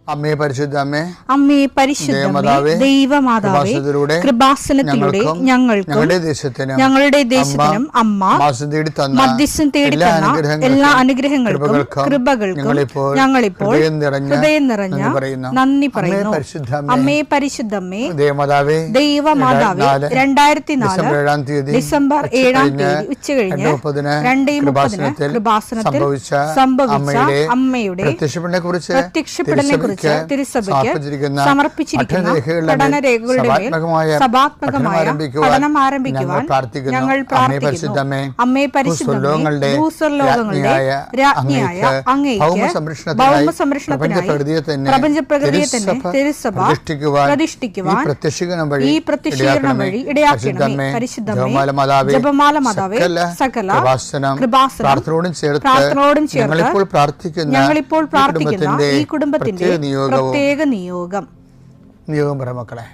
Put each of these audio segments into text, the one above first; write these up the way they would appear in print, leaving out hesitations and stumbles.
അമ്മേ പരിശുദ്ധ അമ്മേ, അമ്മേ പരിശുദ്ധമേ, ദൈവമാതാവേ, കൃപാസനത്തിലൂടെ ഞങ്ങൾക്കും ഞങ്ങളുടെ ദേശത്തിനും അമ്മ മധ്യസ്ഥം തേടി തന്ന എല്ലാ അനുഗ്രഹങ്ങൾക്കും കൃപകൾക്കും ഞങ്ങളിപ്പോൾ ഹൃദയം നിറഞ്ഞ നന്ദി പറയുന്നു. അമ്മേ പരിശുദ്ധമ്മേ, ദൈവമാതാവേ, 2004 ഡിസംബർ 7 ഉച്ചകഴിഞ്ഞ് 2:30 കൃപാസനത്തിൽ സംഭവിച്ച അമ്മയുടെ പ്രത്യക്ഷപ്പെടലിനെ കുറിച്ച് തിരുസഭയ്ക്ക് സമർപ്പിച്ചിരിക്കുന്ന പഠനരേഖകളുടെ മേൽ സഭാത്മകമായ പഠനം ആരംഭിക്കുവാൻ ഞങ്ങൾ പ്രാർത്ഥിക്കുന്നു. അമ്മേ പരിശുദ്ധമേ, ഭൂസ്വർലോകങ്ങളുടെ രാജ്ഞിയായ അങ്ങേയ്ക്ക് ഭൗമസംരക്ഷണത്തിനായി പ്രപഞ്ചപ്രകൃതിയെ തന്നെ തിരുസഭ പ്രതിഷ്ഠിക്കുവാൻ ഈ പ്രത്യക്ഷീകരണം വഴി ഇടയാക്കണമേ. പരിശുദ്ധമേ, ജപമാല മാതാവേ, സകല കൃപാസനം പ്രാർത്ഥനയോടും ചേർത്ത് ഞങ്ങളിപ്പോൾ പ്രാർത്ഥിക്കുന്ന ഈ കുടുംബത്തിന്റെ പ്രത്യേക നിയോഗം പറ മക്കളെ.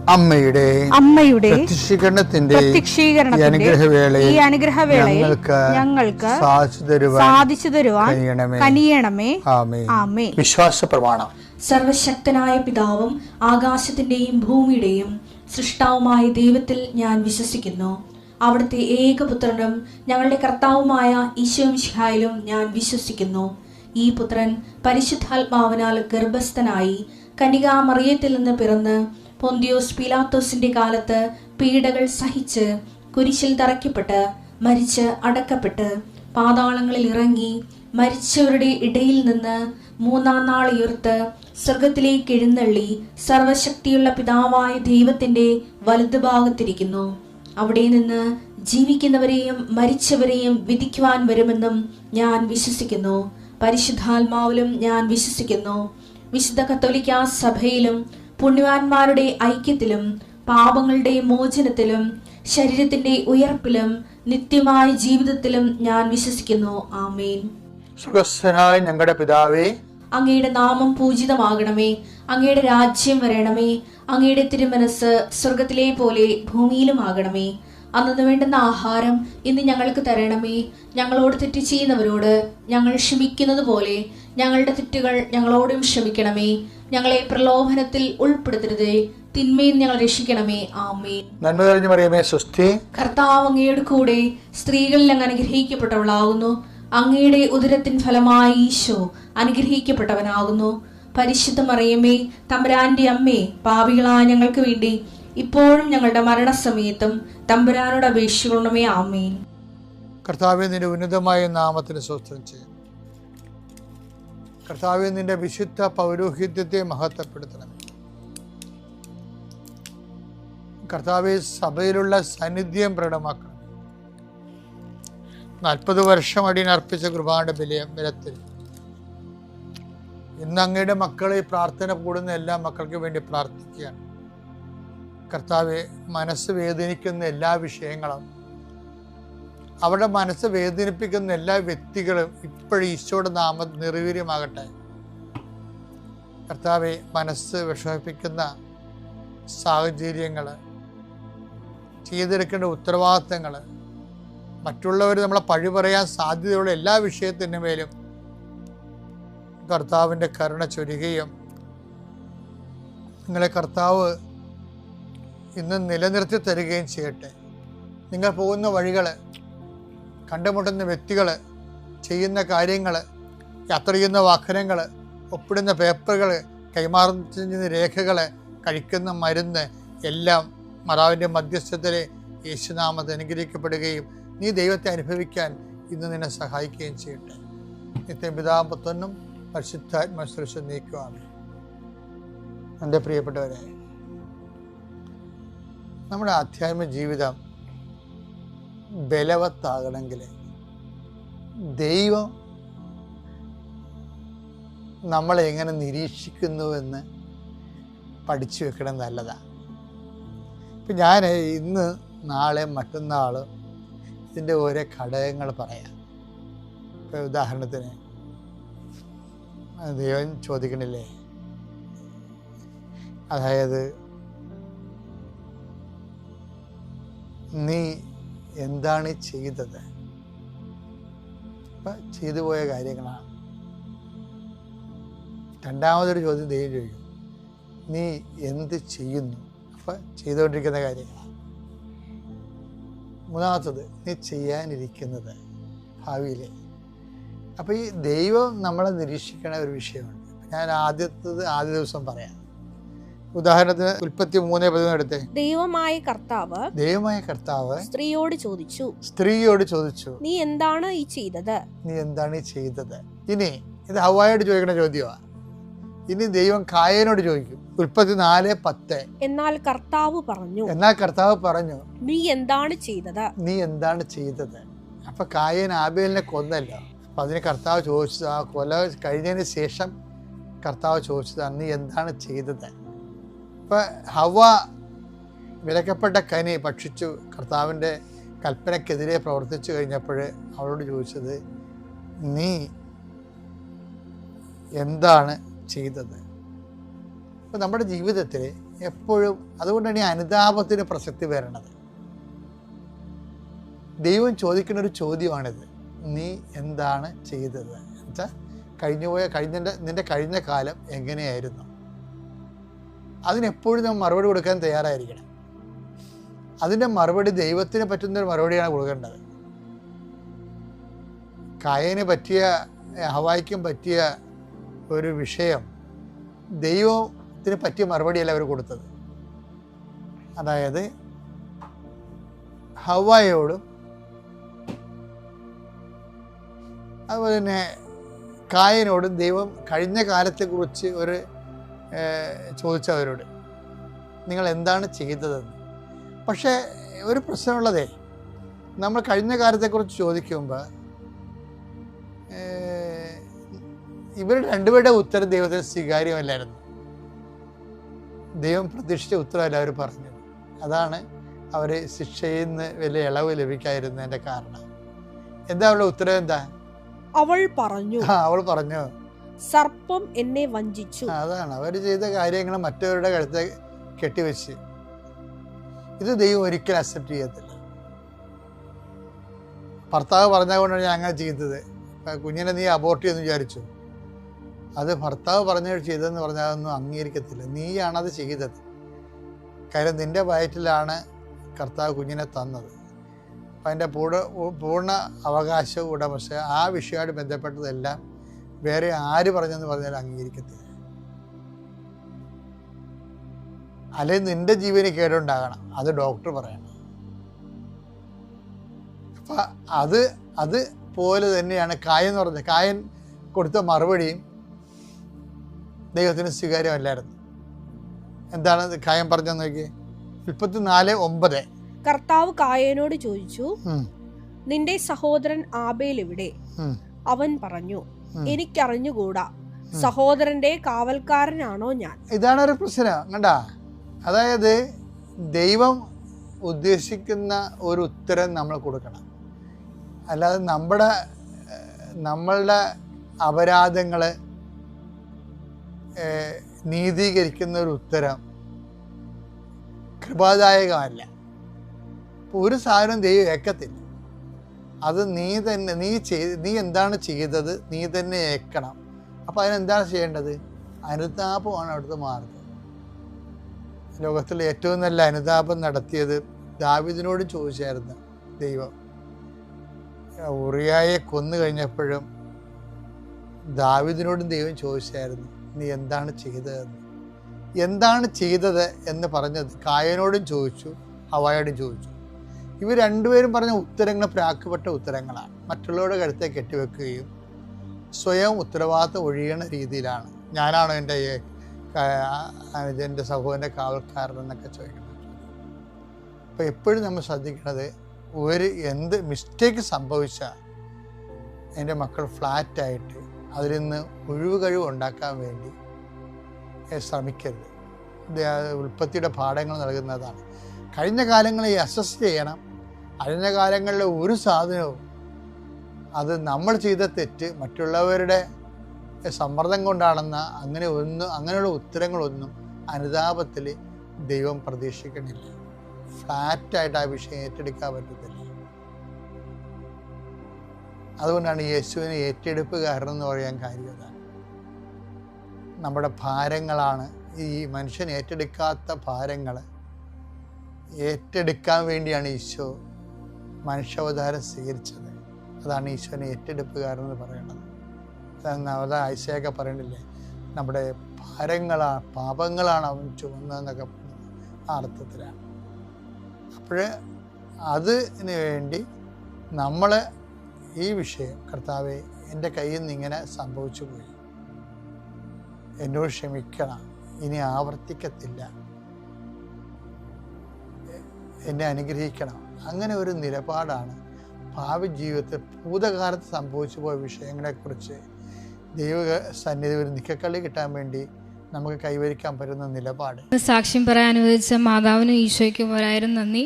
അമ്മയുടെ പ്രത്യക്ഷീകരണത്തിന്റെ ഈ അനുഗ്രഹവേളയിൽ ഞങ്ങൾക്ക് സാധിച്ചു തരുവാൻ കനിയണമേ. ആമേൻ. വിശ്വാസ പ്രമാണം. സർവശക്തനായ പിതാവും ആകാശത്തിന്റെയും ഭൂമിയുടെയും സൃഷ്ടാവുമായ ദൈവത്തിൽ ഞാൻ വിശ്വസിക്കുന്നു. അവിടുത്തെ ഏകപുത്രനും ഞങ്ങളുടെ കർത്താവുമായ ഈശോമിശിഹായിലും ഞാൻ വിശ്വസിക്കുന്നു. ഈ പുത്രൻ പരിശുദ്ധാത്മാവിനാൽ ഗർഭസ്ഥനായി കന്യകാമറിയത്തിൽ നിന്ന് പിറന്ന് പൊന്തിയോസ് പീലാത്തോസിന്റെ കാലത്ത് പീഡകൾ സഹിച്ച് കുരിശിൽ തറയ്ക്കപ്പെട്ട് മരിച്ച് അടക്കപ്പെട്ട് പാതാളങ്ങളിൽ ഇറങ്ങി മരിച്ചവരുടെ ഇടയിൽ നിന്ന് 3-ാം നാൾ ഉയർത്ത് സ്വർഗത്തിലേക്ക് എഴുന്നള്ളി സർവശക്തിയുള്ള പിതാവായ ദൈവത്തിന്റെ വലതുഭാഗത്തിരിക്കുന്നു. അവിടെ നിന്ന് ജീവിക്കുന്നവരെയും മരിച്ചവരെയും വിധിക്കുവാൻ വരുമെന്നും ഞാൻ വിശ്വസിക്കുന്നു. പരിശുദ്ധാത്മാവിലും ഞാൻ വിശ്വസിക്കുന്നു. വിശുദ്ധ കത്തോലിക്കാ സഭയിലും പുണ്യവാന്മാരുടെ ഐക്യത്തിലും പാപങ്ങളുടെ മോചനത്തിലും ശരീരത്തിന്റെ ഉയർപ്പിലും നിത്യമായ ജീവിതത്തിലും ഞാൻ വിശ്വസിക്കുന്നു. ആമേൻ. സുഖസ്ഥനായ ഞങ്ങളുടെ പിതാവേ, അങ്ങയുടെ നാമം പൂജിതമാകണമേ. അങ്ങയുടെ രാജ്യം വരണമേ. അങ്ങയുടെ തിരുമനസ് സ്വർഗത്തിലെ പോലെ ഭൂമിയിലും ആകണമേ. അന്നു വേണ്ടുന്ന ആഹാരം ഇന്ന് ഞങ്ങൾക്ക് തരണമേ. ഞങ്ങളോട് തെറ്റ് ചെയ്യുന്നവരോട് ഞങ്ങൾ ക്ഷമിക്കുന്നത് പോലെ ഞങ്ങളുടെ തെറ്റുകൾ ഞങ്ങളോടും ക്ഷമിക്കണമേ. ഞങ്ങളെ പ്രലോഭനത്തിൽ ഉൾപ്പെടുത്തരുതേ, തിന്മയിൽ ഞങ്ങൾ രക്ഷിക്കണമേ. ആമേൻ. നന്മ നിറഞ്ഞ മറിയമേ, സ്വസ്തി. കർത്താവ് അങ്ങയുടെ കൂടെ സ്ത്രീകളിൽ അങ്ങ് അനുഗ്രഹിക്കപ്പെട്ടവളാകുന്നു. അങ്ങയുടെ ഉദരത്തിൻ ഫലമായി ഈശോ അനുഗ്രഹിക്കപ്പെട്ടവനാകുന്നു. പരിശുദ്ധ മറിയമേ, തമ്പുരാന്റെ അമ്മേ, പാപികളായ ഞങ്ങൾക്ക് വേണ്ടി ഇപ്പോഴും ഞങ്ങളുടെ മരണസമയത്തും തമ്പുരാനോട് അപേക്ഷിക്കണമേ. ആമേൻ. കർത്താവേ, നിന്റെ ഉന്നതമായ നാമത്തിന് സ്തോത്രം ചെയ്യും. കർത്താവേ, നിന്റെ വിശുദ്ധ പൗരോഹിത്യത്തെ മഹത്വപ്പെടുത്തണമേ. കർത്താവേ, സഭയിലുള്ള സാന്നിധ്യം പ്രകടമാക്കണം. 40 വർഷം അടിയനർപ്പിച്ച കൃപാന്റെ ബലത്തിൽ ഇന്ന് അങ്ങയുടെ മക്കളെ പ്രാർത്ഥന കൂടുന്ന എല്ലാ മക്കൾക്ക് വേണ്ടി പ്രാർത്ഥിക്കുകയാണ്. കർത്താവെ, മനസ്സ് വേദനിക്കുന്ന എല്ലാ വിഷയങ്ങളും, അവരുടെ മനസ്സ് വേദനിപ്പിക്കുന്ന എല്ലാ വ്യക്തികളും ഇപ്പോഴും ഈശോയുടെ നാമം നിർവീര്യമാകട്ടെ. കർത്താവെ, മനസ്സ് വിഷമിപ്പിക്കുന്ന സാഹചര്യങ്ങൾ, ചെയ്തെടുക്കേണ്ട ഉത്തരവാദിത്തങ്ങൾ, മറ്റുള്ളവർ നമ്മളെ പഴി പറയാൻ സാധ്യതയുള്ള എല്ലാ വിഷയത്തിൻ്റെ മേലും കർത്താവിൻ്റെ കരുണ ചൊരികയും നിങ്ങളെ കർത്താവ് ഇന്ന് നിലനിർത്തി തരികയും ചെയ്യട്ടെ. നിങ്ങൾ പോകുന്ന വഴികൾ, കണ്ടുമുട്ടുന്ന വ്യക്തികൾ, ചെയ്യുന്ന കാര്യങ്ങൾ, യാത്ര ചെയ്യുന്ന വാഹനങ്ങൾ, ഒപ്പിടുന്ന പേപ്പറുകൾ, കൈമാറുന്ന രേഖകൾ, കഴിക്കുന്ന മരുന്ന് എല്ലാം മാതാവിൻ്റെ മധ്യസ്ഥത്തിൽ യേശുനാമത്തിൽ അനുഗ്രഹിക്കപ്പെടുകയും നീ ദൈവത്തെ അനുഭവിക്കാൻ ഇന്ന് നിന്നെ സഹായിക്കുകയും ചെയ്യട്ടെ. നിത്യം പിതാവും പുത്രനും പരിശുദ്ധാത്മാശ്രേഷ്ഠ നീക്കുവാണ്. എൻ്റെ പ്രിയപ്പെട്ടവരെ, നമ്മുടെ ആധ്യാത്മിക ജീവിതം ബലവത്താകണമെങ്കിൽ ദൈവം നമ്മളെ എങ്ങനെ നിരീക്ഷിക്കുന്നുവെന്ന് പഠിച്ചു വെക്കണം നല്ലതാണ്. ഇപ്പം ഞാൻ ഇന്ന് നാളെ മറ്റന്നാൾ ഇതിൻ്റെ ഓരോ ഘടകങ്ങൾ പറയാം. ഇപ്പം ഉദാഹരണത്തിന് ദൈവം ചോദിക്കണില്ലേ, അതായത് നീ എന്താണ് ചെയ്തത്? അപ്പം ചെയ്തു പോയ കാര്യങ്ങളാണ്. രണ്ടാമതൊരു ചോദ്യം ദൈവം ചോദിക്കും, നീ എന്ത് ചെയ്യുന്നു? അപ്പം ചെയ്തുകൊണ്ടിരിക്കുന്ന കാര്യങ്ങളാണ്. മൂന്നാമത്തത്, നീ ചെയ്യാനിരിക്കുന്നത് ഭാവിയിലെ. അപ്പോൾ ഈ ദൈവം നമ്മളെ നിരീക്ഷിക്കണ ഒരു വിഷയമുണ്ട്. ഞാൻ ആദ്യ ദിവസം പറയാം. ഉദാഹരണത്തിന് ഉൽപ്പത്തി 3:13 എടുത്തേ. ദൈവമായ കർത്താവ് സ്ത്രീയോട് ചോദിച്ചു, നീ എന്താണ് ഈ ചെയ്തത്? ഇനി ഇത് ഹവ്വായോട് ചോദിക്കുന്ന ചോദ്യമാണ്. ഇനി ദൈവം കായേനോട് ചോദിക്കും. ഉൽപ്പത്തി 4:10. എന്നാൽ കർത്താവ് പറഞ്ഞു, നീ എന്താണ് ചെയ്തത്? അപ്പൊ കായേൻ ആബേലിനെ കൊന്നല്ലോ. അപ്പൊ അതിന് കർത്താവ് ചോദിച്ചത്, ആ കൊല കഴിഞ്ഞതിന് ശേഷം കർത്താവ് ചോദിച്ചതാണ്, നീ എന്താണ് ചെയ്തത്? ഇപ്പൊ ഹവ്വ വിലക്കപ്പെട്ട കനി ഭക്ഷിച്ചു, കർത്താവിൻ്റെ കൽപ്പനക്കെതിരെ പ്രവർത്തിച്ചു കഴിഞ്ഞപ്പോൾ അവളോട് ചോദിച്ചത്, നീ എന്താണ് ചെയ്തത്? അപ്പം നമ്മുടെ ജീവിതത്തിൽ എപ്പോഴും അതുകൊണ്ടാണ് ഈ അനുതാപത്തിന് പ്രസക്തി വരണത്. ദൈവം ചോദിക്കുന്നൊരു ചോദ്യമാണിത്, നീ എന്താണ് ചെയ്തത്? എന്നുവെച്ചാൽ നിന്റെ കഴിഞ്ഞ കാലം എങ്ങനെയായിരുന്നു? അതിനെപ്പോഴും നമ്മൾ മറുപടി കൊടുക്കാൻ തയ്യാറായിരിക്കണം. അതിൻ്റെ മറുപടി ദൈവത്തിന് പറ്റുന്നൊരു മറുപടിയാണ് കൊടുക്കേണ്ടത്. കായേന് പറ്റിയ, ഹവായ്ക്കും പറ്റിയ ഒരു വിഷയം ദൈവത്തിന് പറ്റിയ മറുപടിയല്ല അവർ കൊടുത്തത്. അതായത് ഹവ്വായോടും അതുപോലെ തന്നെ കായേനോടും ദൈവം കഴിഞ്ഞ കാലത്തെക്കുറിച്ച് ചോദിച്ചവരോട്, നിങ്ങൾ എന്താണ് ചെയ്തതെന്ന്. പക്ഷേ ഒരു പ്രശ്നമുള്ളതേ, നമ്മൾ കഴിഞ്ഞ കാലത്തെക്കുറിച്ച് ചോദിക്കുമ്പോൾ ഇവർ രണ്ടുപേരുടെ ഉത്തരം ദൈവത്തിന് സ്വീകാര്യമല്ലായിരുന്നു. ദൈവം പ്രതീക്ഷിച്ച ഉത്തരമല്ല അവർ പറഞ്ഞത്. അതാണ് അവർ ശിക്ഷയിൽ നിന്ന് വലിയ ഇളവ് ലഭിക്കാതിരുന്നതിൻ്റെ കാരണം. എന്താ അവളുടെ ഉത്തരം? എന്താ? അവൾ പറഞ്ഞു സർപ്പം എന്നെ വഞ്ചിച്ചു. അതാണ് അവർ ചെയ്ത കാര്യങ്ങൾ മറ്റവരുടെ കഴുത്തെ കെട്ടിവെച്ച്. ഇത് ദൈവം ഒരിക്കലും അക്സെപ്റ്റ് ചെയ്യത്തില്ല. ഭർത്താവ് പറഞ്ഞതുകൊണ്ടാണ് ഞാൻ അങ്ങനെ ചെയ്തത്, കുഞ്ഞിനെ നീ അബോർട്ട് ചെയ്യുമെന്ന് വിചാരിച്ചു. അത് ഭർത്താവ് ചെയ്തതെന്ന് പറഞ്ഞാൽ അതൊന്നും അംഗീകരിക്കത്തില്ല. നീയാണത് ചെയ്തത്. കാര്യം നിൻ്റെ വയറ്റിലാണ് കർത്താവ് കുഞ്ഞിനെ തന്നത്. അപ്പം അതിൻ്റെ പൂർണ്ണ അവകാശ ഉടമസ്ഥ ആ വിഷയമായിട്ട് ബന്ധപ്പെട്ടതെല്ലാം വേറെ ആര് പറഞ്ഞെന്ന് പറഞ്ഞാൽ അംഗീകരിക്കത്തില്ല. അല്ലെങ്കിൽ നിൻ്റെ ജീവന് കേടുണ്ടാകണം, അത് ഡോക്ടർ പറയണം. അപ്പം അത് പോലെ തന്നെയാണ് കായൻ എന്ന് പറഞ്ഞത്. കായൻ കൊടുത്ത മറുപടിയും ദൈവത്തിന് സ്വീകാര്യമല്ലായിരുന്നു. എന്താണ് കായൻ പറഞ്ഞെന്ന് നോക്കി. 34:9. കർത്താവ് കായേനോട് ചോദിച്ചു, നിന്റെ സഹോദരൻ ആബേൽ എവിടെ? അവൻ പറഞ്ഞു, എനിക്കറിഞ്ഞുകൂടാ, സഹോദരന്റെ കാവൽക്കാരനാണോ ഞാൻ? ഇതാണ് ഒരു പ്രശ്നം. കണ്ടാ, അതായത് ദൈവം ഉദ്ദേശിക്കുന്ന ഒരു ഉത്തരം നമ്മൾ കൊടുക്കണം. അല്ലാതെ നമ്മളുടെ അപരാധങ്ങൾ നീതീകരിക്കുന്ന ഒരു ഉത്തരം കൃപാദായകമല്ല. ഒരു സാധനം ദൈവം ഏക്കത്തില്ല. അത് നീ എന്താണ് ചെയ്തത് നീ തന്നെ ഏക്കണം. അപ്പം അതിനെന്താണ് ചെയ്യേണ്ടത്? അനുതാപമാണ് അവിടുത്തെ മാർഗം. ലോകത്തിലെ ഏറ്റവും നല്ല അനുതാപം നടത്തിയത് ദാവീദിനോട് ചോദിച്ചായിരുന്നു ദൈവം. ഉറിയായെ കൊന്നു കഴിഞ്ഞപ്പോഴും ദാവീദിനോടും ദൈവം ചോദിച്ചായിരുന്നു, നീ എന്താണ് ചെയ്തതെന്ന്. എന്താണ് ചെയ്തത് എന്ന് പറഞ്ഞത് കായനോടും ചോദിച്ചു, ഹവ്വായോടും ചോദിച്ചു. ഇവർ രണ്ടുപേരും പറഞ്ഞ ഉത്തരങ്ങൾ പ്രാക്കുപെട്ട ഉത്തരങ്ങളാണ്. മറ്റുള്ളവരുടെ കഴുത്തെ കെട്ടിവെക്കുകയും സ്വയം ഉത്തരവാദിത്തം ഒഴിയണ രീതിയിലാണ്. ഞാനാണോ എൻ്റെ സഹോദരൻ്റെ കാവൽക്കാരൻ എന്നൊക്കെ ചോദിക്കുന്നത്. അപ്പോൾ എപ്പോഴും നമ്മൾ ശ്രദ്ധിക്കുന്നത്, എന്ത് മിസ്റ്റേക്ക് സംഭവിച്ചാൽ എൻ്റെ മക്കൾ ഫ്ലാറ്റായിട്ട് അതിൽ നിന്ന് ഒഴിവുകഴിവ് ഉണ്ടാക്കാൻ വേണ്ടി ശ്രമിക്കരുത്. ഉൽപ്പത്തിയുടെ പാഠങ്ങൾ നൽകുന്നതാണ്. കഴിഞ്ഞ കാലങ്ങളെ അസസ് ചെയ്യണം. കഴിഞ്ഞ കാലങ്ങളിലെ ഒരു സാധനവും അത് നമ്മൾ ചെയ്ത തെറ്റ് മറ്റുള്ളവരുടെ സമ്മർദ്ദം കൊണ്ടാണെന്ന അങ്ങനെയുള്ള ഉത്തരങ്ങളൊന്നും അനുതാപത്തിൽ ദൈവം പ്രതീക്ഷിക്കണില്ല. ഫ്ലാറ്റായിട്ട് ആ വിഷയം ഏറ്റെടുക്കാൻ പറ്റത്തില്ല. അതുകൊണ്ടാണ് യേശുവിനെ ഏറ്റെടുപ്പുകാരൻ എന്ന് പറയാൻ കാര്യം അതാണ്. നമ്മുടെ ഭാരങ്ങളാണ് ഈ മനുഷ്യൻ ഏറ്റെടുക്കാത്ത ഭാരങ്ങൾ ഏറ്റെടുക്കാൻ വേണ്ടിയാണ് ഈശോ മനുഷ്യാവതാരം സ്വീകരിച്ചത്. അതാണ് ഈശോനെ ഏറ്റെടുപ്പുകാരൻ എന്ന് പറയുന്നത്. അതാ ഐസയൊക്കെ പറയണില്ലേ, നമ്മുടെ ഭാരങ്ങളാണ്, പാപങ്ങളാണ് അവൻ ചുമന്നതെന്നൊക്കെ പറയുന്നത് ആ അർത്ഥത്തിലാണ്. അപ്പോൾ അതിന് വേണ്ടി നമ്മൾ ഈ വിഷയം, കർത്താവേ എൻ്റെ കയ്യിൽ നിന്ന് ഇങ്ങനെ സംഭവിച്ചു പോയി, എന്നോട് ക്ഷമിക്കണം, ഇനി ആവർത്തിക്കത്തില്ല, എന്നെ അനുഗ്രഹിക്കണം, അങ്ങനെ ഒരു നിലപാടാണ് ഭാവി ജീവിതത്തിൽ ഭൂതകാലത്ത് സംഭവിച്ചു പോയ വിഷയങ്ങളെക്കുറിച്ച് ദൈവ സന്നിധി ഒരു നിക്കക്കള്ളി കിട്ടാൻ വേണ്ടി നമുക്ക് കൈവരിക്കാൻ പറ്റുന്ന നിലപാട്. സാക്ഷ്യം പറയാൻ അനുവദിച്ച മാതാവിനും ഈശോയ്ക്കും ഒരായിരം നന്ദി.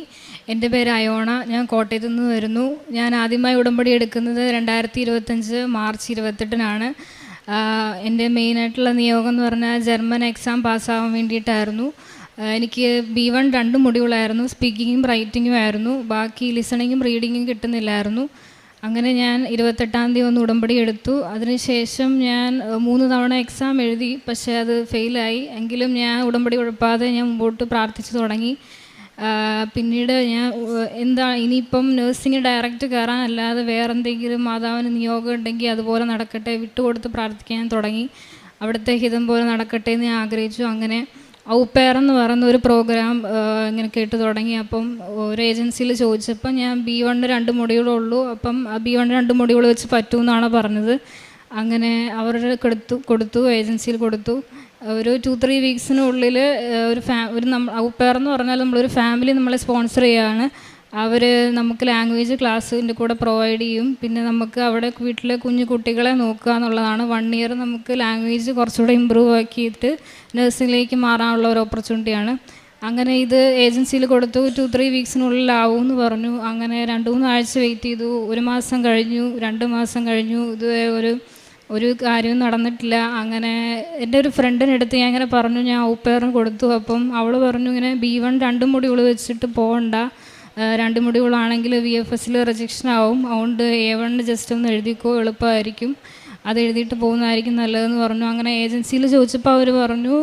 എൻ്റെ പേര് അയോണ, ഞാൻ കോട്ടയത്തു നിന്ന് വരുന്നു. ഞാൻ ആദ്യമായി ഉടമ്പടി എടുക്കുന്നത് 2025 മാർച്ച് 28-നാണ്. എൻ്റെ മെയിനായിട്ടുള്ള നിയോഗം എന്ന് പറഞ്ഞാൽ ജർമ്മൻ എക്സാം പാസ്സാവാൻ വേണ്ടിയിട്ടായിരുന്നു. എനിക്ക് B1 2 മൊഡ്യൂളായിരുന്നു, സ്പീക്കിങ്ങും റൈറ്റിങ്ങും ആയിരുന്നു. ബാക്കി ലിസണിങ്ങും റീഡിങ്ങും കിട്ടുന്നില്ലായിരുന്നു. അങ്ങനെ ഞാൻ 28-ാം തീയതി ഒന്ന് ഉടമ്പടി എടുത്തു. അതിനുശേഷം ഞാൻ 3 തവണ എക്സാം എഴുതി, പക്ഷേ അത് ഫെയിലായി. എങ്കിലും ഞാൻ ഉടമ്പടി ഉഴപ്പാതെ ഞാൻ മുമ്പോട്ട് പ്രാർത്ഥിച്ചു തുടങ്ങി. പിന്നീട് ഞാൻ ഇനിയിപ്പം നഴ്സിംഗ് ഡയറക്റ്റ് കയറാനല്ലാതെ വേറെ എന്തെങ്കിലും മാതാവിന് നിയോഗം ഉണ്ടെങ്കിൽ അതുപോലെ നടക്കട്ടെ, വിട്ടുകൊടുത്ത് പ്രാർത്ഥിക്കാൻ തുടങ്ങി. അവിടുത്തെ ഹിതം പോലെ നടക്കട്ടെ എന്ന് ഞാൻ ആഗ്രഹിച്ചു. അങ്ങനെ ഔപ്പയർ എന്ന് പറയുന്ന ഒരു പ്രോഗ്രാം ഇങ്ങനെ കേട്ടു തുടങ്ങി. അപ്പം ഒരു ഏജൻസിയിൽ ചോദിച്ചപ്പം ഞാൻ B1 2 മൊഡ്യൂളുള്ളൂ, അപ്പം ആ B1 2 മൊഡ്യൂൾ വെച്ച് പറ്റുമെന്നാണ് പറഞ്ഞത്. അങ്ങനെ അവരുടെ കൊടുത്തു ഏജൻസിയിൽ കൊടുത്തു. ഒരു 2-3 വീക്സിനുള്ളിൽ ഒരു ഔപ്പയർ എന്ന് പറഞ്ഞാൽ നമ്മളൊരു ഫാമിലി നമ്മളെ സ്പോൺസർ ചെയ്യുകയാണ്. അവർ നമുക്ക് ലാംഗ്വേജ് ക്ലാസ്സിൻ്റെ കൂടെ പ്രൊവൈഡ് ചെയ്യും. പിന്നെ നമുക്ക് അവിടെ വീട്ടിലെ കുഞ്ഞു കുട്ടികളെ നോക്കുക എന്നുള്ളതാണ്. 1 ഇയർ നമുക്ക് ലാംഗ്വേജ് കുറച്ചുകൂടെ ഇമ്പ്രൂവ് ആക്കിയിട്ട് നഴ്സിംഗിലേക്ക് മാറാനുള്ള ഒരു ഓപ്പർച്യൂണിറ്റിയാണ്. അങ്ങനെ ഇത് ഏജൻസിയിൽ കൊടുത്തു. 2-3 വീക്സിനുള്ളിലാവും എന്ന് പറഞ്ഞു. അങ്ങനെ 2-3 ആഴ്ച വെയിറ്റ് ചെയ്തു. 1 മാസം കഴിഞ്ഞു, 2 മാസം കഴിഞ്ഞു, ഇതുവരെ ഒരു കാര്യവും നടന്നിട്ടില്ല. അങ്ങനെ എൻ്റെ ഒരു ഫ്രണ്ടിനടുത്ത് ഞാൻ ഇങ്ങനെ പറഞ്ഞു, ഞാൻ ഔപ്പയറിന് കൊടുത്തു. അപ്പം അവൾ പറഞ്ഞു, ഇങ്ങനെ B1 2 മൊഡ്യൂൾ വെച്ചിട്ട് പോകണ്ട, 2 മൊഡ്യൂളാണെങ്കിൽ VFSൽ റിജക്ഷൻ ആവും, അതുകൊണ്ട് A1 ജസ്റ്റ് ഒന്ന് എഴുതിക്കോ, എളുപ്പമായിരിക്കും, അത് എഴുതിയിട്ട് പോകുന്നതായിരിക്കും നല്ലതെന്ന് പറഞ്ഞു. അങ്ങനെ ഏജൻസിയിൽ ചോദിച്ചപ്പോൾ അവർ പറഞ്ഞു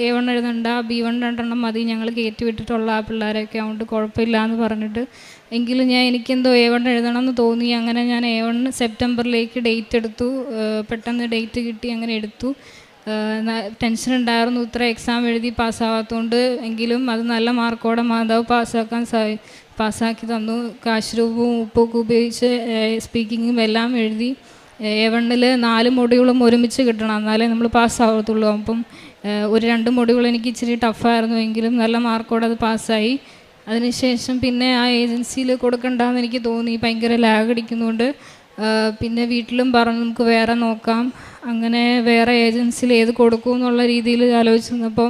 A1 എഴുതണ്ട, B1 2 മതി, ഞങ്ങൾ കയറ്റി വിട്ടിട്ടുള്ള ആ പിള്ളേരൊക്കെ, അതുകൊണ്ട് കുഴപ്പമില്ല എന്ന് പറഞ്ഞിട്ട്. എങ്കിലും എനിക്കെന്തോ A1 എഴുതണം എന്ന് തോന്നി. അങ്ങനെ ഞാൻ A1 സെപ്റ്റംബറിലേക്ക് ഡേറ്റ് എടുത്തു. പെട്ടെന്ന് ഡേറ്റ് കിട്ടി, അങ്ങനെ എടുത്തു. ടെൻഷൻ ഉണ്ടായിരുന്നു, ഇത്ര എക്സാം എഴുതി പാസ്സാവാത്തതുകൊണ്ട്. എങ്കിലും അത് നല്ല മാർക്കോടെ മാതാവ് പാസ്സാക്കി തന്നു. കാശ് രൂപവും ഉപ്പൊക്കെ ഉപയോഗിച്ച് സ്പീക്കിങ്ങും എല്ലാം എഴുതി. A1-ൽ 4 മൊഡ്യൂളും ഒരുമിച്ച് കിട്ടണം, എന്നാലേ നമ്മൾ പാസ്സാവത്തുള്ളൂ. അപ്പം ഒരു 2 മൊഡ്യൂൾ എനിക്ക് ഇച്ചിരി ടഫായിരുന്നു, എങ്കിലും നല്ല മാർക്കോടെ അത് പാസ്സായി. അതിനുശേഷം പിന്നെ ആ ഏജൻസിയിൽ കൊടുക്കണ്ടെന്ന് എനിക്ക് തോന്നി, ഭയങ്കര ലാഗ് അടിക്കുന്നുണ്ട്. പിന്നെ വീട്ടിലും പറഞ്ഞു നമുക്ക് വേറെ നോക്കാം. അങ്ങനെ വേറെ ഏജൻസിയിൽ ഏത് കൊടുക്കും എന്നുള്ള രീതിയിൽ ആലോചിച്ചിരുന്നപ്പോൾ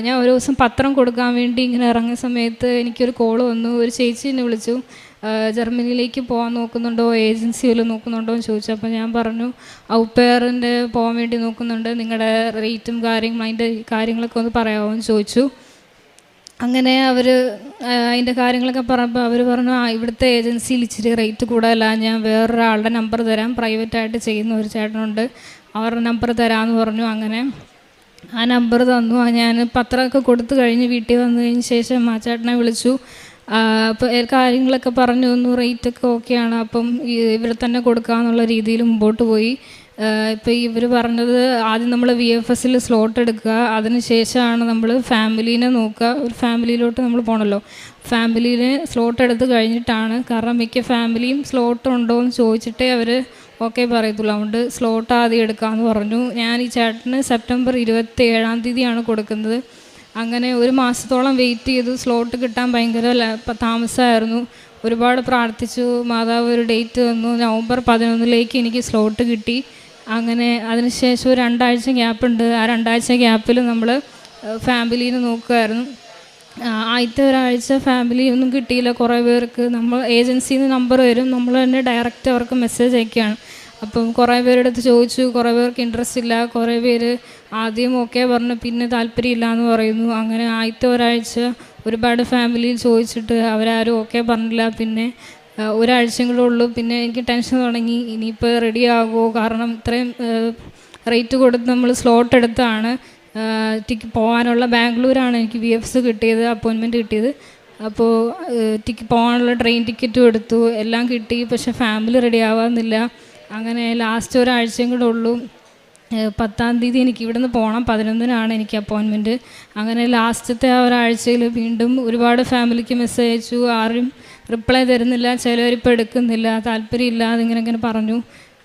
ഞാൻ ഒരു ദിവസം പത്രം കൊടുക്കാൻ വേണ്ടി ഇങ്ങനെ ഇറങ്ങിയ സമയത്ത് എനിക്കൊരു കോൾ വന്നു. ഒരു ചേച്ചി എന്നെ വിളിച്ചു, ജർമ്മനിയിലേക്ക് പോകാൻ നോക്കുന്നുണ്ടോ, ഏജൻസി വല്ലതും നോക്കുന്നുണ്ടോ എന്ന് ചോദിച്ചു. അപ്പോൾ ഞാൻ പറഞ്ഞു ഔപ്പയറിൻ്റെ പോകാൻ വേണ്ടി നോക്കുന്നുണ്ട്, നിങ്ങളുടെ റേറ്റും അതിൻ്റെ കാര്യങ്ങളൊക്കെ ഒന്ന് പറയാമോ എന്ന് ചോദിച്ചു. അങ്ങനെ അവർ അതിൻ്റെ കാര്യങ്ങളൊക്കെ പറഞ്ഞപ്പോൾ അവർ പറഞ്ഞു, ഇവിടുത്തെ ഏജൻസിയിൽ ഇച്ചിരി റേറ്റ് കൂടുതലല്ല, ഞാൻ വേറൊരാളുടെ നമ്പർ തരാം, പ്രൈവറ്റായിട്ട് ചെയ്യുന്ന ഒരു ചേട്ടനുണ്ട്, അവരുടെ നമ്പർ തരാമെന്ന് പറഞ്ഞു. അങ്ങനെ ആ നമ്പർ തന്നു. ഞാൻ പത്രമൊക്കെ കൊടുത്തു കഴിഞ്ഞ് വീട്ടിൽ വന്നതിന് ശേഷം ആ ചേട്ടനെ വിളിച്ചു. അപ്പോൾ കാര്യങ്ങളൊക്കെ പറഞ്ഞു തന്നു, റേറ്റൊക്കെ ഓക്കെയാണ്, അപ്പം ഇവിടെ തന്നെ കൊടുക്കാമെന്നുള്ള രീതിയിൽ മുമ്പോട്ട് പോയി. ഇപ്പോൾ ഇവർ പറഞ്ഞത് ആദ്യം നമ്മൾ VFSൽ സ്ലോട്ട് എടുക്കുക, അതിന് ശേഷമാണ് നമ്മൾ ഫാമിലീനെ നോക്കുക. ഒരു ഫാമിലിയിലോട്ട് നമ്മൾ പോകണമല്ലോ. ഫാമിലിയിൽ സ്ലോട്ട് എടുത്ത് കഴിഞ്ഞിട്ടാണ്, കാരണം മിക്ക ഫാമിലിയും സ്ലോട്ട് ഉണ്ടോ എന്ന് ചോദിച്ചിട്ടേ അവർ ഓക്കെ പറയത്തുള്ളൂ. അതുകൊണ്ട് സ്ലോട്ട് ആദ്യം എടുക്കാമെന്ന് പറഞ്ഞു. ഞാൻ ഈ ചേട്ടന് സെപ്റ്റംബർ 27 കൊടുക്കുന്നത്. അങ്ങനെ ഒരു മാസത്തോളം വെയിറ്റ് ചെയ്തു. സ്ലോട്ട് കിട്ടാൻ ഭയങ്കര താമസമായിരുന്നു. ഒരുപാട് പ്രാർത്ഥിച്ചു. മാതാവ് ഒരു ഡേറ്റ് തന്നു. നവംബർ 11 എനിക്ക് സ്ലോട്ട് കിട്ടി. അങ്ങനെ അതിനുശേഷം ഒരു 2 ആഴ്ച ഗ്യാപ്പുണ്ട്. ആ 2 ആഴ്ച ഗ്യാപ്പിൽ നമ്മൾ ഫാമിലീനെ നോക്കുമായിരുന്നു. ആദ്യത്തെ ഒരാഴ്ച ഫാമിലി ഒന്നും കിട്ടിയില്ല. കുറേ പേർക്ക് നമ്മൾ ഏജൻസിയിൽ നിന്ന് നമ്പർ വരും, നമ്മൾ തന്നെ ഡയറക്റ്റ് അവർക്ക് മെസ്സേജ് അയക്കുകയാണ്. അപ്പം കുറേ പേരുടെ അടുത്ത് ചോദിച്ചു, കുറേ പേർക്ക് ഇൻട്രസ്റ്റ് ഇല്ല, കുറേ പേര് ആദ്യം ഓക്കെ പറഞ്ഞു, പിന്നെ താല്പര്യമില്ല എന്ന് പറയുന്നു. അങ്ങനെ ആദ്യത്തെ ഒരാഴ്ച ഒരുപാട് ഫാമിലിയിൽ ചോദിച്ചിട്ട് അവരാരും ഓക്കെ പറഞ്ഞില്ല. പിന്നെ ഒരാഴ്ചയും കൂടെ ഉള്ളൂ. പിന്നെ എനിക്ക് ടെൻഷൻ തുടങ്ങി, ഇനിയിപ്പോൾ റെഡി ആകുമോ, കാരണം ഇത്രയും റേറ്റ് കൊടുത്ത് നമ്മൾ സ്ലോട്ട് എടുത്താണ് പോകാനുള്ള. ബാംഗ്ലൂരാണ് എനിക്ക് VFS കിട്ടിയത്, അപ്പോയിൻമെൻറ്റ് കിട്ടിയത്. അപ്പോൾ പോകാനുള്ള ട്രെയിൻ ടിക്കറ്റും എടുത്തു, എല്ലാം കിട്ടി. പക്ഷേ ഫാമിലി റെഡി ആവാമെന്നില്ല. അങ്ങനെ ലാസ്റ്റ് ഒരാഴ്ചയും കൂടെ ഉള്ളൂ. 10 എനിക്ക് ഇവിടുന്ന് പോകണം, 11 എനിക്ക് അപ്പോയിൻമെൻറ്റ്. അങ്ങനെ ലാസ്റ്റത്തെ ആ ഒരാഴ്ചയിൽ വീണ്ടും ഒരുപാട് ഫാമിലിക്ക് മെസ്സേജ് അയച്ചു. ആരും റിപ്ലൈ തരുന്നില്ല, ചിലവരിപ്പോൾ എടുക്കുന്നില്ല, താല്പര്യമില്ല, അതിങ്ങനെ പറഞ്ഞു.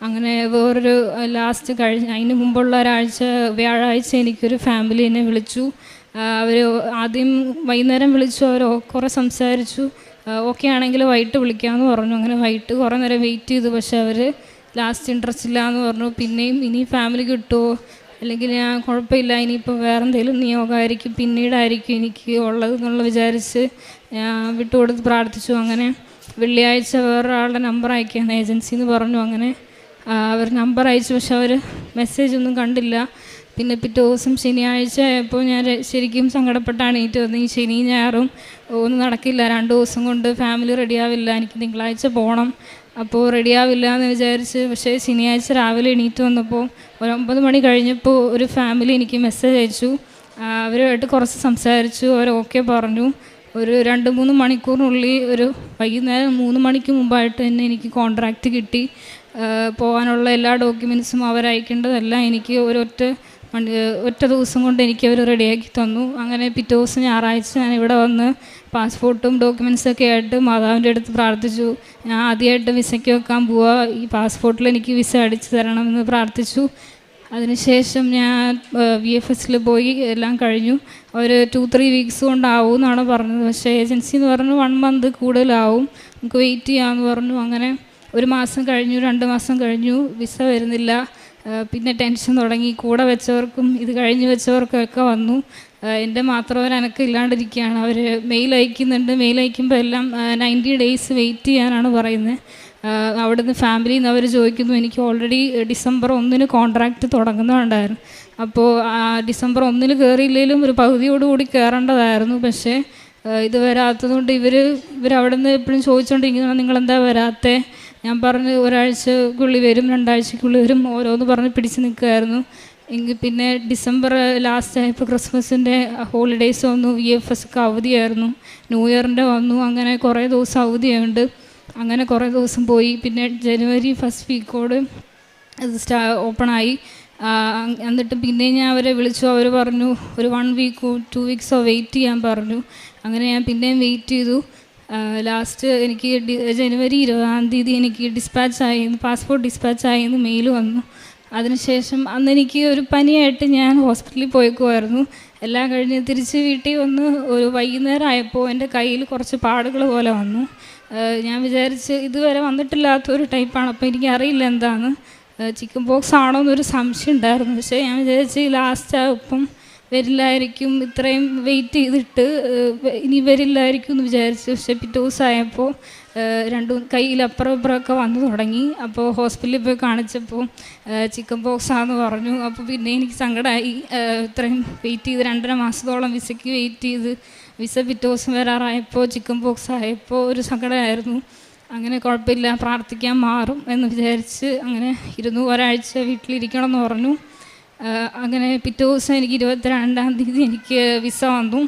അങ്ങനെ വേറൊരു ലാസ്റ്റ് അതിന് മുമ്പുള്ള ഒരാഴ്ച വ്യാഴാഴ്ച എനിക്കൊരു ഫാമിലി എന്നെ വിളിച്ചു. അവർ ആദ്യം വൈകുന്നേരം വിളിച്ചു, അവർ കുറേ സംസാരിച്ചു. ഓക്കെ ആണെങ്കിൽ വൈകിട്ട് വിളിക്കാമെന്ന് പറഞ്ഞു. അങ്ങനെ വൈകിട്ട് കുറേ നേരം വെയിറ്റ് ചെയ്തു. പക്ഷേ അവർ ലാസ്റ്റ് ഇൻട്രസ്റ്റ് ഇല്ല എന്ന് പറഞ്ഞു. പിന്നെയും ഇനി ഫാമിലി കിട്ടുമോ, അല്ലെങ്കിൽ ഞാൻ കുഴപ്പമില്ല, ഇനിയിപ്പോൾ വേറെ എന്തെങ്കിലും നിയോഗമായിരിക്കും, പിന്നീടായിരിക്കും എനിക്ക് ഉള്ളത് എന്നുള്ള വിചാരിച്ച് ഞാൻ വിട്ടുകൊടുത്ത് പ്രാർത്ഥിച്ചു. അങ്ങനെ വെള്ളിയാഴ്ച വേറൊരാളുടെ നമ്പർ അയക്കാൻ ഏജൻസിന്ന് പറഞ്ഞു. അങ്ങനെ അവർ നമ്പർ അയച്ചു, പക്ഷെ അവർ മെസ്സേജ് ഒന്നും കണ്ടില്ല. പിന്നെ പിറ്റേ ദിവസം ശനിയാഴ്ച ആയപ്പോൾ ഞാൻ ശരിക്കും സങ്കടപ്പെട്ടാണ് എണീറ്റ് വന്നത്. ഈ ശനി ഞായറും ഒന്നും നടക്കില്ല, 2 ദിവസം കൊണ്ട് ഫാമിലി റെഡിയാവില്ല, എനിക്ക് തിങ്കളാഴ്ച പോകണം, അപ്പോൾ റെഡിയാവില്ല എന്ന് വിചാരിച്ച്. പക്ഷേ ശനിയാഴ്ച രാവിലെ എണീറ്റ് വന്നപ്പോൾ ഒരു 9 മണി കഴിഞ്ഞപ്പോൾ ഒരു ഫാമിലി എനിക്ക് മെസ്സേജ് അയച്ചു. അവരുമായിട്ട് കുറച്ച് സംസാരിച്ചു, അവർ ഓക്കെ പറഞ്ഞു. ഒരു 2-3 മണിക്കൂറിനുള്ളിൽ ഒരു വൈകുന്നേരം 3 മണിക്ക് മുമ്പായിട്ട് തന്നെ എനിക്ക് കോൺട്രാക്റ്റ് കിട്ടി. പോകാനുള്ള എല്ലാ ഡോക്യുമെൻറ്റ്സും അവരയക്കേണ്ടതെല്ലാം എനിക്ക് ഒറ്റ ദിവസം കൊണ്ട് എനിക്ക് അവർ റെഡിയാക്കി തന്നു. അങ്ങനെ പിറ്റേ ദിവസം ഞായറാഴ്ച ഞാൻ ഇവിടെ വന്ന് പാസ്പോർട്ടും ഡോക്യുമെൻറ്റ്സൊക്കെ ആയിട്ട് മാതാവിൻ്റെ അടുത്ത് പ്രാർത്ഥിച്ചു. ഞാൻ ആദ്യമായിട്ട് വിസയ്ക്ക് വെക്കാൻ പോവുക, ഈ പാസ്പോർട്ടിൽ എനിക്ക് വിസ അടിച്ചു തരണമെന്ന് പ്രാർത്ഥിച്ചു. അതിനുശേഷം ഞാൻ VFSൽ പോയി, എല്ലാം കഴിഞ്ഞു. അവർ 2-3 വീക്സ് കൊണ്ടാവും എന്നാണ് പറഞ്ഞത്. പക്ഷേ ഏജൻസി എന്ന് പറഞ്ഞു 1 മന്ത് കൂടുതലാവും, നമുക്ക് വെയിറ്റ് ചെയ്യാമെന്ന് പറഞ്ഞു. അങ്ങനെ 1 മാസം കഴിഞ്ഞു, 2 മാസം കഴിഞ്ഞു, വിസ വരുന്നില്ല. പിന്നെ ടെൻഷൻ തുടങ്ങി. കൂടെ വെച്ചവർക്കും ഇത് കഴിഞ്ഞ് വെച്ചവർക്കൊക്കെ വന്നു. എൻ്റെ മാത്രം ഒരനക്കം ഇല്ലാണ്ടിരിക്കുകയാണ്. അവർ മെയിൽ അയക്കുന്നുണ്ട്, മെയിൽ അയക്കുമ്പോൾ എല്ലാം 90 ഡേയ്സ് വെയിറ്റ് ചെയ്യാനാണ് പറയുന്നത്. അവിടുന്ന് ഫാമിലിയിൽ നിന്ന് അവർ ചോദിക്കുന്നു, എനിക്ക് ഓൾറെഡി ഡിസംബർ 1 കോൺട്രാക്റ്റ് തുടങ്ങുന്നുണ്ടായിരുന്നു. അപ്പോൾ ഡിസംബർ 1 കയറിയില്ലെങ്കിലും ഒരു പകുതിയോടുകൂടി കയറേണ്ടതായിരുന്നു. പക്ഷേ ഇത് വരാത്തതുകൊണ്ട് ഇവരവിടെ നിന്ന് എപ്പോഴും ചോദിച്ചുകൊണ്ടിരിക്കുന്നതാണ്, നിങ്ങളെന്താ വരാത്തേ? ഞാൻ പറഞ്ഞ് ഒരാഴ്ചക്കുള്ളിൽ വരും, 2 ആഴ്ചക്കുള്ളിൽ വരും, ഓരോന്ന് പറഞ്ഞ് പിടിച്ച് നിൽക്കുമായിരുന്നു. എങ്കിൽ പിന്നെ ഡിസംബർ ലാസ്റ്റ് ആയപ്പോൾ ക്രിസ്മസിൻ്റെ ഹോളിഡേയ്സ് വന്നു, VFSക്ക് അവധിയായിരുന്നു, ന്യൂ ഇയറിൻ്റെ വന്നു. അങ്ങനെ കുറേ ദിവസം അവധിയുണ്ട്. അങ്ങനെ കുറേ ദിവസം പോയി. പിന്നെ ജനുവരി 1st വീക്കോട് ഇത് ഓപ്പണായി. എന്നിട്ട് പിന്നെ ഞാൻ അവരെ വിളിച്ചു. അവർ പറഞ്ഞു ഒരു 1 വീക്കോ 2 വീക്സോ വെയിറ്റ് ചെയ്യാൻ പറഞ്ഞു. അങ്ങനെ ഞാൻ പിന്നെയും വെയിറ്റ് ചെയ്തു. ലാസ്റ്റ് എനിക്ക് ജനുവരി 20 എനിക്ക് പാസ്പോർട്ട് ഡിസ്പാച്ചായെന്ന് മെയിൽ വന്നു. അതിനുശേഷം അന്ന് എനിക്ക് ഒരു പനിയായിട്ട് ഞാൻ ഹോസ്പിറ്റലിൽ പോയേക്കുമായിരുന്നു. എല്ലാം കഴിഞ്ഞ് തിരിച്ച് വീട്ടിൽ വന്ന് ഒരു വൈകുന്നേരം ആയപ്പോൾ എൻ്റെ കയ്യിൽ കുറച്ച് പാടുകൾ പോലെ വന്നു. ഞാൻ വിചാരിച്ച് ഇതുവരെ വന്നിട്ടില്ലാത്തൊരു ടൈപ്പാണ്, അപ്പോൾ എനിക്കറിയില്ല എന്താണ്, ചിക്കൻ ബോക്സ് ആണോ എന്നൊരു സംശയം ഉണ്ടായിരുന്നു. പക്ഷേ ഞാൻ വിചാരിച്ച് ലാസ്റ്റ് ഇപ്പം വരില്ലായിരിക്കും, ഇത്രയും വെയിറ്റ് ചെയ്തിട്ട് ഇനി വരില്ലായിരിക്കും എന്ന് വിചാരിച്ചു. പക്ഷേ പിറ്റേ ദിവസമായപ്പോൾ 2 കയ്യിൽ അപ്പുറം ഇപ്പുറമൊക്കെ വന്നു തുടങ്ങി. അപ്പോൾ ഹോസ്പിറ്റലിൽ പോയി കാണിച്ചപ്പോൾ ചിക്കൻ ബോക്സ് ആണെന്ന് പറഞ്ഞു. അപ്പോൾ പിന്നെ എനിക്ക് സങ്കടമായി. ഇത്രയും വെയിറ്റ് ചെയ്ത് 2.5 മാസത്തോളം വിസയ്ക്ക് വെയിറ്റ് ചെയ്ത് വിസ പിറ്റേ ദിവസം വരാറായപ്പോൾ ചിക്കൻ ബോക്സ് ആയപ്പോൾ ഒരു സങ്കടമായിരുന്നു. അങ്ങനെ കുഴപ്പമില്ല, പ്രാർത്ഥിക്കാൻ മാറും എന്ന് വിചാരിച്ച് അങ്ങനെ ഇരുന്നു. ഒരാഴ്ച വീട്ടിലിരിക്കണം എന്ന് പറഞ്ഞു. അങ്ങനെ പിറ്റേ ദിവസം എനിക്ക് 22-ാം തീയതി എനിക്ക് വിസ വന്നു.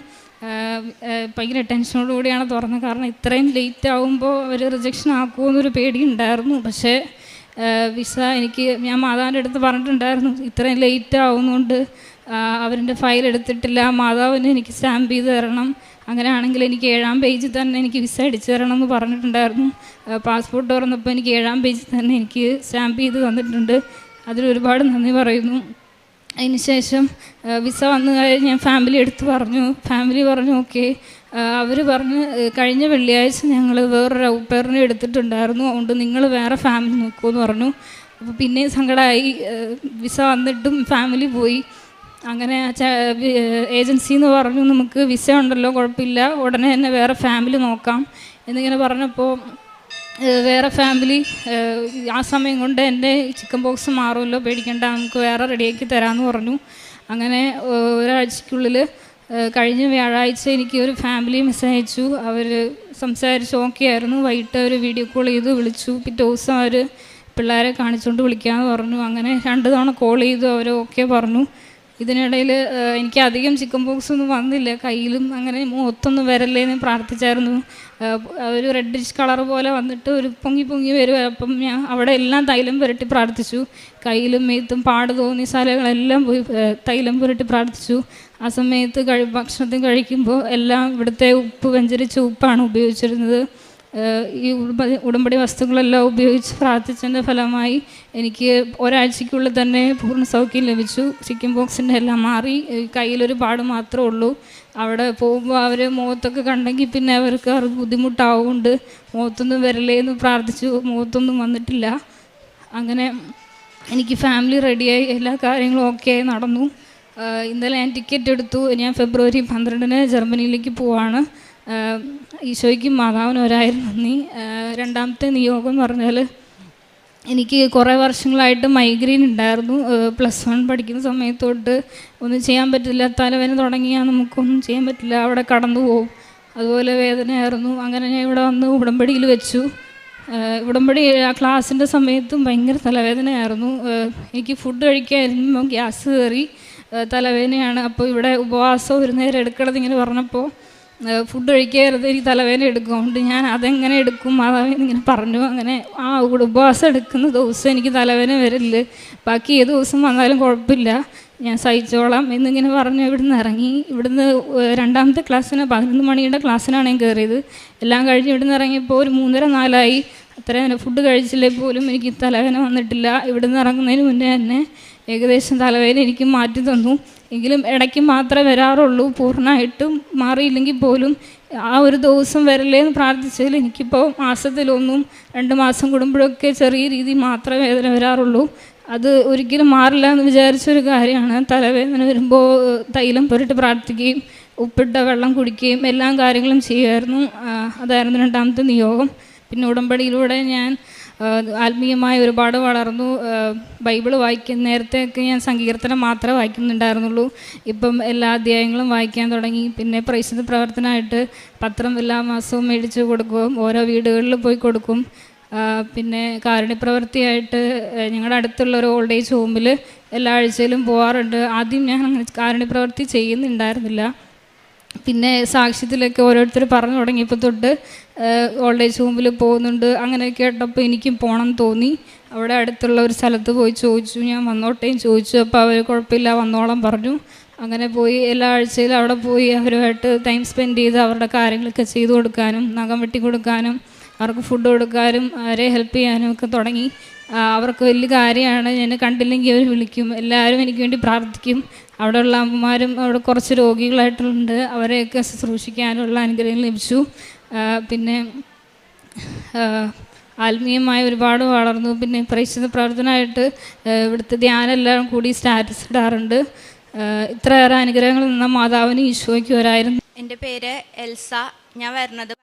ഭയങ്കര ടെൻഷനോടുകൂടിയാണ് തുറന്നത്. കാരണം ഇത്രയും ലേറ്റ് ആകുമ്പോൾ അവർ റിജക്ഷൻ ആക്കുമോ എന്നൊരു പേടി ഉണ്ടായിരുന്നു. പക്ഷേ വിസ ഞാൻ മാതാവിൻ്റെ അടുത്ത് പറഞ്ഞിട്ടുണ്ടായിരുന്നു, ഇത്രയും ലേറ്റ് ആവുന്നതുകൊണ്ട് അവരുടെ ഫയൽ എടുത്തിട്ടില്ല, മാതാവിന് എനിക്ക് സ്റ്റാമ്പ് ചെയ്ത് തരണം, അങ്ങനെയാണെങ്കിൽ എനിക്ക് 7-ാം പേജിൽ തന്നെ എനിക്ക് വിസ അടിച്ചു തരണം എന്ന് പറഞ്ഞിട്ടുണ്ടായിരുന്നു. പാസ്പോർട്ട് തുറന്നപ്പോൾ എനിക്ക് 7-ാം പേജിൽ തന്നെ എനിക്ക് സ്റ്റാമ്പ് ചെയ്ത് തന്നിട്ടുണ്ട്. അതിലൊരുപാട് നന്ദി പറയുന്നു. അതിനുശേഷം വിസ വന്നു കഴിഞ്ഞ് ഞാൻ ഫാമിലി എടുത്ത് പറഞ്ഞു. ഫാമിലി പറഞ്ഞു ഓക്കെ. അവർ പറഞ്ഞ് കഴിഞ്ഞ വെള്ളിയാഴ്ച ഞങ്ങൾ വേറൊരു ഔപ്പേറിനെ എടുത്തിട്ടുണ്ടായിരുന്നു, അതുകൊണ്ട് നിങ്ങൾ വേറെ ഫാമിലി നോക്കുമെന്ന് പറഞ്ഞു. അപ്പോൾ പിന്നെയും സങ്കടമായി. വിസ വന്നിട്ടും ഫാമിലി പോയി. അങ്ങനെ ഏജൻസി എന്ന് പറഞ്ഞു നമുക്ക് വിസ ഉണ്ടല്ലോ, കുഴപ്പമില്ല, ഉടനെ തന്നെ വേറെ ഫാമിലി നോക്കാം എന്നിങ്ങനെ പറഞ്ഞപ്പോൾ വേറെ ഫാമിലി ആ സമയം കൊണ്ട് എൻ്റെ ചിക്കൻ ബോക്സ് മാറുമല്ലോ, പേടിക്കേണ്ട, നമുക്ക് വേറെ റെഡിയാക്കി തരാമെന്ന് പറഞ്ഞു. അങ്ങനെ ഒരാഴ്ചക്കുള്ളിൽ കഴിഞ്ഞ വ്യാഴാഴ്ച എനിക്ക് ഒരു ഫാമിലി മെസ്സേജ് അയച്ചു. അവർ സംസാരിച്ച് ഓക്കെ ആയിരുന്നു. വൈകിട്ട് അവർ വീഡിയോ കോൾ ചെയ്ത് വിളിച്ചു. പിറ്റേ ദിവസം അവർ പിള്ളേരെ കാണിച്ചുകൊണ്ട് വിളിക്കാമെന്ന് പറഞ്ഞു. അങ്ങനെ 2 തവണ കോൾ ചെയ്തു, അവർ ഓക്കെ പറഞ്ഞു. ഇതിനിടയിൽ എനിക്ക് അധികം ചിക്കൻ ബോക്സ് ഒന്നും വന്നില്ല, കയ്യിലും അങ്ങനെ മുഖത്തൊന്നും വരല്ലേന്ന് പ്രാർത്ഥിച്ചായിരുന്നു. ഒരു റെഡിഷ് കളർ പോലെ വന്നിട്ട് ഒരു പൊങ്ങി വരും. അപ്പം ഞാൻ അവിടെ എല്ലാം തൈലം പുരട്ടി പ്രാർത്ഥിച്ചു. കയ്യിലും മേത്തും പാട് തോന്നിയ സ്ഥലങ്ങളെല്ലാം പോയി തൈലം പുരട്ടി പ്രാർത്ഥിച്ചു. ആ സമയത്ത് ഭക്ഷണത്തിന് കഴിക്കുമ്പോൾ എല്ലാം ഇവിടുത്തെ ഉപ്പ്, വെഞ്ചരിച്ച ഉപ്പാണ് ഉപയോഗിച്ചിരുന്നത്. ഈ ഉടമ്പടി വസ്തുക്കളെല്ലാം ഉപയോഗിച്ച് പ്രാർത്ഥിച്ചതിൻ്റെ ഫലമായി എനിക്ക് ഒരാഴ്ചയ്ക്കുള്ളിൽ തന്നെ പൂർണ്ണ സൗഖ്യം ലഭിച്ചു. ചിക്കൻ ബോക്സിൻ്റെ എല്ലാം മാറി. കയ്യിലൊരു പാട് മാത്രമേ ഉള്ളൂ. അവിടെ പോകുമ്പോൾ അവർ മുഖത്തൊക്കെ കണ്ടെങ്കിൽ പിന്നെ അവർക്ക് ബുദ്ധിമുട്ടാവുകൊണ്ട് മുഖത്തൊന്നും വരലേന്ന് പ്രാർത്ഥിച്ചു. മുഖത്തൊന്നും വന്നിട്ടില്ല. അങ്ങനെ എനിക്ക് ഫാമിലി റെഡിയായി, എല്ലാ കാര്യങ്ങളും ഓക്കെ ആയി നടന്നു. ഇന്നലെ ഞാൻ ടിക്കറ്റ് എടുത്തു. ഞാൻ ഫെബ്രുവരി 12 ജർമ്മനിയിലേക്ക് പോവാണ്. ഈശോയ്ക്കും മാതാവിനും 1000 നന്ദി. രണ്ടാമത്തെ നിയോഗം എന്ന് പറഞ്ഞാൽ എനിക്ക് കുറേ വർഷങ്ങളായിട്ട് മൈഗ്രെയിൻ ഉണ്ടായിരുന്നു. +1 പഠിക്കുന്ന സമയത്തോട്ട് ഒന്നും ചെയ്യാൻ പറ്റില്ല. തലവേദന തുടങ്ങിയാൽ നമുക്കൊന്നും ചെയ്യാൻ പറ്റില്ല, അവിടെ കടന്നു പോകും. അതുപോലെ വേദനയായിരുന്നു. അങ്ങനെ ഞാൻ ഇവിടെ വന്ന് ഉടമ്പടിയിൽ വെച്ചു. ഉടമ്പടി ആ ക്ലാസ്സിൻ്റെ സമയത്തും ഭയങ്കര തലവേദനയായിരുന്നു. എനിക്ക് ഫുഡ് കഴിക്കാതിരുമ്പോൾ ഗ്യാസ് കയറി തലവേദനയാണ്. അപ്പോൾ ഇവിടെ ഉപവാസം ഒരു നേരം എടുക്കണത് ഇങ്ങനെ പറഞ്ഞപ്പോൾ ഫുഡ് കഴിക്കരുത്, എനിക്ക് തലവേദന എടുക്കും, അതുകൊണ്ട് ഞാൻ അതെങ്ങനെ എടുക്കും മാതാവിന് ഇങ്ങനെ പറഞ്ഞു. അങ്ങനെ ആ ഉപവാസം എടുക്കുന്ന ദിവസം എനിക്ക് തലവേദന വരില്ല, ബാക്കി ഏത് ദിവസം വന്നാലും കുഴപ്പമില്ല, ഞാൻ സഹിച്ചോളാം എന്നിങ്ങനെ പറഞ്ഞു ഇവിടുന്ന് ഇറങ്ങി. ഇവിടുന്ന് 2ാമത്തെ ക്ലാസ്സിന് 11 മണിയുടെ ക്ലാസ്സിനാണ് ഞാൻ കയറിയത്. എല്ലാം കഴിഞ്ഞ് ഇവിടുന്ന് ഇറങ്ങിയപ്പോൾ ഒരു 3:30-4 അത്രയും ഫുഡ് കഴിച്ചില്ലേ പോലും എനിക്ക് തലവേദന വന്നിട്ടില്ല. ഇവിടുന്ന് ഇറങ്ങുന്നതിന് മുന്നേ തന്നെ ഏകദേശം തലവേദന എനിക്ക് മാറ്റി തന്നു. എങ്കിലും ഇടയ്ക്ക് മാത്രമേ വരാറുള്ളൂ, പൂർണ്ണമായിട്ടും മാറിയില്ലെങ്കിൽ പോലും ആ ഒരു ദിവസം വരല്ലേന്ന് പ്രാർത്ഥിച്ചതിൽ എനിക്കിപ്പോൾ മാസത്തിലൊന്നും 2 മാസം കൂടുമ്പോഴൊക്കെ ചെറിയ രീതിയിൽ മാത്രമേ വേദന വരാറുള്ളൂ. അത് ഒരിക്കലും മാറില്ല എന്ന് വിചാരിച്ചൊരു കാര്യമാണ്. തലവേദന വരുമ്പോൾ തൈലം പുരട്ടി പ്രാർത്ഥിക്കുകയും ഉപ്പിട്ട വെള്ളം കുടിക്കുകയും എല്ലാ കാര്യങ്ങളും ചെയ്യുമായിരുന്നു. അതായിരുന്നു 2ാമത്തെ നിയോഗം. പിന്നെ ഉടമ്പടിയിലൂടെ ഞാൻ ആത്മീയമായി ഒരുപാട് വളർന്നു. ബൈബിൾ വായിക്കുന്ന നേരത്തെയൊക്കെ ഞാൻ സങ്കീർത്തനം മാത്രമേ വായിക്കുന്നുണ്ടായിരുന്നുള്ളൂ. ഇപ്പം എല്ലാ അധ്യായങ്ങളും വായിക്കാൻ തുടങ്ങി. പിന്നെ പ്രൈസിത പ്രവർത്തനമായിട്ട് പത്രം എല്ലാ മാസവും മേടിച്ച് കൊടുക്കും, ഓരോ വീടുകളിൽ പോയി കൊടുക്കും. പിന്നെ കാരുണ്യപ്രവൃത്തിയായിട്ട് ഞങ്ങളുടെ അടുത്തുള്ള ഒരു ഓൾഡ് ഏജ് ഹോമിൽ എല്ലാ ആഴ്ചയിലും പോകാറുണ്ട്. ആദ്യം ഞാൻ അങ്ങനെ കാരുണ്യപ്രവൃത്തി ചെയ്യുന്നുണ്ടായിരുന്നില്ല. പിന്നെ സാക്ഷ്യത്തിലൊക്കെ ഓരോരുത്തർ പറഞ്ഞു തുടങ്ങിയപ്പോൾ തൊട്ട് ഓൾഡ് ഏജ് ഹോമിൽ പോകുന്നുണ്ട്. അങ്ങനെയൊക്കെ കേട്ടപ്പോൾ എനിക്കും പോകണം തോന്നി. അവിടെ അടുത്തുള്ള ഒരു സ്ഥലത്ത് പോയി ചോദിച്ചു, ഞാൻ വന്നോട്ടേയും ചോദിച്ചു. അപ്പോൾ അവർ കുഴപ്പമില്ല വന്നോളം പറഞ്ഞു. അങ്ങനെ പോയി എല്ലാ ആഴ്ചയിലും അവിടെ പോയി അവരുമായിട്ട് ടൈം സ്പെൻഡ് ചെയ്ത് അവരുടെ കാര്യങ്ങളൊക്കെ ചെയ്തു കൊടുക്കാനും നഖം വെട്ടി കൊടുക്കാനും അവർക്ക് ഫുഡ് കൊടുക്കാനും അവരെ ഹെൽപ്പ് ചെയ്യാനും ഒക്കെ തുടങ്ങി. അവർക്ക് വലിയ കാര്യമാണ്. എന്നെ കണ്ടില്ലെങ്കിൽ അവർ വിളിക്കും, എല്ലാവരും എനിക്ക് വേണ്ടി പ്രാർത്ഥിക്കും. അവിടെയുള്ള അമ്മമാരും അവിടെ കുറച്ച് രോഗികളായിട്ടുണ്ട്, അവരെയൊക്കെ ശുശ്രൂഷിക്കാനുള്ള അനുഗ്രഹം ലഭിച്ചു. പിന്നെ ആത്മീയമായി ഒരുപാട് വളർന്നു. പിന്നെ പ്രേക്ഷിത പ്രവർത്തനമായിട്ട് ഇവിടുത്തെ ധ്യാനം എല്ലാം കൂടി സ്റ്റാറ്റസ് ഇടാറുണ്ട്. ഇത്രയേറെ അനുഗ്രഹങ്ങൾ നിന്ന മാതാവിന് ഈശോയ്ക്ക് 1000. എൻ്റെ പേര് എൽസ. ഞാൻ വരുന്നത്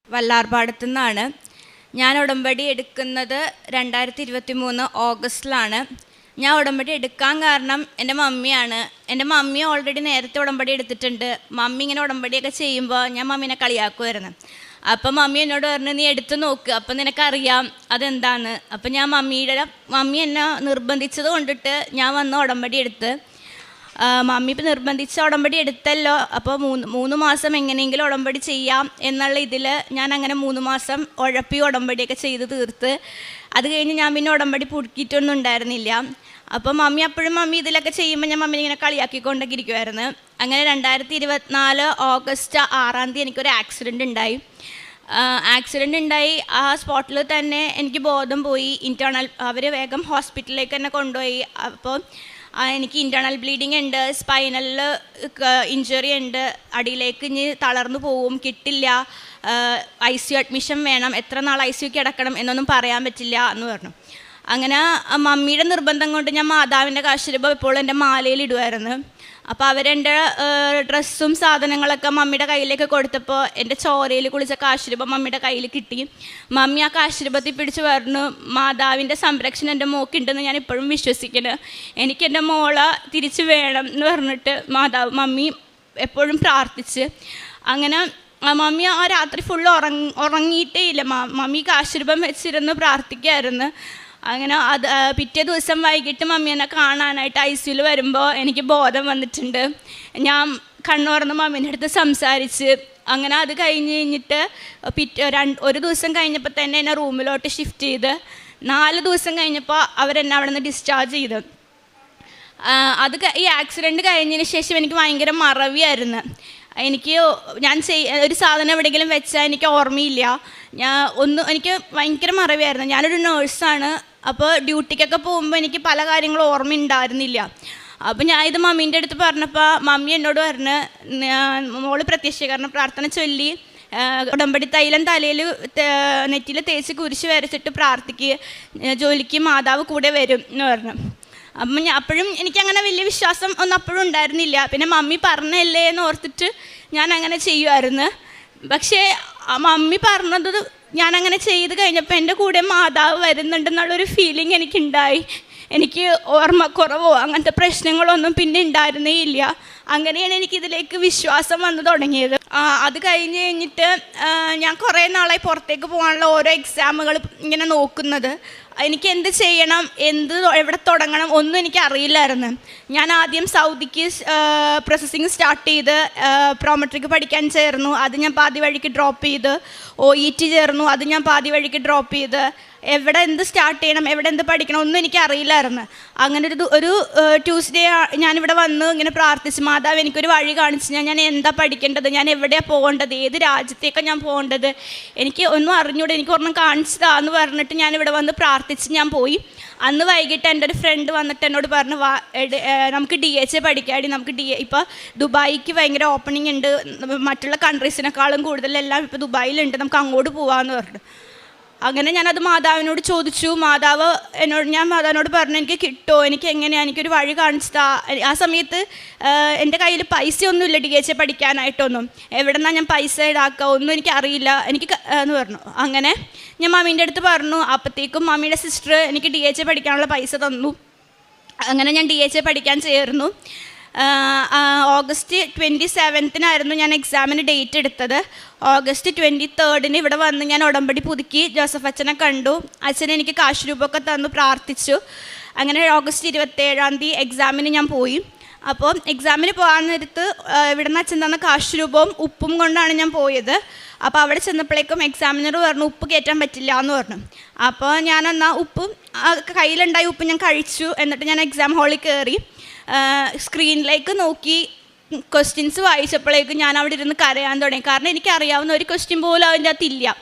വല്ലാർപാടത്തു നിന്നാണ്. ഞാൻ ഉടമ്പടി എടുക്കുന്നത് 2023 ഓഗസ്റ്റിലാണ്. ഞാൻ ഉടമ്പടി എടുക്കാൻ കാരണം എൻ്റെ മമ്മിയാണ്. എൻ്റെ മമ്മി ഓൾറെഡി നേരത്തെ ഉടമ്പടി എടുത്തിട്ടുണ്ട്. മമ്മി ഇങ്ങനെ ഉടമ്പടിയൊക്കെ ചെയ്യുമ്പോൾ ഞാൻ മമ്മീനെ കളിയാക്കുമായിരുന്നു. അപ്പം മമ്മി എന്നോട് പറഞ്ഞു, നീ എടുത്ത് നോക്ക്, അപ്പം നിനക്കറിയാം അതെന്താന്ന്. അപ്പം ഞാൻ മമ്മി എന്നെ നിർബന്ധിച്ചത് കൊണ്ടിട്ട് ഞാൻ വന്ന് ഉടമ്പടി എടുത്ത്. മമ്മി ഇപ്പം നിർബന്ധിച്ച് ഉടമ്പടി എടുത്തല്ലോ, അപ്പോൾ 3 മാസം എങ്ങനെയെങ്കിലും ഉടമ്പടി ചെയ്യാം എന്നുള്ള ഇതിൽ ഞാൻ അങ്ങനെ 3 മാസം ഉഴപ്പി ഉടമ്പടിയൊക്കെ ചെയ്ത് തീർത്ത്. അത് കഴിഞ്ഞ് ഞാൻ പിന്നെ ഉടമ്പടി പുതുക്കിയിട്ടൊന്നും ഉണ്ടായിരുന്നില്ല. അപ്പോൾ മമ്മി ഇതിലൊക്കെ ചെയ്യുമ്പോൾ ഞാൻ മമ്മീനെ ഇങ്ങനെ കളിയാക്കിക്കൊണ്ടൊക്കെ ഇരിക്കുമായിരുന്നു. അങ്ങനെ 2024 ഓഗസ്റ്റ് 6 എനിക്കൊരു ആക്സിഡൻ്റ് ഉണ്ടായി. ആ സ്പോട്ടിൽ തന്നെ എനിക്ക് ബോധം പോയി. അവർ വേഗം ഹോസ്പിറ്റലിലേക്ക് തന്നെ കൊണ്ടുപോയി. അപ്പോൾ എനിക്ക് ഇൻറ്റേർണൽ ബ്ലീഡിങ് ഉണ്ട്, സ്പൈനലിൽ ഇഞ്ചുറി ഉണ്ട്, അടിയിലേക്ക് ഇനി തളർന്നു പോവും, കിട്ടില്ല, ICU അഡ്മിഷൻ വേണം, എത്ര നാൾ ICU കിടക്കണം എന്നൊന്നും പറയാൻ പറ്റില്ല എന്ന് പറഞ്ഞു. അങ്ങനെ മമ്മിയുടെ നിർബന്ധം കൊണ്ട് ഞാൻ മാതാവിൻ്റെ കാശുരൂപം ഇപ്പോൾ എൻ്റെ മാലയിൽ ഇടുമായിരുന്നു. അപ്പോൾ അവരെൻ്റെ ഡ്രസ്സും സാധനങ്ങളൊക്കെ മമ്മിയുടെ കയ്യിലേക്ക് കൊടുത്തപ്പോൾ എൻ്റെ ചോരയിൽ കുളിച്ച കാശുരൂപം മമ്മിയുടെ കയ്യിൽ കിട്ടി. മമ്മി ആ കാശുരൂപത്തിൽ പിടിച്ച് പറഞ്ഞു, മാതാവിൻ്റെ സംരക്ഷണം എൻ്റെ മോക്കുണ്ടെന്ന് ഞാൻ ഇപ്പോഴും വിശ്വസിക്കുന്നു, എനിക്ക് എൻ്റെ മോളെ തിരിച്ച് വേണം എന്ന് പറഞ്ഞിട്ട് മമ്മി എപ്പോഴും പ്രാർത്ഥിച്ച്. അങ്ങനെ മമ്മി ആ രാത്രി ഫുള്ള് ഉറങ്ങിയിട്ടേ ഇല്ല. മമ്മി കാശുരൂപം വെച്ചിരുന്ന് പ്രാർത്ഥിക്കുമായിരുന്നു. അങ്ങനെ പിറ്റേ ദിവസം വൈകിട്ട് മമ്മി എന്നെ കാണാനായിട്ട് ICUയിൽ വരുമ്പോൾ എനിക്ക് ബോധം വന്നിട്ടുണ്ട്. ഞാൻ കണ്ണുറന്ന് മമ്മീൻ്റെ അടുത്ത് സംസാരിച്ച്. അങ്ങനെ അത് കഴിഞ്ഞിട്ട് ഒരു ദിവസം കഴിഞ്ഞപ്പോൾ തന്നെ എന്നെ റൂമിലോട്ട് ഷിഫ്റ്റ് ചെയ്ത്. 4 ദിവസം കഴിഞ്ഞപ്പോൾ അവരെന്നെ അവിടെ നിന്ന് ഡിസ്ചാർജ് ചെയ്തു. ഈ ആക്സിഡൻറ്റ് കഴിഞ്ഞതിന് ശേഷം എനിക്ക് ഭയങ്കര മറവിയായിരുന്നു. ഞാൻ ഒരു സാധനം എവിടെയെങ്കിലും വെച്ചാൽ എനിക്ക് ഓർമ്മയില്ല. എനിക്ക് ഭയങ്കര മറവിയായിരുന്നു. ഞാനൊരു നേഴ്സാണ്. അപ്പോൾ ഡ്യൂട്ടിക്കൊക്കെ പോകുമ്പോൾ എനിക്ക് പല കാര്യങ്ങളും ഓർമ്മ ഉണ്ടായിരുന്നില്ല. അപ്പോൾ ഞാൻ ഇത് മമ്മീൻ്റെ അടുത്ത് പറഞ്ഞപ്പോൾ മമ്മി എന്നോട് പറഞ്ഞ്, മോള് പ്രത്യക്ഷീകരണ പ്രാർത്ഥന ചൊല്ലി ഉടമ്പടി തൈലം തലയിൽ നെറ്റിയിൽ തേച്ച് കുരിശ് വരച്ചിട്ട് പ്രാർത്ഥിക്കുക, ജോലിക്ക് മാതാവ് കൂടെ വരും എന്ന് പറഞ്ഞു. അപ്പം അപ്പോഴും എനിക്കങ്ങനെ വലിയ വിശ്വാസം ഒന്നും അപ്പോഴും ഉണ്ടായിരുന്നില്ല. പിന്നെ മമ്മി പറഞ്ഞല്ലേ എന്ന് ഓർത്തിട്ട് ഞാൻ അങ്ങനെ ചെയ്യുമായിരുന്നു. പക്ഷേ മമ്മി പറഞ്ഞത് ഞാനങ്ങനെ ചെയ്ത് കഴിഞ്ഞപ്പോൾ എൻ്റെ കൂടെ മാതാവ് വരുന്നുണ്ടെന്നുള്ളൊരു ഫീലിംഗ് എനിക്കുണ്ടായി. എനിക്ക് ഓർമ്മക്കുറവോ അങ്ങനത്തെ പ്രശ്നങ്ങളൊന്നും പിന്നെ ഉണ്ടായിരുന്നേ ഇല്ല. അങ്ങനെയാണ് എനിക്കിതിലേക്ക് വിശ്വാസം വന്നു തുടങ്ങിയത്. അത് കഴിഞ്ഞിട്ട് ഞാൻ കുറേ നാളായി പുറത്തേക്ക് പോകാനുള്ള ഓരോ എക്സാമുകൾ ഇങ്ങനെ നോക്കുന്നത്. എനിക്ക് എന്ത് ചെയ്യണം, എവിടെ തുടങ്ങണം ഒന്നും എനിക്ക് അറിയില്ലായിരുന്നു. ഞാൻ ആദ്യം സൗദിക്ക് പ്രോസസ്സിങ് സ്റ്റാർട്ട് ചെയ്ത് പ്രോമെട്രിക്ക് പഠിക്കാൻ ചേർന്നു. അത് ഞാൻ പാതി വഴിക്ക് ഡ്രോപ്പ് ചെയ്ത്. OET ചേർന്നു. അത് ഞാൻ പാതി വഴിക്ക് ഡ്രോപ്പ് ചെയ്ത്. എവിടെ എന്ത് സ്റ്റാർട്ട് ചെയ്യണം, എവിടെ എന്ത് പഠിക്കണം ഒന്നും എനിക്ക് അറിയില്ലായിരുന്നു. അങ്ങനെ ഒരു ട്യൂസ്ഡേ ഞാനിവിടെ വന്ന് ഇങ്ങനെ പ്രാർത്ഥിച്ച്, മാതാവ് എനിക്കൊരു വഴി കാണിച്ച് ഞാൻ എന്താ പഠിക്കേണ്ടത്, ഞാൻ എവിടെയാണ് പോകേണ്ടത്, ഏത് രാജ്യത്തേക്കാണ് ഞാൻ പോകേണ്ടത്, എനിക്ക് ഒന്നും അറിഞ്ഞൂടെ, എനിക്ക് ഒരെണ്ണം കാണിച്ചതാന്ന് പറഞ്ഞിട്ട് ഞാനിവിടെ വന്ന് പ്രാർത്ഥിച്ച് ഞാൻ പോയി. അന്ന് വൈകിട്ട് എൻ്റെ ഒരു ഫ്രണ്ട് വന്നിട്ട് എന്നോട് പറഞ്ഞു, നമുക്ക് DHA പഠിക്കാടി, നമുക്ക് ഇപ്പോൾ ദുബായിക്ക് ഭയങ്കര ഓപ്പണിംഗ് ഉണ്ട്, മറ്റുള്ള കൺട്രീസിനേക്കാളും കൂടുതലെല്ലാം ഇപ്പോൾ ദുബായിലുണ്ട്, നമുക്ക് അങ്ങോട്ട് പോകാമെന്ന് പറഞ്ഞു. അങ്ങനെ ഞാനത് മാതാവിനോട് ചോദിച്ചു. ഞാൻ മാതാവിനോട് പറഞ്ഞു, എനിക്ക് കിട്ടുമോ, എനിക്ക് എങ്ങനെയാണ്, എനിക്കൊരു വഴി കാണിച്ചതാ. ആ സമയത്ത് എൻ്റെ കയ്യിൽ പൈസയൊന്നുമില്ല DHA പഠിക്കാനായിട്ടൊന്നും. എവിടെ നിന്നാണ് ഞാൻ പൈസ ഇതാക്കുക ഒന്നും എനിക്ക് അറിയില്ല എന്ന് പറഞ്ഞു. അങ്ങനെ ഞാൻ മമ്മീൻ്റെ അടുത്ത് പറഞ്ഞു. അപ്പോഴത്തേക്കും മമ്മിയുടെ സിസ്റ്റർ എനിക്ക് DHA പഠിക്കാനുള്ള പൈസ തന്നു. അങ്ങനെ ഞാൻ DHA പഠിക്കാൻ ചേർന്നു. ഓഗസ്റ്റ് 27 ഞാൻ എക്സാമിന് ഡേറ്റ് എടുത്തത്. ഓഗസ്റ്റ് 23 ഇവിടെ വന്ന് ഞാൻ ഉടമ്പടി പുതുക്കി ജോസഫ് അച്ഛനെ കണ്ടു. അച്ഛൻ എനിക്ക് കാശ് രൂപമൊക്കെ തന്നു, പ്രാർത്ഥിച്ചു. അങ്ങനെ ഓഗസ്റ്റ് 27 എക്സാമിന് ഞാൻ പോയി. അപ്പോൾ എക്സാമിന് പോകാൻ നേരത്ത് ഇവിടെ നിന്ന് അച്ഛൻ തന്ന കാശ് രൂപവും ഉപ്പും കൊണ്ടാണ് ഞാൻ പോയത്. അപ്പോൾ അവിടെ ചെന്നപ്പോഴേക്കും എക്സാമിനർ പറഞ്ഞു ഉപ്പ് കയറ്റാൻ പറ്റില്ല എന്ന് പറഞ്ഞു. അപ്പോൾ ഞാൻ എന്നാൽ ഉപ്പും കയ്യിലുണ്ടായി ഉപ്പ് ഞാൻ കഴിച്ചു. എന്നിട്ട് ഞാൻ എക്സാം ഹാളിൽ കയറി സ്ക്രീനിലേക്ക് നോക്കി ക്വസ്റ്റ്യൻസ് വായിച്ചപ്പോഴേക്കും ഞാൻ അവിടെ ഇരുന്ന് കരയാൻ തുടങ്ങി. കാരണം എനിക്കറിയാവുന്ന ഒരു ക്വസ്റ്റ്യൻ പോലും അതിൻ്റെ അകത്തില്ല.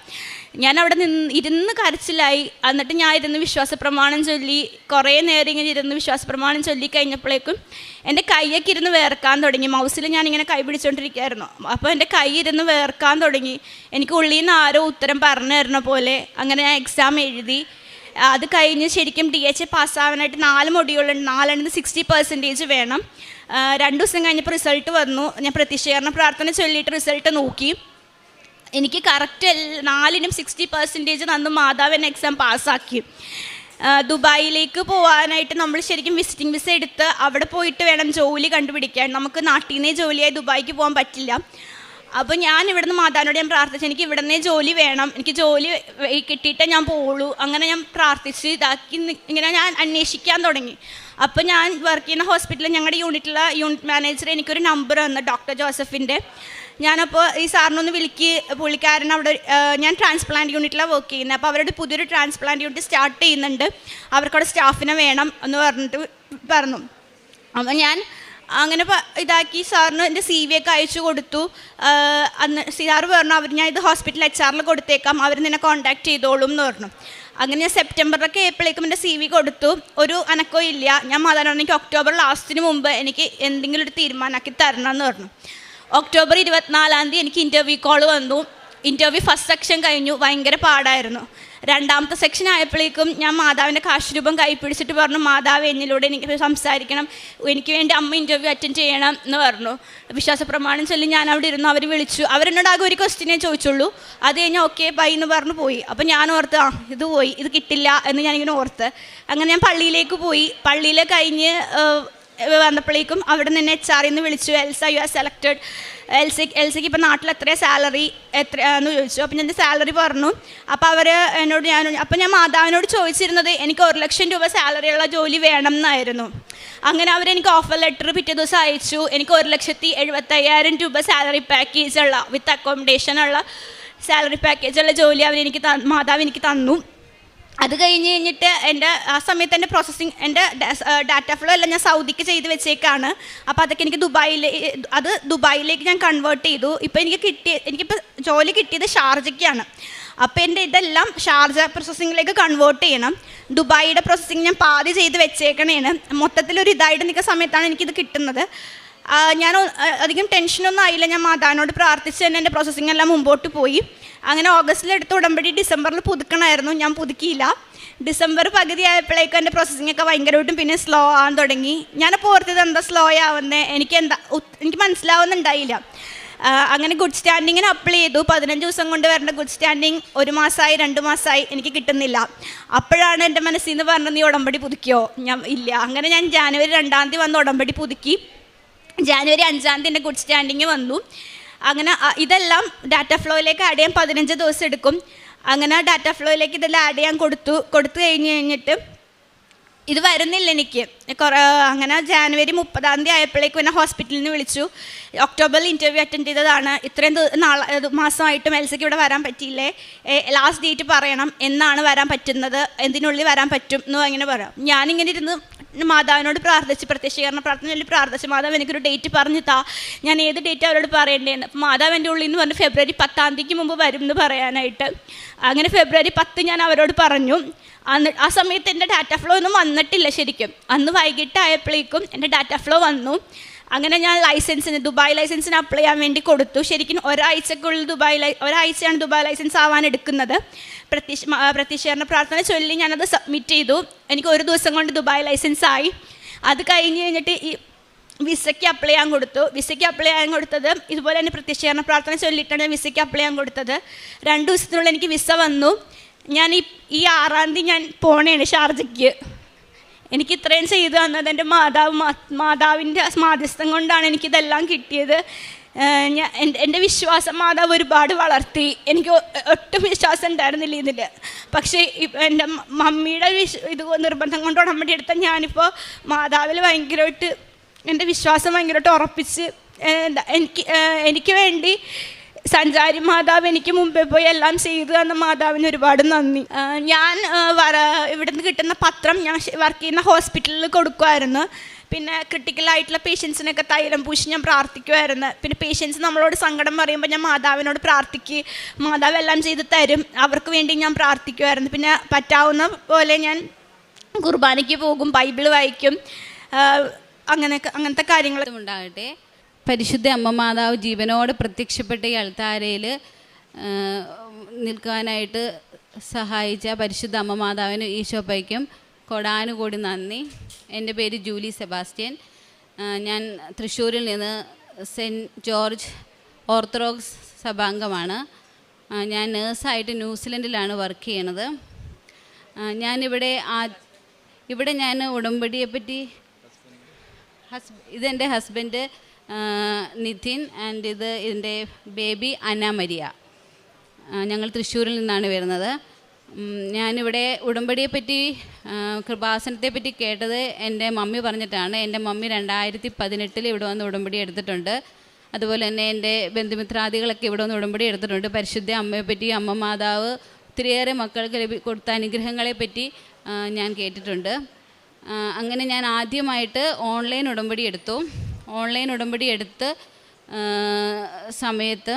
ഞാൻ അവിടെ ഇരുന്ന് കരച്ചിലായി. എന്നിട്ട് ഞാൻ ഇരുന്ന് വിശ്വാസപ്രമാണം ചൊല്ലി കുറേ നേരം ഇങ്ങനെ ഇരുന്ന് വിശ്വാസപ്രമാണം ചൊല്ലി കഴിഞ്ഞപ്പോഴേക്കും എൻ്റെ കൈയൊക്കെ ഇരുന്ന് വേർക്കാൻ തുടങ്ങി. മൗസിൽ ഞാനിങ്ങനെ കൈ പിടിച്ചുകൊണ്ടിരിക്കുകയായിരുന്നു. അപ്പോൾ എൻ്റെ കൈ ഇരുന്ന് വേർക്കാൻ തുടങ്ങി. എനിക്ക് ഉള്ളിൽ നിന്ന് ആരോ ഉത്തരം പറഞ്ഞു തരുന്ന പോലെ. അങ്ങനെ ഞാൻ എക്സാം എഴുതി. അത് കഴിഞ്ഞ് ശരിക്കും DHA പാസ്സാവാനായിട്ട് 4 മൊഡ്യൂളുണ്ട്. 4 60% വേണം. 2 ദിവസം കഴിഞ്ഞപ്പോൾ റിസൾട്ട് വന്നു. ഞാൻ പ്രത്യക്ഷീകരണ പ്രാർത്ഥന ചൊല്ലിയിട്ട് റിസൾട്ട് നോക്കി. എനിക്ക് കറക്റ്റ് 4 60% തന്നു. മാതാവ് എന്നെ എക്സാം പാസ്സാക്കി. ദുബായിലേക്ക് പോകാനായിട്ട് നമ്മൾ ശരിക്കും വിസിറ്റിംഗ് വിസ എടുത്ത് അവിടെ പോയിട്ട് വേണം ജോലി കണ്ടുപിടിക്കാൻ. നമുക്ക് നാട്ടിൽ നിന്നേ ജോലിയായി ദുബായിക്ക് പോകാൻ പറ്റില്ല. അപ്പോൾ ഞാൻ ഇവിടുന്ന് മാതാവിനോട് ഞാൻ പ്രാർത്ഥിച്ചു, എനിക്ക് ഇവിടെ നിന്നേ ജോലി വേണം, എനിക്ക് ജോലി കിട്ടിയിട്ടേ ഞാൻ പോവുള്ളൂ. അങ്ങനെ ഞാൻ പ്രാർത്ഥിച്ച് ഇതാക്കി ഇങ്ങനെ ഞാൻ അന്വേഷിക്കാൻ തുടങ്ങി. അപ്പോൾ ഞാൻ വർക്ക് ചെയ്യുന്ന ഹോസ്പിറ്റലിൽ ഞങ്ങളുടെ യൂണിറ്റിലെ യൂണിറ്റ് മാനേജർ എനിക്കൊരു നമ്പർ തന്നു, ഡോക്ടർ ജോസഫിൻ്റെ. ഞാനപ്പോൾ ഈ സാറിനൊന്ന് പുള്ളിക്കാരൻ അവിടെ, ഞാൻ ട്രാൻസ്പ്ലാന്റ് യൂണിറ്റിലാണ് വർക്ക് ചെയ്യുന്നത്. അപ്പോൾ അവരുടെ പുതിയൊരു ട്രാൻസ്പ്ലാന്റ് യൂണിറ്റ് സ്റ്റാർട്ട് ചെയ്യുന്നുണ്ട്, അവർക്കവിടെ സ്റ്റാഫിനെ വേണം എന്ന് പറഞ്ഞു. അപ്പോൾ ഞാൻ അങ്ങനെ ഇതാക്കി സാറിന് എൻ്റെ CV ഒക്കെ അയച്ചു കൊടുത്തു. അന്ന് സാറ് പറഞ്ഞു, ഞാൻ ഇത് ഹോസ്പിറ്റൽ HR കൊടുത്തേക്കാം, അവർ നിന്നെ കോൺടാക്ട് ചെയ്തോളും എന്ന് പറഞ്ഞു. അങ്ങനെ ഞാൻ സെപ്റ്റംബറിലൊക്കെ ആയപ്പോഴേക്കും എൻ്റെ CV കൊടുത്തു. ഒരു അനക്കവും ഇല്ല. ഞാൻ മാതാവിനോട് എനിക്ക് ഒക്ടോബർ ലാസ്റ്റിന് മുമ്പ് എനിക്ക് എന്തെങ്കിലും ഒരു തീരുമാനമാക്കി തരണം എന്ന് പറഞ്ഞു. ഒക്ടോബർ 24 എനിക്ക് ഇൻ്റർവ്യൂ കോൾ വന്നു. ഇൻ്റർവ്യൂ ഫസ്റ്റ് സെക്ഷൻ കഴിഞ്ഞു, ഭയങ്കര പാടായിരുന്നു. രണ്ടാമത്തെ സെക്ഷൻ ആയപ്പോഴേക്കും ഞാൻ മാതാവിൻ്റെ കാശുരൂപം കൈപ്പിടിച്ചിട്ട് പറഞ്ഞു, മാതാവ് എന്നിലൂടെ എനിക്ക് സംസാരിക്കണം, എനിക്ക് വേണ്ടി അമ്മ ഇൻ്റർവ്യൂ അറ്റൻഡ് ചെയ്യണം എന്ന് പറഞ്ഞു. വിശ്വാസ പ്രമാണം ചൊല്ലി ഞാൻ അവിടെ ഇരുന്നു. അവർ വിളിച്ചു. അവരെന്നോട് ആകെ ഒരു ക്വസ്റ്റ്യനേ ചോദിച്ചുള്ളൂ. അത് കഴിഞ്ഞാൽ ഓക്കെ ബൈ എന്ന് പറഞ്ഞു പോയി. അപ്പോൾ ഞാൻ ഓർത്ത് ഇത് പോയി, ഇത് കിട്ടില്ല എന്ന് ഞാനിങ്ങനെ ഓർത്ത്. അങ്ങനെ ഞാൻ പള്ളിയിലേക്ക് പോയി. പള്ളിയിൽ കഴിഞ്ഞ് വന്നപ്പോഴേക്കും അവിടെ നിന്ന് HR നിന്ന് വിളിച്ചു, എൽസ യു ആർ സെലക്റ്റഡ്. എൽസയ്ക്ക് ഇപ്പോൾ നാട്ടിൽ എത്രയാണ് സാലറി എത്രയാന്ന് ചോദിച്ചു. അപ്പോൾ ഞാൻ സാലറി പറഞ്ഞു. അപ്പോൾ ഞാൻ മാതാവിനോട് ചോദിച്ചിരുന്നത് എനിക്ക് 1 ലക്ഷം രൂപ സാലറിയുള്ള ജോലി വേണം എന്നായിരുന്നു. അങ്ങനെ അവരെനിക്ക് ഓഫർ ലെറ്റർ പിറ്റേ ദിവസം അയച്ചു. എനിക്ക് 1,75,000 രൂപ സാലറി പാക്കേജുള്ള വിത്ത് അക്കോമഡേഷനുള്ള സാലറി പാക്കേജുള്ള ജോലി മാതാവ് എനിക്ക് തന്നു. അത് കഴിഞ്ഞിട്ട് ആ സമയത്ത് എൻ്റെ പ്രോസസ്സിങ്, എൻ്റെ ഡാറ്റ ഫ്ലോ എല്ലാം ഞാൻ സൗദിക്ക് ചെയ്ത് വെച്ചേക്കാണ്. അപ്പോൾ അതൊക്കെ എനിക്ക് ദുബായിലേക്ക് ഞാൻ കൺവേർട്ട് ചെയ്തു. ഇപ്പോൾ എനിക്കിപ്പോൾ ജോലി കിട്ടിയത് ഷാർജയ്ക്കാണ്. അപ്പോൾ എൻ്റെ ഇതെല്ലാം ഷാർജ പ്രോസസ്സിങ്ങിലേക്ക് കൺവേർട്ട് ചെയ്യണം. ദുബായിയുടെ പ്രോസസ്സിങ് ഞാൻ പാതി ചെയ്ത് വെച്ചേക്കണേന്. മൊത്തത്തിലൊരു ഇതായിട്ട് നിൽക്കുന്ന സമയത്താണ് എനിക്കിത് കിട്ടുന്നത്. ഞാൻ അധികം ടെൻഷനൊന്നും ആയില്ല. ഞാൻ മാതാവിനോട് പ്രാർത്ഥിച്ച് തന്നെ എൻ്റെ പ്രോസസ്സിങ് എല്ലാം മുമ്പോട്ട് പോയി. അങ്ങനെ ഓഗസ്റ്റിലെടുത്ത ഉടമ്പടി ഡിസംബറിൽ പുതുക്കണമായിരുന്നു, ഞാൻ പുതുക്കിയില്ല. ഡിസംബർ പകുതി ആയപ്പോഴേക്കും എൻ്റെ പ്രോസസ്സിംഗ് ഒക്കെ ഭയങ്കരമായിട്ടും പിന്നെ സ്ലോ ആവാൻ തുടങ്ങി. ഞാനപ്പോൾ ഓർത്തത് എന്താ സ്ലോ ആവുന്നത്, എനിക്ക് മനസ്സിലാവുന്നുണ്ടായില്ല. അങ്ങനെ ഗുഡ് സ്റ്റാൻഡിങ്ങിന് അപ്ലൈ ചെയ്തു. 15 ദിവസം കൊണ്ട് വരേണ്ട ഗുഡ് സ്റ്റാൻഡിങ് 1 മാസമായി 2 മാസമായി എനിക്ക് കിട്ടുന്നില്ല. അപ്പോഴാണ് എൻ്റെ മനസ്സിൽ നിന്ന് പറഞ്ഞത്, നീ ഉടമ്പടി പുതുക്കിയോ? ഞാൻ ഇല്ല. അങ്ങനെ ഞാൻ ജാനുവരി 2 വന്ന് ഉടമ്പടി പുതുക്കി. ജാനുവരി 5 എൻ്റെ ഗുഡ് സ്റ്റാൻഡിങ് വന്നു. അങ്ങനെ ഇതെല്ലാം ഡാറ്റ ഫ്ലോയിലേക്ക് ആഡ് ചെയ്യാൻ 15 ദിവസം എടുക്കും. അങ്ങനെ ഡാറ്റ ഫ്ലോയിലേക്ക് ഇതെല്ലാം ആഡ് ചെയ്യാൻ കൊടുത്തു കഴിഞ്ഞിട്ട് ഇത് വരുന്നില്ല എനിക്ക്. അങ്ങനെ ജാനുവരി 30 ആയപ്പോഴേക്കും എന്നെ ഹോസ്പിറ്റലിൽ നിന്ന് വിളിച്ചു. ഒക്ടോബറിൽ ഇൻ്റർവ്യൂ അറ്റൻഡ് ചെയ്തതാണ്, ഇത്രയും മാസമായിട്ടും എൽസയ്ക്ക് ഇവിടെ വരാൻ പറ്റിയില്ലേ, ലാസ്റ്റ് ഡേറ്റ് പറയണം, എന്നാണ് വരാൻ പറ്റുന്നത്, എന്തിനുള്ളിൽ വരാൻ പറ്റും എന്ന് അങ്ങനെ പറയാം. ഞാനിങ്ങനെ ഇരുന്ന് മാതാവിനോട് പ്രാർത്ഥിച്ച്, പ്രത്യക്ഷീകരണ പ്രാർത്ഥനയിൽ പ്രാർത്ഥിച്ച്, മാതാവ് എനിക്കൊരു ഡേറ്റ് പറഞ്ഞു താ, ഞാൻ ഏത് ഡേറ്റ് അവരോട് പറയേണ്ടതെന്ന്. മാതാവ് എൻ്റെ ഉള്ളിൽ നിന്ന് പറഞ്ഞു ഫെബ്രുവരി 10 മുമ്പ് വരും എന്ന് പറയാനായിട്ട്. അങ്ങനെ ഫെബ്രുവരി 10 ഞാൻ അവരോട് പറഞ്ഞു. ആ സമയത്ത് എൻ്റെ ഡാറ്റ ഫ്ലോ ഒന്നും വന്നിട്ടില്ല ശരിക്കും. അന്ന് വൈകിട്ടായപ്പോഴേക്കും എൻ്റെ ഡാറ്റ ഫ്ലോ വന്നു. അങ്ങനെ ഞാൻ ദുബായ് ലൈസൻസിന് അപ്ലൈ ചെയ്യാൻ വേണ്ടി കൊടുത്തു. ശരിക്കും ഒരാഴ്ചക്കുള്ളിൽ ഒരാഴ്ചയാണ് ദുബായ് ലൈസൻസ് ആവാൻ എടുക്കുന്നത്. പ്രത്യക്ഷീകരണ പ്രാർത്ഥന ചൊല്ലി ഞാനത് സബ്മിറ്റ് ചെയ്തു. എനിക്ക് 1 ദിവസം കൊണ്ട് ദുബായ് ലൈസൻസ് ആയി. അത് കഴിഞ്ഞിട്ട് ഈ വിസയ്ക്ക് അപ്ലൈ ചെയ്യാൻ കൊടുത്തു. വിസയ്ക്ക് അപ്ലൈ ചെയ്യാൻ കൊടുത്തത് ഇതുപോലെ തന്നെ പ്രത്യക്ഷീകരണ പ്രാർത്ഥന ചൊല്ലിയിട്ടാണ് വിസയ്ക്ക് അപ്ലൈ ചെയ്യാൻ കൊടുത്തത്. 2 ദിവസത്തിനുള്ളിൽ എനിക്ക് വിസ വന്നു. ഞാൻ ഈ 6 ഞാൻ പോണേണ് ഷാർജയ്ക്ക്. എനിക്ക് ഇത്രയും ചെയ്തു തന്നത് എൻ്റെ മാതാവിൻ്റെ മാധ്യസ്ഥം കൊണ്ടാണ് എനിക്കിതെല്ലാം കിട്ടിയത്. എൻ്റെ വിശ്വാസം മാതാവ് ഒരുപാട് വളർത്തി. എനിക്ക് ഒട്ടും വിശ്വാസം ഉണ്ടായിരുന്നില്ല ഇതിൽ. പക്ഷേ എൻ്റെ മമ്മിയുടെ ഇത് നിർബന്ധം കൊണ്ട് ഉടമ്പടി എടുത്ത ഞാനിപ്പോൾ മാതാവിൽ ഭയങ്കരമായിട്ട് എൻ്റെ വിശ്വാസം ഭയങ്കരമായിട്ട് ഉറപ്പിച്ച് എനിക്ക് വേണ്ടി സഞ്ചാരി മാതാവ് എനിക്ക് മുമ്പേ പോയി എല്ലാം ചെയ്തു തന്ന മാതാവിന് ഒരുപാട് നന്ദി. ഞാൻ ഇവിടുന്ന് കിട്ടുന്ന പത്രം ഞാൻ വർക്ക് ചെയ്യുന്ന ഹോസ്പിറ്റലിൽ കൊടുക്കുമായിരുന്നു. പിന്നെ ക്രിട്ടിക്കലായിട്ടുള്ള പേഷ്യൻസിനൊക്കെ തൈലം പൂശി ഞാൻ പ്രാർത്ഥിക്കുമായിരുന്നു. പിന്നെ പേഷ്യൻസ് നമ്മളോട് സങ്കടം പറയുമ്പോൾ ഞാൻ മാതാവിനോട് പ്രാർത്ഥിക്കും, മാതാവ് എല്ലാം ചെയ്ത് തരും, അവർക്ക് വേണ്ടി ഞാൻ പ്രാർത്ഥിക്കുമായിരുന്നു. പിന്നെ പറ്റാവുന്ന പോലെ ഞാൻ കുർബാനയ്ക്ക് പോകും, ബൈബിൾ വായിക്കും, അങ്ങനത്തെ കാര്യങ്ങളൊക്കെ ഉണ്ടാകട്ടെ. പരിശുദ്ധ അമ്മ മാതാവ് ജീവനോട് പ്രത്യക്ഷപ്പെട്ട ഈ അൾത്താരയിൽ നിൽക്കാനായിട്ട് സഹായിച്ച പരിശുദ്ധ അമ്മ മാതാവിനും ഈശോപ്പയ്ക്കും കോടാനുകൂടി നന്ദി. എൻ്റെ പേര് ജൂലി സെബാസ്റ്റ്യൻ. ഞാൻ തൃശ്ശൂരിൽ നിന്ന് സെൻറ്റ് ജോർജ് ഓർത്തഡോക്സ് സഭാംഗമാണ്. ഞാൻ നേഴ്സായിട്ട് ന്യൂസിലൻഡിലാണ് വർക്ക് ചെയ്യണത്. ഇവിടെ ഞാൻ ഉടമ്പടിയെപ്പറ്റി ഇതെൻ്റെ ഹസ്ബൻഡ് നിതിൻ ആൻഡ് ഇതിൻ്റെ ബേബി അന്ന മരിയ. ഞങ്ങൾ തൃശ്ശൂരിൽ നിന്നാണ് വരുന്നത്. ഞാനിവിടെ ഉടമ്പടിയെപ്പറ്റി കൃപാസനത്തെപ്പറ്റി കേട്ടത് എൻ്റെ മമ്മി പറഞ്ഞിട്ടാണ്. എൻ്റെ മമ്മി 2018 ഇവിടെ വന്ന് ഉടമ്പടി എടുത്തിട്ടുണ്ട്. അതുപോലെ തന്നെ എൻ്റെ ബന്ധുമിത്രാദികളൊക്കെ ഇവിടെ വന്ന് ഉടമ്പടി എടുത്തിട്ടുണ്ട്. പരിശുദ്ധ അമ്മയെപ്പറ്റി, അമ്മ മാതാവ് ഒത്തിരിയേറെ മക്കൾക്ക് കൊടുത്ത അനുഗ്രഹങ്ങളെപ്പറ്റി ഞാൻ കേട്ടിട്ടുണ്ട്. അങ്ങനെ ഞാൻ ആദ്യമായിട്ട് ഓൺലൈൻ ഉടമ്പടി എടുത്തു. ഓൺലൈൻ ഉടമ്പടി എടുത്ത് സമയത്ത്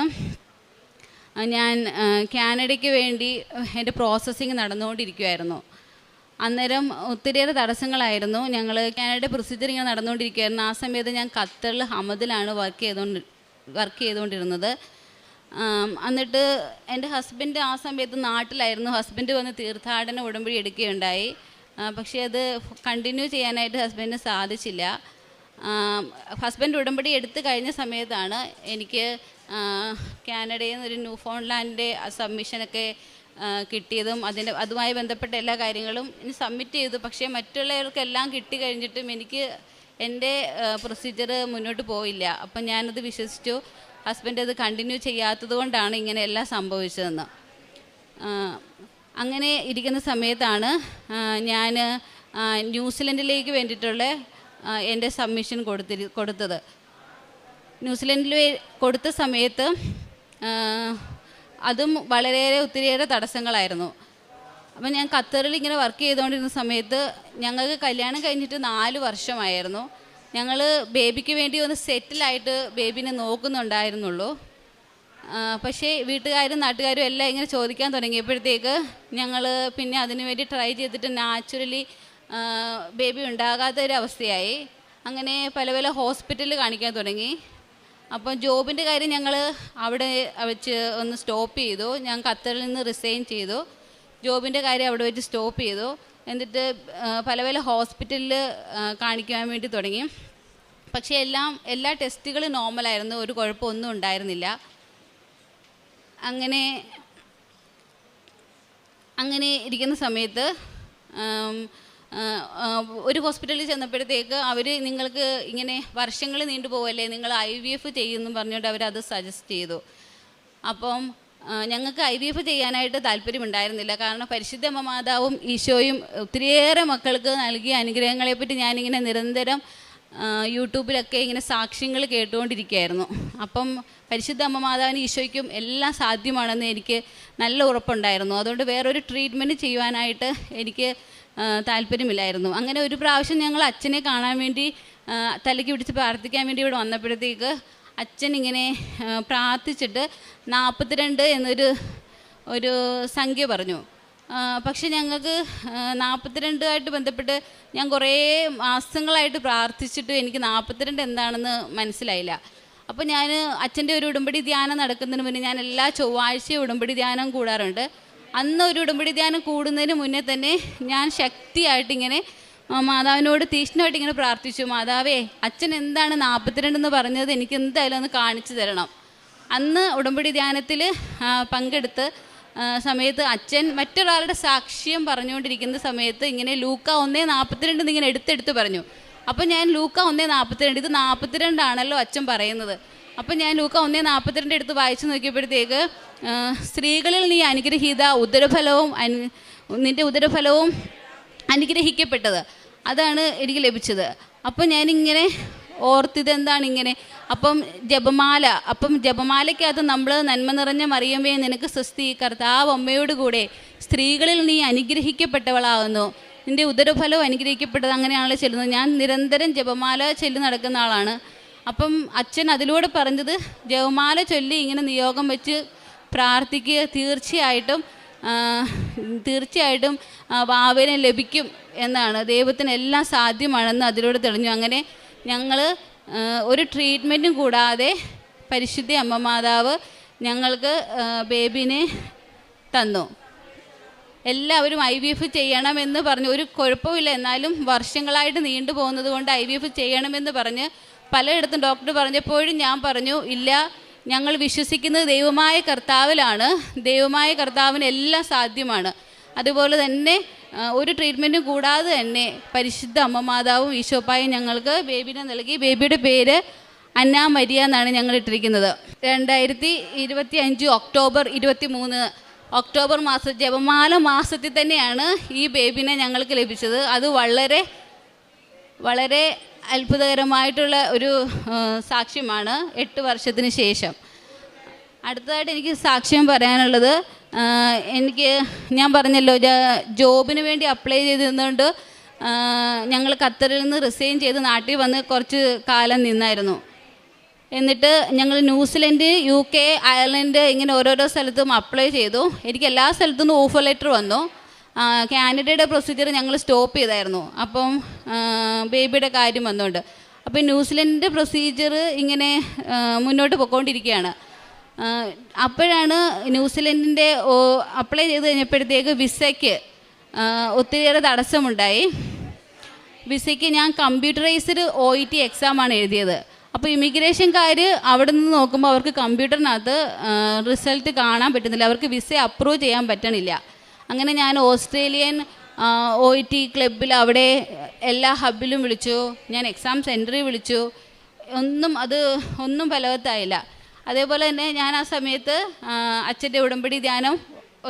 ഞാൻ കാനഡയ്ക്ക് വേണ്ടി എൻ്റെ പ്രോസസ്സിങ് നടന്നുകൊണ്ടിരിക്കുമായിരുന്നു. അന്നേരം ഒത്തിരിയേറെ തടസ്സങ്ങളായിരുന്നു. ഞങ്ങൾ കാനഡ പ്രൊസീജിയർ ഇങ്ങനെ നടന്നുകൊണ്ടിരിക്കുകയായിരുന്നു. ആ സമയത്ത് ഞാൻ ഖത്തറിൽ ഹമദിലാണ് വർക്ക് ചെയ്തുകൊണ്ടിരുന്നത്. എന്നിട്ട് എൻ്റെ ഹസ്ബൻഡ് ആ സമയത്ത് നാട്ടിലായിരുന്നു. ഹസ്ബൻഡ് വന്ന് തീർത്ഥാടന ഉടമ്പടി എടുക്കുകയുണ്ടായി. പക്ഷേ അത് കണ്ടിന്യൂ ചെയ്യാനായിട്ട് ഹസ്ബൻഡിന് സാധിച്ചില്ല. ഹസ്ബൻഡ് ഉടമ്പടി എടുത്തു കഴിഞ്ഞ സമയത്താണ് എനിക്ക് കാനഡയിൽ നിന്നൊരു ന്യൂ ഫോൺലാൻഡിൻ്റെ സബ്മിഷനൊക്കെ കിട്ടിയതും അതുമായി ബന്ധപ്പെട്ട എല്ലാ കാര്യങ്ങളും സബ്മിറ്റ് ചെയ്തു. പക്ഷേ മറ്റുള്ളവർക്കെല്ലാം കിട്ടി കഴിഞ്ഞിട്ടും എനിക്ക് എൻ്റെ പ്രൊസീജിയർ മുന്നോട്ട് പോയില്ല. അപ്പം ഞാനത് വിശ്വസിച്ചു. ഹസ്ബൻഡ് അത് കണ്ടിന്യൂ ചെയ്യാത്തത് കൊണ്ടാണ് ഇങ്ങനെ എല്ലാം സംഭവിച്ചതെന്ന്. അങ്ങനെ ഇരിക്കുന്ന സമയത്താണ് ഞാൻ ന്യൂസിലൻഡിലേക്ക് വേണ്ടിയിട്ടുള്ള എൻ്റെ സബ്മിഷൻ കൊടുത്തത്. ന്യൂസിലൻഡിൽ കൊടുത്ത സമയത്ത് അതും ഒത്തിരിയേറെ തടസ്സങ്ങളായിരുന്നു. അപ്പം ഞാൻ ഖത്തറിൽ ഇങ്ങനെ വർക്ക് ചെയ്തുകൊണ്ടിരുന്ന സമയത്ത് ഞങ്ങൾക്ക് കല്യാണം കഴിഞ്ഞിട്ട് 4 വർഷമായിരുന്നു. ഞങ്ങൾ ബേബിക്ക് വേണ്ടി ഒന്ന് സെറ്റിലായിട്ട് ബേബിനെ നോക്കുന്നുണ്ടായിരുന്നുള്ളൂ. പക്ഷേ വീട്ടുകാരും നാട്ടുകാരും എല്ലാം ഇങ്ങനെ ചോദിക്കാൻ തുടങ്ങിയപ്പോഴത്തേക്ക് ഞങ്ങൾ പിന്നെ അതിനു വേണ്ടി ട്രൈ ചെയ്തിട്ട് നാച്ചുറലി ബേബി ഉണ്ടാകാത്തൊരവസ്ഥയായി. അങ്ങനെ പല ഹോസ്പിറ്റലിൽ കാണിക്കാൻ തുടങ്ങി. അപ്പം ജോബിൻ്റെ കാര്യം ഞങ്ങൾ അവിടെ വെച്ച് ഒന്ന് സ്റ്റോപ്പ് ചെയ്തു. ഞാൻ ഖത്തറിൽ നിന്ന് റിസൈൻ ചെയ്തു. ജോബിൻ്റെ കാര്യം അവിടെ വെച്ച് സ്റ്റോപ്പ് ചെയ്തു. എന്നിട്ട് പല ഹോസ്പിറ്റലിൽ കാണിക്കാൻ വേണ്ടി തുടങ്ങി. പക്ഷേ എല്ലാ ടെസ്റ്റുകളും നോർമലായിരുന്നു. ഒരു കുഴപ്പമൊന്നും ഉണ്ടായിരുന്നില്ല. അങ്ങനെ ഇരിക്കുന്ന സമയത്ത് ഒരു ഹോസ്പിറ്റലിൽ ചെന്നപ്പോഴത്തേക്ക് അവർ നിങ്ങൾക്ക് ഇങ്ങനെ വർഷങ്ങൾ നീണ്ടുപോകല്ലേ, നിങ്ങൾ IVF ചെയ്യുമെന്നും പറഞ്ഞുകൊണ്ട് അവരത് സജസ്റ്റ് ചെയ്തു. അപ്പം ഞങ്ങൾക്ക് IVF ചെയ്യാനായിട്ട് താല്പര്യമുണ്ടായിരുന്നില്ല. കാരണം പരിശുദ്ധ അമ്മ മാതാവും ഈശോയും ഒത്തിരിയേറെ മക്കൾക്ക് നൽകിയ അനുഗ്രഹങ്ങളെപ്പറ്റി ഞാനിങ്ങനെ നിരന്തരം യൂട്യൂബിലൊക്കെ ഇങ്ങനെ സാക്ഷ്യങ്ങൾ കേട്ടുകൊണ്ടിരിക്കുകയായിരുന്നു. അപ്പം പരിശുദ്ധ അമ്മ മാതാവിന് ഈശോയ്ക്കും എല്ലാം സാധ്യമാണെന്ന് എനിക്ക് നല്ല ഉറപ്പുണ്ടായിരുന്നു. അതുകൊണ്ട് വേറൊരു ട്രീറ്റ്മെൻറ്റ് ചെയ്യുവാനായിട്ട് എനിക്ക് താല്പര്യമില്ലായിരുന്നു. അങ്ങനെ ഒരു പ്രാവശ്യം ഞങ്ങൾ അച്ഛനെ കാണാൻ വേണ്ടി തലയ്ക്ക് പിടിച്ച് പ്രാർത്ഥിക്കാൻ വേണ്ടി ഇവിടെ വന്നപ്പോഴത്തേക്ക് അച്ഛൻ ഇങ്ങനെ പ്രാർത്ഥിച്ചിട്ട് 42 എന്നൊരു സംഖ്യ പറഞ്ഞു. പക്ഷെ ഞങ്ങൾക്ക് 42ആയിട്ട് ബന്ധപ്പെട്ട് ഞാൻ കുറേ മാസങ്ങളായിട്ട് പ്രാർത്ഥിച്ചിട്ട് എനിക്ക് 42 എന്താണെന്ന് മനസ്സിലായില്ല. അപ്പോൾ ഞാൻ അച്ഛൻ്റെ ഒരു ഉടമ്പടി ധ്യാനം നടക്കുന്നതിന് മുന്നേ ഞാൻ എല്ലാ ചൊവ്വാഴ്ചയും ഉടമ്പടി ധ്യാനം കൂടാറുണ്ട്. അന്ന് ഒരു ഉടമ്പടി ധ്യാനം കൂടുന്നതിന് മുന്നേ തന്നെ ഞാൻ ശക്തിയായിട്ട് ഇങ്ങനെ മാതാവിനോട് തീക്ഷ്ണമായിട്ട് ഇങ്ങനെ പ്രാർത്ഥിച്ചു, മാതാവേ അച്ഛൻ എന്താണ് 42 എന്ന് പറഞ്ഞത് എനിക്ക് എന്തായാലും ഒന്ന് കാണിച്ചു തരണം. അന്ന് ഉടമ്പടി ധ്യാനത്തിൽ പങ്കെടുത്ത് സമയത്ത് അച്ഛൻ മറ്റൊരാളുടെ സാക്ഷ്യം പറഞ്ഞുകൊണ്ടിരിക്കുന്ന സമയത്ത് ഇങ്ങനെ ലൂക്ക 1:42 ഇങ്ങനെ എടുത്തെടുത്ത് പറഞ്ഞു. അപ്പം ഞാൻ ലൂക്ക 1:42 ഇത് 42 ആണല്ലോ അച്ഛൻ പറയുന്നത്. അപ്പം ഞാൻ ലൂക്ക 1:42 എടുത്ത് വായിച്ചു നോക്കിയപ്പോഴത്തേക്ക് സ്ത്രീകളിൽ നീ അനുഗ്രഹീത, നിൻ്റെ ഉദരഫലവും അനുഗ്രഹിക്കപ്പെട്ടത്, അതാണ് എനിക്ക് ലഭിച്ചത്. അപ്പം ഞാനിങ്ങനെ ഓർത്തിതെന്താണ് ഇങ്ങനെ. അപ്പം ജപമാലയ്ക്കകത്ത് നമ്മൾ നന്മ നിറഞ്ഞ മറിയമേ നിനക്ക് സ്വസ്തി, കർത്താവ് അമ്മയോട് കൂടെ സ്ത്രീകളിൽ നീ അനുഗ്രഹിക്കപ്പെട്ടവളാകുന്നു, നിൻ്റെ ഉദരഫലവും അനുഗ്രഹിക്കപ്പെട്ടത്, അങ്ങനെയാണല്ലോ ചെല്ലുന്നത്. ഞാൻ നിരന്തരം ജപമാല ചൊല്ലി നടക്കുന്ന ആളാണ്. അപ്പം അച്ഛൻ അതിലൂടെ പറഞ്ഞത് ജപമാല ചൊല്ലി ഇങ്ങനെ നിയോഗം വെച്ച് പ്രാർത്ഥിക്കുക, തീർച്ചയായിട്ടും ഭാവന ലഭിക്കും എന്നാണ്. ദൈവത്തിന് എല്ലാം സാധ്യമാണെന്ന് അതിലൂടെ തെളിഞ്ഞു. അങ്ങനെ ഞങ്ങൾ ഒരു ട്രീറ്റ്മെൻറ്റും കൂടാതെ പരിശുദ്ധ അമ്മ മാതാവ് ഞങ്ങൾക്ക് ബേബിനെ തന്നു. എല്ലാവരും IVF ചെയ്യണമെന്ന് പറഞ്ഞു. ഒരു കുഴപ്പമില്ല, എന്നാലും വർഷങ്ങളായിട്ട് നീണ്ടു പോകുന്നത് കൊണ്ട് IVF ചെയ്യണമെന്ന് പറഞ്ഞ് പലയിടത്തും ഡോക്ടർ പറഞ്ഞപ്പോഴും ഞാൻ പറഞ്ഞു, ഇല്ല, ഞങ്ങൾ വിശ്വസിക്കുന്നത് ദൈവമായ കർത്താവിലാണ്, ദൈവമായ കർത്താവിന് എല്ലാം സാധ്യമാണ്. അതുപോലെ തന്നെ ഒരു ട്രീറ്റ്മെൻറ്റും കൂടാതെ തന്നെ പരിശുദ്ധ അമ്മ മാതാവും ഈശോപ്പായും ഞങ്ങൾക്ക് ബേബിനെ നൽകി. ബേബിയുടെ പേര് അന്ന മരിയ എന്നാണ് ഞങ്ങൾ ഇട്ടിരിക്കുന്നത്. 2025 ഒക്ടോബർ 23 ഒക്ടോബർ മാസം ജപമാല മാസത്തിൽ തന്നെയാണ് ഈ ബേബിനെ ഞങ്ങൾക്ക് ലഭിച്ചത്. അത് വളരെ വളരെ അത്ഭുതകരമായിട്ടുള്ള ഒരു സാക്ഷ്യമാണ് 8 വർഷത്തിന് ശേഷം. അടുത്തതായിട്ട് എനിക്ക് സാക്ഷ്യം പറയാനുള്ളത്, ഞാൻ പറഞ്ഞല്ലോ ജോബിന് വേണ്ടി അപ്ലൈ ചെയ്തിരുന്നുകൊണ്ട് ഞങ്ങൾ ഖത്തറിൽ നിന്ന് റിസൈൻ ചെയ്ത് നാട്ടിൽ വന്ന് കുറച്ച് കാലം നിന്നായിരുന്നു. എന്നിട്ട് ഞങ്ങൾ ന്യൂസിലൻഡ്, UK, അയർലൻഡ് ഇങ്ങനെ ഓരോരോ സ്ഥലത്തും അപ്ലൈ ചെയ്തു. എനിക്ക് എല്ലാ സ്ഥലത്തു നിന്നും ഓഫർ ലെറ്റർ വന്നു. കാനഡയുടെ പ്രൊസീജിയർ ഞങ്ങൾ സ്റ്റോപ്പ് ചെയ്തായിരുന്നു. അപ്പം ബേബിയുടെ കാര്യം വന്നുകൊണ്ട് അപ്പം ന്യൂസിലൻഡിൻ്റെ പ്രൊസീജിയർ ഇങ്ങനെ മുന്നോട്ട് പോയിക്കൊണ്ടിരിക്കുകയാണ്. അപ്പോഴാണ് ന്യൂസിലൻഡിൻ്റെ അപ്ലൈ ചെയ്ത് കഴിഞ്ഞപ്പോഴത്തേക്ക് വിസയ്ക്ക് ഒത്തിരിയേറെ തടസ്സമുണ്ടായി. വിസയ്ക്ക് ഞാൻ കമ്പ്യൂട്ടറൈസ്ഡ് OET എക്സാമാണ് എഴുതിയത്. അപ്പോൾ ഇമിഗ്രേഷൻകാർ അവിടെ നിന്ന് നോക്കുമ്പോൾ അവർക്ക് കമ്പ്യൂട്ടറിനകത്ത് റിസൾട്ട് കാണാൻ പറ്റുന്നില്ല, അവർക്ക് വിസ അപ്രൂവ് ചെയ്യാൻ പറ്റണില്ല. അങ്ങനെ ഞാൻ ഓസ്ട്രേലിയൻ OET ക്ലബിൽ അവിടെ എല്ലാ ഹബിലും വിളിച്ചു, ഞാൻ എക്സാം സെൻറ്ററിൽ വിളിച്ചു, ഒന്നും ഫലവത്തായില്ല. അതേപോലെ തന്നെ ഞാൻ ആ സമയത്ത് അച്ഛൻ്റെ ഉടമ്പടി ധ്യാനം,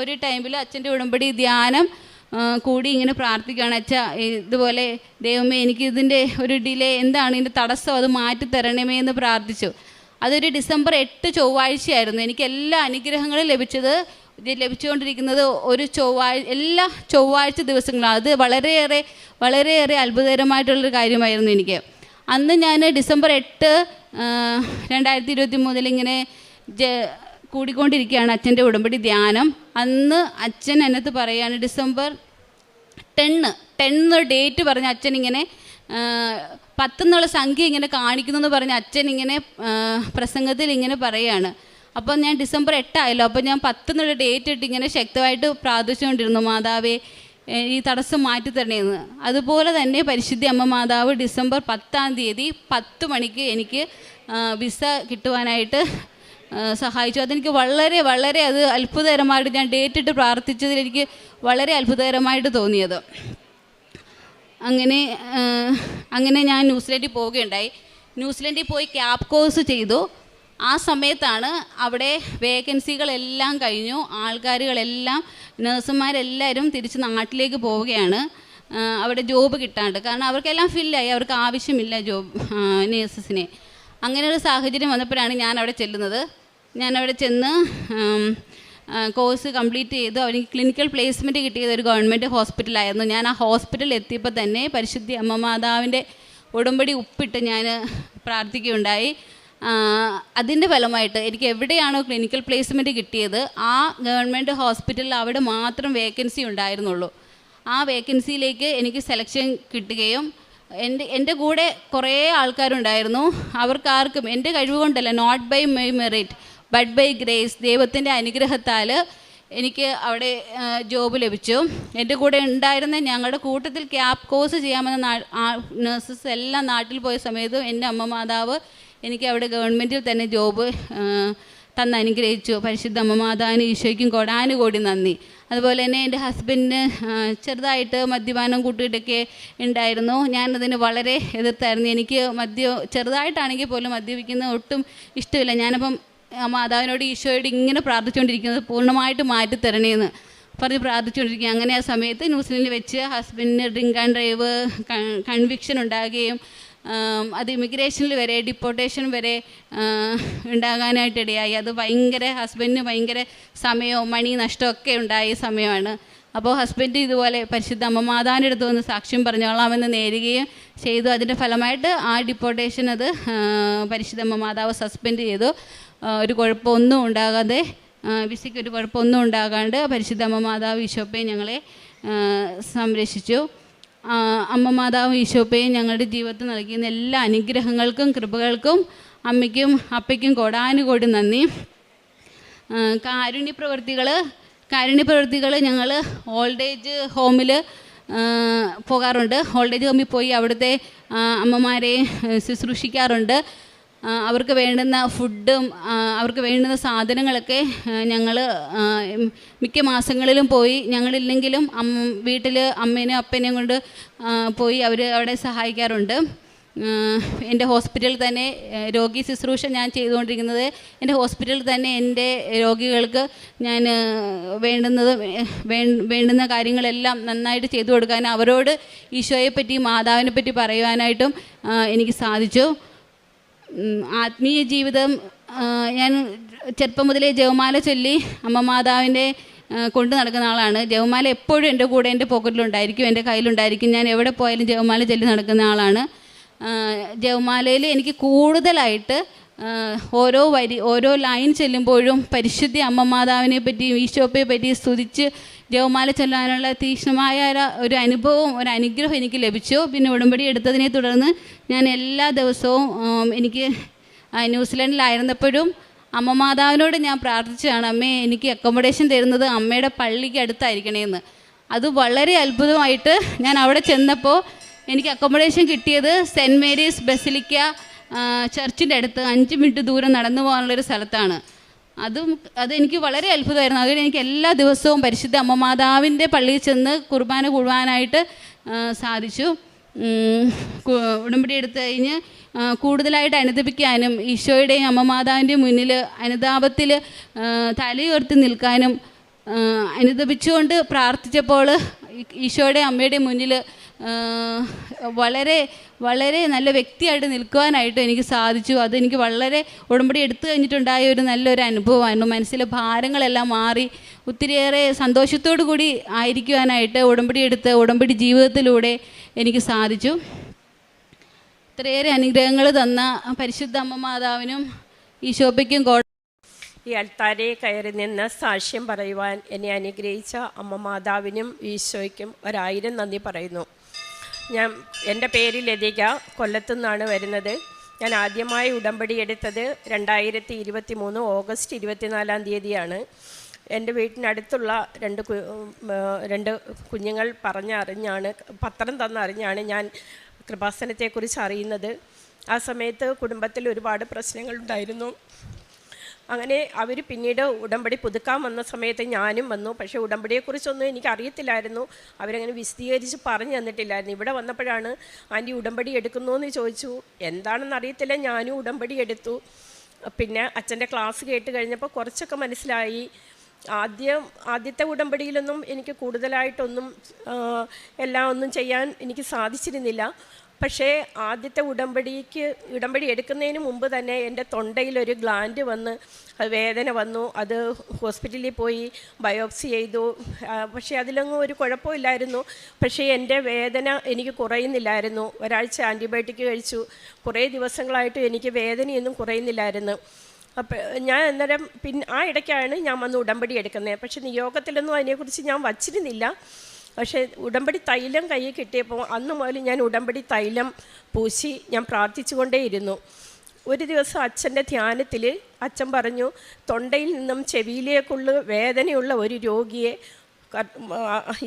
ഒരു ടൈമിൽ അച്ഛൻ്റെ ഉടമ്പടി ധ്യാനം കൂടി ഇങ്ങനെ പ്രാർത്ഥിക്കുകയാണ്, അച്ഛാ ഇതുപോലെ ദൈവമേ എനിക്ക് ഇതിൻ്റെ ഒരു ഡിലേ എന്താണ്, ഇതിൻ്റെ തടസ്സം അത് മാറ്റി തരണമേ എന്ന് പ്രാർത്ഥിച്ചു. അതൊരു ഡിസംബർ 8 ചൊവ്വാഴ്ചയായിരുന്നു. എനിക്ക് എല്ലാ അനുഗ്രഹങ്ങളും ലഭിച്ചുകൊണ്ടിരിക്കുന്നത് എല്ലാ ചൊവ്വാഴ്ച ദിവസങ്ങളാണ്. അത് വളരെയേറെ അത്ഭുതകരമായിട്ടുള്ളൊരു കാര്യമായിരുന്നു എനിക്ക്. അന്ന് ഞാൻ ഡിസംബർ 8, 2023 ഇങ്ങനെ കൂടിക്കൊണ്ടിരിക്കുകയാണ് അച്ഛൻ്റെ ഉടമ്പടി ധ്യാനം. അന്ന് അച്ഛൻ എന്നത്ത് പറയുകയാണ്, ഡിസംബർ 10 ഡേറ്റ് പറഞ്ഞ് അച്ഛൻ ഇങ്ങനെ 10 എന്നുള്ള സംഖ്യ ഇങ്ങനെ കാണിക്കുന്നു എന്ന് പറഞ്ഞ് അച്ഛൻ ഇങ്ങനെ പ്രസംഗത്തിൽ ഇങ്ങനെ പറയുകയാണ്. അപ്പം ഞാൻ ഡിസംബർ 8 ആയല്ലോ, അപ്പം ഞാൻ 10 എന്നുള്ള ഡേറ്റ് ഇട്ട് ഇങ്ങനെ ശക്തമായിട്ട് പ്രാർത്ഥിച്ചുകൊണ്ടിരുന്നു, മാതാവേ ഈ തടസ്സം മാറ്റി തരണേന്ന്. അതുപോലെ തന്നെ പരിശുദ്ധ അമ്മ മാതാവ് ഡിസംബർ 10-ാം തീയതി 10 മണിക്ക് എനിക്ക് വിസ കിട്ടുവാനായിട്ട് സഹായിച്ചു. അതെനിക്ക് വളരെ അത് അത്ഭുതകരമായിട്ട്, ഞാൻ ഡേറ്റ് ഇട്ട് പ്രാർത്ഥിച്ചതിൽ എനിക്ക് വളരെ അത്ഭുതകരമായിട്ട് തോന്നിയത്. അങ്ങനെ ഞാൻ ന്യൂസിലൻഡിൽ പോവുകയുണ്ടായി. ന്യൂസിലൻഡിൽ പോയി ക്യാബ് കോഴ്സ് ചെയ്തു. ആ സമയത്താണ് അവിടെ വേക്കൻസികളെല്ലാം കഴിഞ്ഞു, ആൾക്കാരുകളെല്ലാം നഴ്സുമാരെല്ലാവരും തിരിച്ച് നാട്ടിലേക്ക് പോവുകയാണ്, അവിടെ ജോബ് കിട്ടാണ്ട്. കാരണം അവർക്കെല്ലാം ഫില്ലായി, അവർക്ക് ആവശ്യമില്ല ജോബ് നേഴ്സസിനെ. അങ്ങനെ ഒരു സാഹചര്യം വന്നപ്പോഴാണ് ഞാൻ അവിടെ ചെല്ലുന്നത്. ഞാൻ അവിടെ ചെന്ന് കോഴ്സ് കംപ്ലീറ്റ് ചെയ്തു. അവർക്ക് ക്ലിനിക്കൽ പ്ലേസ്മെൻറ്റ് കിട്ടിയത് ഒരു ഗവൺമെൻറ് ഹോസ്പിറ്റലായിരുന്നു. ഞാൻ ആ ഹോസ്പിറ്റലിൽ എത്തിയപ്പോൾ തന്നെ പരിശുദ്ധ അമ്മ മാതാവിൻ്റെ ഉടമ്പടി ഉപ്പിട്ട് ഞാൻ പ്രാർത്ഥിക്കുകയുണ്ടായി. അതിൻ്റെ ഫലമായിട്ട് എനിക്ക് എവിടെയാണോ ക്ലിനിക്കൽ പ്ലേസ്മെൻറ്റ് കിട്ടിയത് ആ ഗവൺമെൻറ് ഹോസ്പിറ്റലിൽ അവിടെ മാത്രം വേക്കൻസി ഉണ്ടായിരുന്നുള്ളൂ. ആ വേക്കൻസിയിലേക്ക് എനിക്ക് സെലക്ഷൻ കിട്ടുകയും എൻ്റെ കൂടെ കുറേ ആൾക്കാരുണ്ടായിരുന്നു. അവർക്കാർക്കും എൻ്റെ കഴിവ് കൊണ്ടല്ല, not by my merit but by grace, ദൈവത്തിൻ്റെ അനുഗ്രഹത്താൽ എനിക്ക് അവിടെ ജോബ് ലഭിച്ചു. എൻ്റെ കൂടെ ഉണ്ടായിരുന്ന ഞങ്ങളുടെ കൂട്ടത്തിൽ ക്യാബ് കോഴ്സ് ചെയ്യാമെന്ന നഴ്സസ് എല്ലാം നാട്ടിൽ പോയ സമയത്തും എൻ്റെ അമ്മ മാതാവ് എനിക്ക് അവിടെ ഗവൺമെൻറ്റിൽ തന്നെ ജോബ് തന്ന് അനുഗ്രഹിച്ചു. പരിശുദ്ധ അമ്മ മാതാവിന് ഈശോയ്ക്കും കോടാനുകോടി നന്ദി. അതുപോലെ തന്നെ എൻ്റെ ഹസ്ബൻഡിന് ചെറുതായിട്ട് മദ്യപാനം കൂട്ടിയിട്ടൊക്കെ ഉണ്ടായിരുന്നു. ഞാനതിന് വളരെ എതിർത്തായിരുന്നു. എനിക്ക് ചെറുതായിട്ടാണെങ്കിൽ പോലും മദ്യപിക്കുന്നത് ഒട്ടും ഇഷ്ടമില്ല. ഞാനപ്പം മാതാവിനോട് ഈശോയോട് ഇങ്ങനെ പ്രാർത്ഥിച്ചുകൊണ്ടിരിക്കുന്നത് പൂർണ്ണമായിട്ട് മാറ്റി തരണേന്ന് പറഞ്ഞ് പ്രാർത്ഥിച്ചുകൊണ്ടിരിക്കുക. അങ്ങനെ ആ സമയത്ത് ന്യൂസിലൻഡിൽ വെച്ച് ഹസ്ബൻഡിന് ഡ്രിങ്ക് ആൻഡ് ഡ്രൈവ് കൺവിക്ഷൻ ഉണ്ടാകുകയും അത് ഇമിഗ്രേഷനിൽ വരെ ഡിപ്പോർട്ടേഷൻ വരെ ഉണ്ടാകാനായിട്ടിടയായി. അത് ഹസ്ബൻഡിന് ഭയങ്കര സമയവും മണി നഷ്ടമൊക്കെ ഉണ്ടായ സമയമാണ്. അപ്പോൾ ഹസ്ബൻഡ് ഇതുപോലെ പരിശുദ്ധ അമ്മ മാതാവിൻ്റെ അടുത്ത് വന്ന് സാക്ഷ്യം പറഞ്ഞോളാമെന്ന് നേരുകയും ചെയ്തു. അതിൻ്റെ ഫലമായിട്ട് ആ ഡിപ്പോർട്ടേഷൻ അത് പരിശുദ്ധ അമ്മ മാതാവ് സസ്പെൻഡ് ചെയ്തു. ഒരു കുഴപ്പമൊന്നും ഉണ്ടാകാതെ, വിസയ്ക്ക് ഒരു കുഴപ്പമൊന്നും ഉണ്ടാകാണ്ട് പരിശുദ്ധ അമ്മ മാതാവ് ഈശോപ്പയെ ഞങ്ങളെ സംരക്ഷിച്ചു. അമ്മ മാതാവും ഈശോപ്പയും ഞങ്ങളുടെ ജീവിതത്തിൽ നൽകിയ എല്ലാ അനുഗ്രഹങ്ങൾക്കും കൃപകൾക്കും അമ്മയ്ക്കും അപ്പയ്ക്കും കോടാനുകോടി നന്ദി. കാരുണ്യപ്രവർത്തികൾ ഞങ്ങൾ ഓൾഡ് ഏജ് ഹോമിൽ പോകാറുണ്ട്. ഓൾഡ് ഏജ് ഹോമിൽ പോയി അവിടുത്തെ അമ്മമാരെ ശുശ്രൂഷിക്കാറുണ്ട്. അവർക്ക് വേണ്ടുന്ന ഫുഡും അവർക്ക് വേണ്ടുന്ന സാധനങ്ങളൊക്കെ ഞങ്ങൾ മിക്ക മാസങ്ങളിലും പോയി, ഞങ്ങളില്ലെങ്കിലും വീട്ടിൽ അമ്മേനെയും അപ്പനെയും കൊണ്ട് പോയി അവിടെ സഹായിക്കാറുണ്ട്. എൻ്റെ ഹോസ്പിറ്റലിൽ തന്നെ രോഗി ശുശ്രൂഷ ഞാൻ ചെയ്തുകൊണ്ടിരിക്കുന്നത്. എൻ്റെ ഹോസ്പിറ്റലിൽ തന്നെ എൻ്റെ രോഗികൾക്ക് ഞാൻ വേണ്ടുന്ന കാര്യങ്ങളെല്ലാം നന്നായിട്ട് ചെയ്തു കൊടുക്കാനും അവരോട് ഈശോയെപ്പറ്റി മാതാവിനെ പറ്റി പറയുവാനായിട്ടും എനിക്ക് സാധിച്ചു. ആത്മീയ ജീവിതം ഞാൻ ചെറുപ്പം മുതലേ ജപമാല ചൊല്ലി അമ്മ മാതാവിൻ്റെ കൊണ്ട് നടക്കുന്ന ആളാണ്. ജപമാല എപ്പോഴും എൻ്റെ കൂടെ എൻ്റെ പോക്കറ്റിലുണ്ടായിരിക്കും, എൻ്റെ കയ്യിലുണ്ടായിരിക്കും. ഞാൻ എവിടെ പോയാലും ജപമാല ചൊല്ലി നടക്കുന്ന ആളാണ്. ജപമാലയിൽ എനിക്ക് കൂടുതലായിട്ട് ഓരോ ലൈൻ ചെല്ലുമ്പോഴും പരിശുദ്ധ അമ്മ മാതാവിനെ പറ്റിയും ഈശോപ്പയെ പറ്റി സ്തുതിച്ച് ജപമാല ചൊല്ലാനുള്ള തീക്ഷ്ണമായ ഒരു അനുഭവം, ഒരു അനുഗ്രഹം എനിക്ക് ലഭിച്ചു. പിന്നെ ഉടമ്പടി എടുത്തതിനെ തുടർന്ന് ഞാൻ എല്ലാ ദിവസവും എനിക്ക് ന്യൂസിലൻഡിലായിരുന്നപ്പോഴും അമ്മ മാതാവിനോട് ഞാൻ പ്രാർത്ഥിച്ചതാണ്, അമ്മേ എനിക്ക് അക്കോമഡേഷൻ തരുന്നത് അമ്മയുടെ പള്ളിക്ക് അടുത്തായിരിക്കണേന്ന്. അത് വളരെ അത്ഭുതമായിട്ട് ഞാൻ അവിടെ ചെന്നപ്പോൾ എനിക്ക് അക്കോമഡേഷൻ കിട്ടിയത് സെൻറ്റ് മേരീസ് ബസിലിക്ക ചർച്ചിൻ്റെ അടുത്ത് 5 മിനിറ്റ് ദൂരം നടന്നു പോകാനുള്ളൊരു സ്ഥലത്താണ്. അതെനിക്ക് വളരെ അത്ഭുതമായിരുന്നു. അതുകൊണ്ട് എനിക്ക് എല്ലാ ദിവസവും പരിശുദ്ധ അമ്മ മാതാവിൻ്റെ പള്ളിയിൽ ചെന്ന് കുർബാന കൂടുവാനായിട്ട് സാധിച്ചു. ഉടമ്പടി എടുത്തു കഴിഞ്ഞ് കൂടുതലായിട്ട് അനുദപിക്കാനും ഈശോയുടെയും അമ്മ മാതാവിൻ്റെ മുന്നിൽ അനുതാപത്തിൽ തലയുയർത്തി നിൽക്കാനും അനുദപിച്ചുകൊണ്ട് പ്രാർത്ഥിച്ചപ്പോൾ ഈശോയുടെ അമ്മയുടെ മുന്നിൽ വളരെ വളരെ നല്ല വ്യക്തിയായിട്ട് നിൽക്കുവാനായിട്ട് എനിക്ക് സാധിച്ചു. അതെനിക്ക് വളരെ ഉടമ്പടി എടുത്തു കഴിഞ്ഞിട്ടുണ്ടായ ഒരു നല്ലൊരു അനുഭവമായിരുന്നു. മനസ്സിലെ ഭാരങ്ങളെല്ലാം മാറി ഒത്തിരിയേറെ സന്തോഷത്തോടു കൂടി ആയിരിക്കുവാനായിട്ട് ഉടമ്പടി എടുത്ത് ഉടമ്പടി ജീവിതത്തിലൂടെ എനിക്ക് സാധിച്ചു. ഇത്രയേറെ അനുഗ്രഹങ്ങൾ തന്ന പരിശുദ്ധ അമ്മ മാതാവിനും ഈശോപ്പയ്ക്കും ഈ അൾത്താരെ കയറി നിന്ന് സാക്ഷ്യം പറയുവാൻ എന്നെ അനുഗ്രഹിച്ച അമ്മ മാതാവിനും ഈശോയ്ക്കും 1000 നന്ദി പറയുന്നു. എൻ്റെ പേര് ലതിക, കൊല്ലത്തുനിന്നാണ് വരുന്നത്. ഞാൻ ആദ്യമായി ഉടമ്പടി എടുത്തത് 2023 ഓഗസ്റ്റ് 24 എൻ്റെ വീട്ടിനടുത്തുള്ള രണ്ട് കുഞ്ഞുങ്ങൾ പറഞ്ഞറിഞ്ഞാണ്, പത്രം തന്നറിഞ്ഞാണ് ഞാൻ കൃപാസനത്തെക്കുറിച്ച് അറിയുന്നത്. ആ സമയത്ത് കുടുംബത്തിൽ ഒരുപാട് പ്രശ്നങ്ങളുണ്ടായിരുന്നു. അങ്ങനെ അവർ പിന്നീട് ഉടമ്പടി പുതുക്കാൻ വന്ന സമയത്ത് ഞാനും വന്നു. പക്ഷേ ഉടമ്പടിയെക്കുറിച്ചൊന്നും എനിക്ക് അറിയത്തില്ലായിരുന്നു. അവരങ്ങനെ വിശദീകരിച്ച് പറഞ്ഞു തന്നിട്ടില്ലായിരുന്നു. ഇവിടെ വന്നപ്പോഴാണ് ആൻറ്റി ഉടമ്പടി എടുക്കുന്നു എന്ന് ചോദിച്ചു. എന്താണെന്ന് അറിയത്തില്ല, ഞാനും ഉടമ്പടി എടുത്തു. പിന്നെ അച്ഛൻ്റെ ക്ലാസ് കേട്ട് കഴിഞ്ഞപ്പോൾ കുറച്ചൊക്കെ മനസ്സിലായി. ആദ്യത്തെ ഉടമ്പടിയിലൊന്നും എനിക്ക് കൂടുതലായിട്ടൊന്നും എല്ലാം ഒന്നും ചെയ്യാൻ എനിക്ക് സാധിച്ചിരുന്നില്ല. പക്ഷേ ആദ്യത്തെ ഉടമ്പടി എടുക്കുന്നതിന് മുമ്പ് തന്നെ എൻ്റെ തൊണ്ടയിലൊരു ഗ്ലാൻഡ് വന്ന് വേദന വന്നു. അത് ഹോസ്പിറ്റലിൽ പോയി ബയോപ്സി ചെയ്തു. പക്ഷേ അതിലൊന്നും ഒരു കുഴപ്പമില്ലായിരുന്നു. പക്ഷേ എൻ്റെ വേദന എനിക്ക് കുറയുന്നില്ലായിരുന്നു. ഒരാഴ്ച ആൻറ്റിബയോട്ടിക് കഴിച്ചു. കുറേ ദിവസങ്ങളായിട്ട് എനിക്ക് വേദനയൊന്നും കുറയുന്നില്ലായിരുന്നു. അപ്പം ഞാൻ അന്നേരം ആ ഇടയ്ക്കാണ് ഞാൻ വന്ന് ഉടമ്പടി എടുക്കുന്നത്. പക്ഷേ നിയോഗത്തിലൊന്നും അതിനെക്കുറിച്ച് ഞാൻ വച്ചിരുന്നില്ല. പക്ഷേ ഉടമ്പടി തൈലം കയ്യിൽ കിട്ടിയപ്പോൾ അന്ന് മുതൽ ഞാൻ ഉടമ്പടി തൈലം പൂശി ഞാൻ പ്രാർത്ഥിച്ചുകൊണ്ടേയിരുന്നു. ഒരു ദിവസം അച്ഛൻ്റെ ധ്യാനത്തിൽ അച്ഛൻ പറഞ്ഞു, തൊണ്ടയിൽ നിന്നും ചെവിയിലേക്കുള്ള വേദനയുള്ള ഒരു രോഗിയെ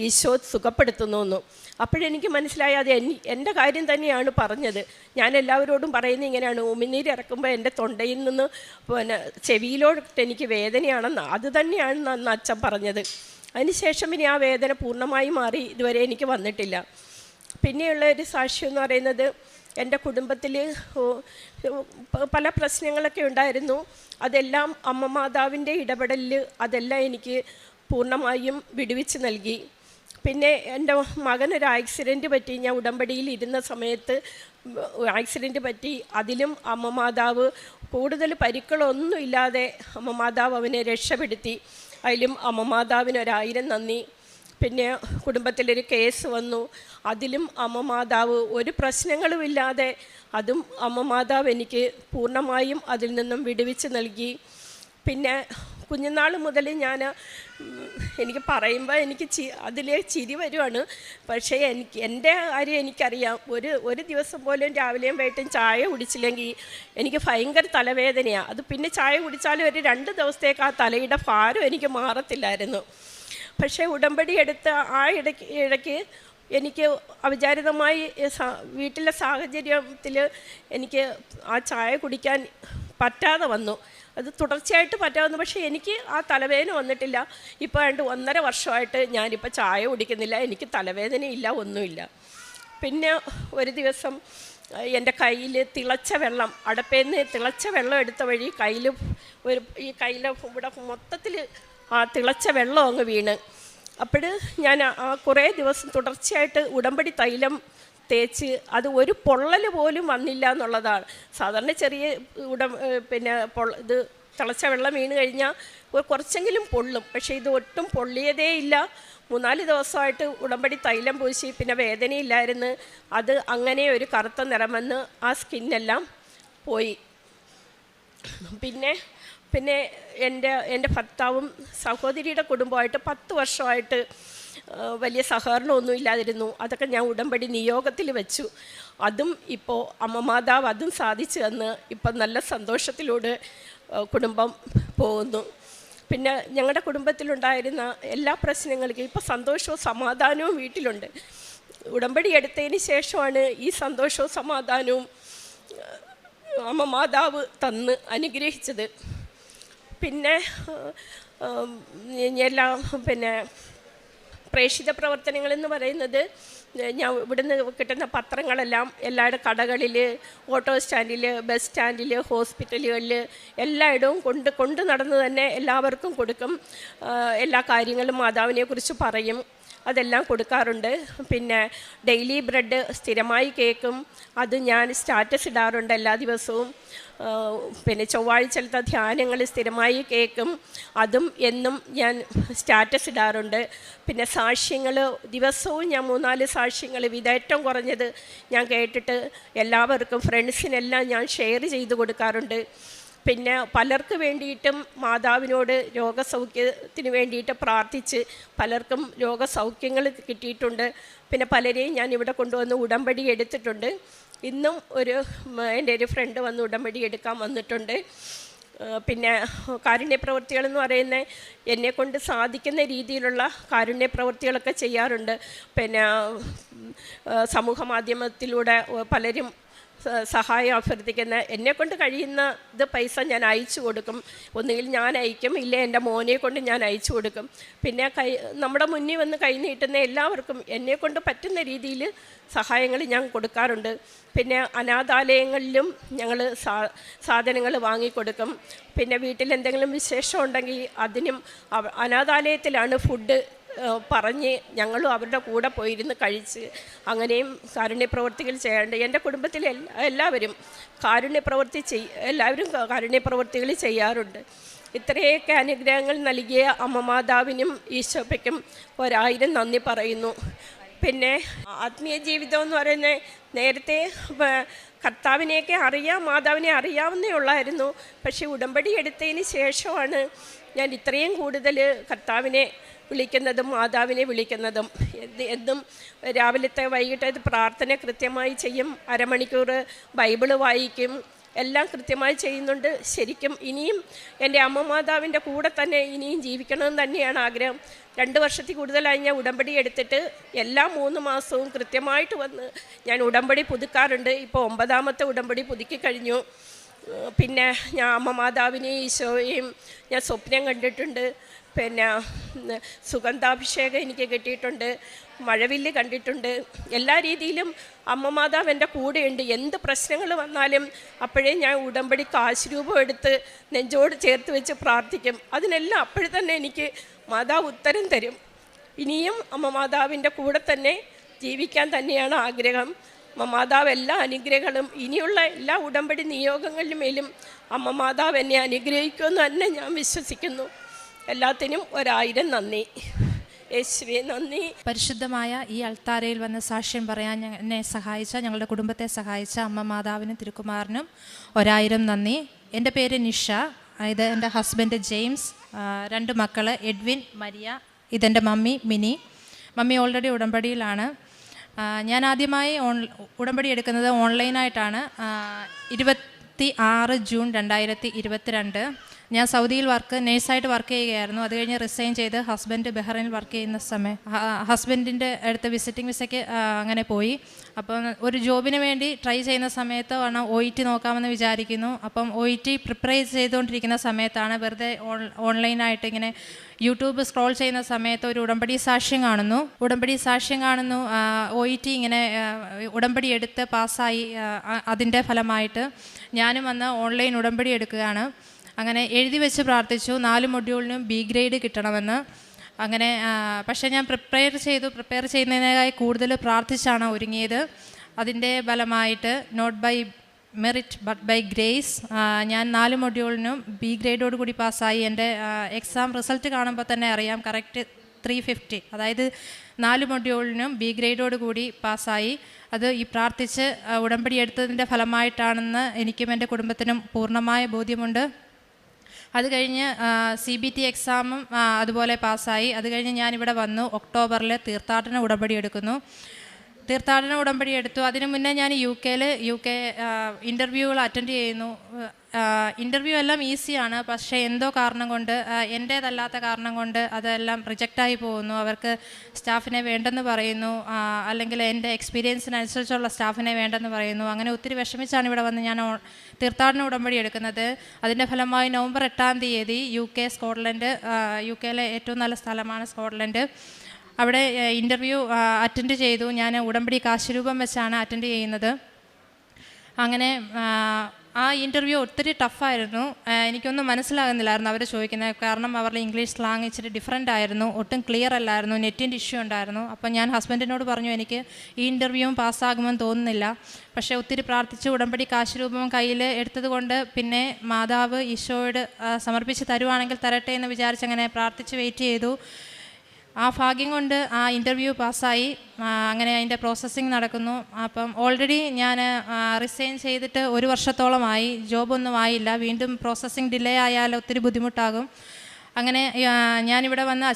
ഈശോ സുഖപ്പെടുത്തുന്നു എന്ന്. അപ്പോഴെനിക്ക് മനസ്സിലായി അത് എൻ്റെ കാര്യം തന്നെയാണ് പറഞ്ഞത്. ഞാൻ എല്ലാവരോടും പറയുന്നത് ഇങ്ങനെയാണ്, ഉമിനീര് ഇറക്കുമ്പോൾ എൻ്റെ തൊണ്ടയിൽ നിന്ന് ചെവിയിലോട്ട് എനിക്ക് വേദനയാണെന്ന്. അത് തന്നെയാണെന്ന് അന്ന് അച്ഛൻ പറഞ്ഞത്. അതിനുശേഷം ഇനി ആ വേദന പൂർണ്ണമായി മാറി ഇതുവരെ എനിക്ക് വന്നിട്ടില്ല. പിന്നെയുള്ള ഒരു സാക്ഷ്യം എന്ന് പറയുന്നത്, എൻ്റെ കുടുംബത്തിൽ പല പ്രശ്നങ്ങളൊക്കെ ഉണ്ടായിരുന്നു. അതെല്ലാം അമ്മ മാതാവിൻ്റെ ഇടപെടലിൽ അതെല്ലാം എനിക്ക് പൂർണ്ണമായും വിടുവിച്ച് നൽകി. പിന്നെ എൻ്റെ മകനൊരു ആക്സിഡൻറ്റ് പറ്റി. ഞാൻ ഉടമ്പടിയിൽ ഇരുന്ന സമയത്ത് ആക്സിഡൻറ്റ് പറ്റി. അതിലും അമ്മ മാതാവ് കൂടുതൽ പരിക്കുകളൊന്നും ഇല്ലാതെ അമ്മ മാതാവ് അവനെ രക്ഷപ്പെടുത്തി. അതിലും അമ്മ മാതാവിന് 1000 നന്ദി. പിന്നെ കുടുംബത്തിലൊരു കേസ് വന്നു. അതിലും അമ്മ മാതാവ് ഒരു പ്രശ്നങ്ങളുമില്ലാതെ അതും അമ്മ മാതാവ് എനിക്ക് പൂർണ്ണമായും അതിൽ നിന്നും വിടുവിച്ച് നൽകി. പിന്നെ കുഞ്ഞുനാൾ മുതൽ എനിക്ക് പറയുമ്പോൾ എനിക്ക് അതിലെ ചിരി വരുവാണ്. പക്ഷേ എൻ്റെ കാര്യം എനിക്കറിയാം. ഒരു ദിവസം പോലും രാവിലെയും വൈകിട്ടും ചായ കുടിച്ചില്ലെങ്കിൽ എനിക്ക് ഭയങ്കര തലവേദനയാണ്. അത് പിന്നെ ചായ കുടിച്ചാലും ഒരു 2 ദിവസത്തേക്ക് ആ തലയുടെ ഭാരം എനിക്ക് മാറത്തില്ലായിരുന്നു. പക്ഷേ ഉടമ്പടി എടുത്ത ആ ഇടയ്ക്ക് എനിക്ക് അവിചാരിതമായി വീട്ടിലെ സാഹചര്യത്തിൽ എനിക്ക് ആ ചായ കുടിക്കാൻ പറ്റാതെ വന്നു. അത് തുടർച്ചയായിട്ട് പറ്റാവുന്നു. പക്ഷേ എനിക്ക് ആ തലവേദന വന്നിട്ടില്ല. ഇപ്പോൾ 1.5 വർഷമായിട്ട് ഞാനിപ്പോൾ ചായ കുടിക്കുന്നില്ല. എനിക്ക് തലവേദനയില്ല, ഒന്നുമില്ല. പിന്നെ ഒരു ദിവസം എൻ്റെ കയ്യിൽ തിളച്ച വെള്ളം, അടപ്പേന്ന് തിളച്ച വെള്ളം എടുത്ത വഴി കയ്യിൽ ഈ കയ്യിലെ ഇവിടെ മൊത്തത്തിൽ ആ തിളച്ച വെള്ളം അങ്ങ് വീണ്. അപ്പോൾ ഞാൻ കുറേ ദിവസം തുടർച്ചയായിട്ട് ഉടമ്പടി തൈലം തേച്ച് അത് ഒരു പൊള്ളൽ പോലും വന്നില്ല എന്നുള്ളതാണ്. സാധാരണ ചെറിയ ഇത് തിളച്ച വെള്ളം വീണ് കഴിഞ്ഞാൽ കുറച്ചെങ്കിലും പൊള്ളും, പക്ഷേ ഇത് ഒട്ടും പൊള്ളിയതേ ഇല്ല. 3-4 ദിവസമായിട്ട് ഉടമ്പടി തൈലം പൂശി, പിന്നെ വേദനയില്ലായിരുന്നു. അത് അങ്ങനെ ഒരു കറുത്ത നിറം വന്ന് ആ സ്കിന്നെല്ലാം പോയി. പിന്നെ എൻ്റെ ഭർത്താവും സഹോദരിയുടെ കുടുംബമായിട്ട് 10 വർഷമായിട്ട് വലിയ സഹകരണമൊന്നും ഇല്ലാതിരുന്നു. അതൊക്കെ ഞാൻ ഉടമ്പടി നിയോഗത്തിൽ വെച്ചു. അതും ഇപ്പോൾ അമ്മ മാതാവ് അതും സാധിച്ചു തന്ന് ഇപ്പം നല്ല സന്തോഷത്തിലൂടെ കുടുംബം പോകുന്നു. പിന്നെ ഞങ്ങളുടെ കുടുംബത്തിലുണ്ടായിരുന്ന എല്ലാ പ്രശ്നങ്ങൾക്കും ഇപ്പോൾ സന്തോഷവും സമാധാനവും വീട്ടിലുണ്ട്. ഉടമ്പടി എടുത്തതിന് ശേഷമാണ് ഈ സന്തോഷവും സമാധാനവും അമ്മ മാതാവ് തന്ന് അനുഗ്രഹിച്ചത്. പിന്നെ പ്രേക്ഷിത പ്രവർത്തനങ്ങളെന്ന് പറയുന്നത്, ഞാൻ ഇവിടുന്ന് കിട്ടുന്ന പത്രങ്ങളെല്ലാം എല്ലായിടും കടകളിൽ, ഓട്ടോ സ്റ്റാൻഡിൽ, ബസ് സ്റ്റാൻഡിൽ, ഹോസ്പിറ്റലുകളിൽ എല്ലായിടവും കൊണ്ട് നടന്ന് തന്നെ എല്ലാവർക്കും കൊടുക്കും. എല്ലാ കാര്യങ്ങളും മാതാവിനെക്കുറിച്ച് പറയും, അതെല്ലാം കൊടുക്കാറുണ്ട്. പിന്നെ ഡെയിലി ബ്രെഡ് സ്ഥിരമായി കേൾക്കും, അത് ഞാൻ സ്റ്റാറ്റസ് ഇടാറുണ്ട് എല്ലാ ദിവസവും. പിന്നെ ചൊവ്വാഴ്ചത്തെ ധ്യാനങ്ങൾ സ്ഥിരമായി കേൾക്കും, അതും എന്നും ഞാൻ സ്റ്റാറ്റസ് ഇടാറുണ്ട്. പിന്നെ സാക്ഷ്യങ്ങൾ ദിവസവും ഞാൻ 3-4 സാക്ഷ്യങ്ങൾ ഏറ്റവും കുറഞ്ഞത് ഞാൻ കേട്ടിട്ട് എല്ലാവർക്കും ഫ്രണ്ട്സിനെല്ലാം ഞാൻ ഷെയർ ചെയ്ത് കൊടുക്കാറുണ്ട്. പിന്നെ പലർക്ക് വേണ്ടിയിട്ടും മാതാവിനോട് രോഗസൗഖ്യത്തിന് വേണ്ടിയിട്ട് പ്രാർത്ഥിച്ച് പലർക്കും രോഗസൗഖ്യങ്ങൾ കിട്ടിയിട്ടുണ്ട്. പിന്നെ പലരെയും ഞാൻ ഇവിടെ കൊണ്ടുവന്ന് ഉടമ്പടി എടുത്തിട്ടുണ്ട്. ഇന്നും എൻ്റെ ഒരു ഫ്രണ്ട് വന്ന് ഉടമ്പടി എടുക്കാൻ വന്നിട്ടുണ്ട്. പിന്നെ കാരുണ്യപ്രവൃത്തികളെന്ന് പറയുന്നത് എന്നെക്കൊണ്ട് സാധിക്കുന്ന രീതിയിലുള്ള കാരുണ്യപ്രവൃത്തികളൊക്കെ ചെയ്യാറുണ്ട്. പിന്നെ സമൂഹ മാധ്യമത്തിലൂടെ പലരും സഹായം അഭ്യർത്ഥിക്കുന്ന, എന്നെക്കൊണ്ട് കഴിയുന്ന പൈസ ഞാൻ അയച്ചു കൊടുക്കും. ഒന്നുകിൽ ഞാൻ അയക്കും, ഇല്ലേ എൻ്റെ മോനെ കൊണ്ട് ഞാൻ അയച്ചു കൊടുക്കും. പിന്നെ നമ്മുടെ മുന്നിൽ വന്ന് കൈ നീട്ടുന്ന എല്ലാവർക്കും എന്നെക്കൊണ്ട് പറ്റുന്ന രീതിയിൽ സഹായങ്ങൾ ഞാൻ കൊടുക്കാറുണ്ട്. പിന്നെ അനാഥാലയങ്ങളിലും ഞങ്ങൾ സാധനങ്ങൾ വാങ്ങിക്കൊടുക്കും. പിന്നെ വീട്ടിൽ എന്തെങ്കിലും വിശേഷം ഉണ്ടെങ്കിൽ അതിനും അനാഥാലയത്തിലാണ് ഫുഡ് പറഞ്ഞ് ഞങ്ങളും അവരുടെ കൂടെ പോയിരുന്ന് കഴിച്ച് അങ്ങനെയും കാരുണ്യപ്രവർത്തികൾ ചെയ്യാറുണ്ട്. എൻ്റെ കുടുംബത്തിലെ എല്ലാവരും കാരുണ്യപ്രവർത്തികൾ ചെയ്യാറുണ്ട്. ഇത്രയൊക്കെ അനുഗ്രഹങ്ങൾ നൽകിയ അമ്മ മാതാവിനും ഈശോയ്ക്കും 1000 നന്ദി പറയുന്നു. പിന്നെ ആത്മീയ ജീവിതം എന്ന് പറയുന്നത് നേരത്തെ കർത്താവിനെയൊക്കെ അറിയാം, മാതാവിനെ അറിയാവുന്നേ ഉള്ളായിരുന്നു. പക്ഷേ ഉടമ്പടി എടുത്തതിന് ശേഷമാണ് ഞാൻ ഇത്രയും കൂടുതൽ കർത്താവിനെ വിളിക്കുന്നതും മാതാവിനെ വിളിക്കുന്നതും. എന്നും രാവിലത്തെ വൈകിട്ടത്തെ പ്രാർത്ഥന കൃത്യമായി ചെയ്യും, അരമണിക്കൂർ ബൈബിള് വായിക്കും, എല്ലാം കൃത്യമായി ചെയ്യുന്നുണ്ട്. ശരിക്കും ഇനിയും എൻ്റെ അമ്മ മാതാവിൻ്റെ കൂടെ തന്നെ ഇനിയും ജീവിക്കണമെന്ന് തന്നെയാണ് ആഗ്രഹം. 2 വർഷത്തിൽ കൂടുതലായി ഞാൻ ഉടമ്പടി എടുത്തിട്ട് എല്ലാ 3 മാസവും കൃത്യമായിട്ട് വന്ന് ഞാൻ ഉടമ്പടി പുതുക്കാറുണ്ട്. ഇപ്പോൾ 9ാമത്തെ ഉടമ്പടി പുതുക്കി കഴിഞ്ഞു. പിന്നെ ഞാൻ അമ്മ മാതാവിനെയും ഈശോയെയും ഞാൻ സ്വപ്നം കണ്ടിട്ടുണ്ട്. പിന്നെ സുഗന്ധാഭിഷേകം എനിക്ക് കിട്ടിയിട്ടുണ്ട്, മഴവില്ല് കണ്ടിട്ടുണ്ട്. എല്ലാ രീതിയിലും അമ്മ മാതാവ് എൻ്റെ കൂടെയുണ്ട്. എന്ത് പ്രശ്നങ്ങൾ വന്നാലും അപ്പോഴേ ഞാൻ ഉടമ്പടി കാശ് രൂപം എടുത്ത് നെഞ്ചോട് ചേർത്ത് വെച്ച് പ്രാർത്ഥിക്കും. അതിനെല്ലാം അപ്പോഴും തന്നെ എനിക്ക് മാതാവ് ഉത്തരം തരും. ഇനിയും അമ്മ മാതാവിൻ്റെ കൂടെ തന്നെ ജീവിക്കാൻ തന്നെയാണ് ആഗ്രഹം. അമ്മ മാതാവ് എല്ലാ അനുഗ്രഹങ്ങളും ഇനിയുള്ള എല്ലാ ഉടമ്പടി നിയോഗങ്ങളിലും മേലും അമ്മ മാതാവ് എന്നെ അനുഗ്രഹിക്കുമെന്ന് തന്നെ ഞാൻ വിശ്വസിക്കുന്നു. എല്ലാത്തിനും 1000 നന്ദി. യേശുവേ നന്ദി. പരിശുദ്ധമായ ഈ അൾത്താരയിൽ വന്ന് സാക്ഷ്യം പറയാൻ എന്നെ സഹായിച്ച, ഞങ്ങളുടെ കുടുംബത്തെ സഹായിച്ച അമ്മ മാതാവിനും തിരുക്കുമാരനും 1000 നന്ദി. എൻ്റെ പേര് നിഷ, ഇത് എൻ്റെ ഹസ്ബൻഡ് ജെയിംസ്, 2 മക്കൾ എഡ്വിൻ, മരിയ. ഇതെൻ്റെ മമ്മി മിനി. മമ്മി ഓൾറെഡി ഉടമ്പടിയിലാണ്. ഞാൻ ആദ്യമായി ഉടമ്പടി എടുക്കുന്നത് ഓൺലൈനായിട്ടാണ്. 26 ജൂൺ 2022 ഞാൻ സൗദിയിൽ നേഴ്സായിട്ട് വർക്ക് ചെയ്യുകയായിരുന്നു. അത് കഴിഞ്ഞ് റിസൈൻ ചെയ്ത് ഹസ്ബൻഡ് ബഹ്റൈനിൽ വർക്ക് ചെയ്യുന്ന സമയം ഹസ്ബൻഡിൻ്റെ അടുത്ത് വിസിറ്റിംഗ് വിസയ്ക്ക് അങ്ങനെ പോയി. അപ്പം ഒരു ജോബിന് വേണ്ടി ട്രൈ ചെയ്യുന്ന സമയത്ത് വേണം OET നോക്കാമെന്ന് വിചാരിക്കുന്നു. അപ്പം OET പ്രിപ്പയർ ചെയ്തുകൊണ്ടിരിക്കുന്ന സമയത്താണ് വെറുതെ ഓൺലൈനായിട്ട് ഇങ്ങനെ യൂട്യൂബ് സ്ക്രോൾ ചെയ്യുന്ന സമയത്ത് ഒരു ഉടമ്പടി സാക്ഷ്യം കാണുന്നു. OET ഇങ്ങനെ ഉടമ്പടി എടുത്ത് പാസ്സായി. അതിൻ്റെ ഫലമായിട്ട് ഞാനും വന്ന് ഓൺലൈൻ ഉടമ്പടി എടുക്കുകയാണ്. അങ്ങനെ എഴുതി വെച്ച് പ്രാർത്ഥിച്ചു 4 മൊഡ്യൂളിനും B ഗ്രേഡ് കിട്ടണമെന്ന്. അങ്ങനെ പക്ഷേ ഞാൻ പ്രിപ്പയർ ചെയ്യുന്നതിനേക്കായി കൂടുതൽ പ്രാർത്ഥിച്ചാണ് ഒരുങ്ങിയത്. അതിൻ്റെ ഫലമായിട്ട് not by merit but by grace ഞാൻ 4 മൊഡ്യൂളിനും B ഗ്രേഡോട് കൂടി പാസ്സായി. എൻ്റെ എക്സാം റിസൾട്ട് കാണുമ്പോൾ തന്നെ അറിയാം, കറക്റ്റ് 350, അതായത് 4 മൊഡ്യൂളിനും B ഗ്രേഡോട് കൂടി പാസ്സായി. അത് ഈ പ്രാർത്ഥിച്ച് ഉടമ്പടി എടുത്തതിൻ്റെ ഫലമായിട്ടാണെന്ന് എനിക്കും എൻ്റെ കുടുംബത്തിനും പൂർണ്ണമായ ബോധ്യമുണ്ട്. അത് കഴിഞ്ഞ് CBT എക്സാമും അതുപോലെ പാസ്സായി. അത് കഴിഞ്ഞ് ഞാനിവിടെ വന്നു. ഒക്ടോബറിൽ തീർത്ഥാടന ഉടമ്പടി എടുക്കുന്നു. അതിനു മുന്നേ ഞാൻ UK ഇൻ്റർവ്യൂകൾ അറ്റൻഡ് ചെയ്യുന്നു. ഇൻ്റർവ്യൂ എല്ലാം ഈസിയാണ്, പക്ഷേ എന്തോ കാരണം കൊണ്ട്, എൻ്റേതല്ലാത്ത കാരണം കൊണ്ട് അതെല്ലാം റിജക്റ്റായി പോകുന്നു. അവർക്ക് സ്റ്റാഫിനെ വേണ്ടെന്ന് പറയുന്നു, അല്ലെങ്കിൽ എൻ്റെ എക്സ്പീരിയൻസിനനുസരിച്ചുള്ള സ്റ്റാഫിനെ വേണ്ടെന്ന് പറയുന്നു. അങ്ങനെ ഒത്തിരി വിഷമിച്ചാണ് ഇവിടെ വന്ന് ഞാൻ തീർത്ഥാടന ഉടമ്പടി എടുക്കുന്നത്. അതിൻ്റെ ഫലമായി നവംബർ 8 തീയതി സ്കോട്ട്ലൻഡ്, UK ഏറ്റവും നല്ല സ്ഥലമാണ് സ്കോട്ട്ലൻഡ്. അവിടെ ഇൻ്റർവ്യൂ അറ്റൻഡ് ചെയ്തു. ഞാൻ ഉടമ്പടി കാശുരൂപം വെച്ചാണ് അറ്റൻഡ് ചെയ്യുന്നത്. അങ്ങനെ ആ ഇൻ്റർവ്യൂ ഒത്തിരി ടഫായിരുന്നു. എനിക്കൊന്നും മനസ്സിലാകുന്നില്ലായിരുന്നു അവർ ചോദിക്കുന്നത്. കാരണം അവരുടെ ഇംഗ്ലീഷ് സ്ലാങ് ഇച്ചിരി ഡിഫറെൻ്റ് ആയിരുന്നു, ഒട്ടും ക്ലിയർ അല്ലായിരുന്നു, നെറ്റിൻ്റെ ഇഷ്യൂ ഉണ്ടായിരുന്നു. അപ്പം ഞാൻ ഹസ്ബൻഡിനോട് പറഞ്ഞു, എനിക്ക് ഈ ഇൻ്റർവ്യൂവും പാസ്സാകുമെന്ന് തോന്നുന്നില്ല. പക്ഷേ ഒത്തിരി പ്രാർത്ഥിച്ച് ഉടമ്പടി കാശുരൂപം കയ്യിൽ എടുത്തത് കൊണ്ട് പിന്നെ മാതാവ് ഈശോയോട് സമർപ്പിച്ച് തരുവാണെങ്കിൽ തരട്ടെ എന്ന് വിചാരിച്ചങ്ങനെ പ്രാർത്ഥിച്ച് വെയിറ്റ് ചെയ്തു. ആ ഭാഗ്യം കൊണ്ട് ആ ഇൻ്റർവ്യൂ പാസ്സായി. അങ്ങനെ അതിൻ്റെ പ്രോസസ്സിങ് നടക്കുന്നു. അപ്പം ഓൾറെഡി ഞാൻ റിസൈൻ ചെയ്തിട്ട് 1 വർഷത്തോളമായി, ജോബൊന്നും ആയില്ല. വീണ്ടും പ്രോസസ്സിങ് ഡിലേ ആയാൽ ഒത്തിരി ബുദ്ധിമുട്ടാകും. അങ്ങനെ ഞാനിവിടെ വന്ന്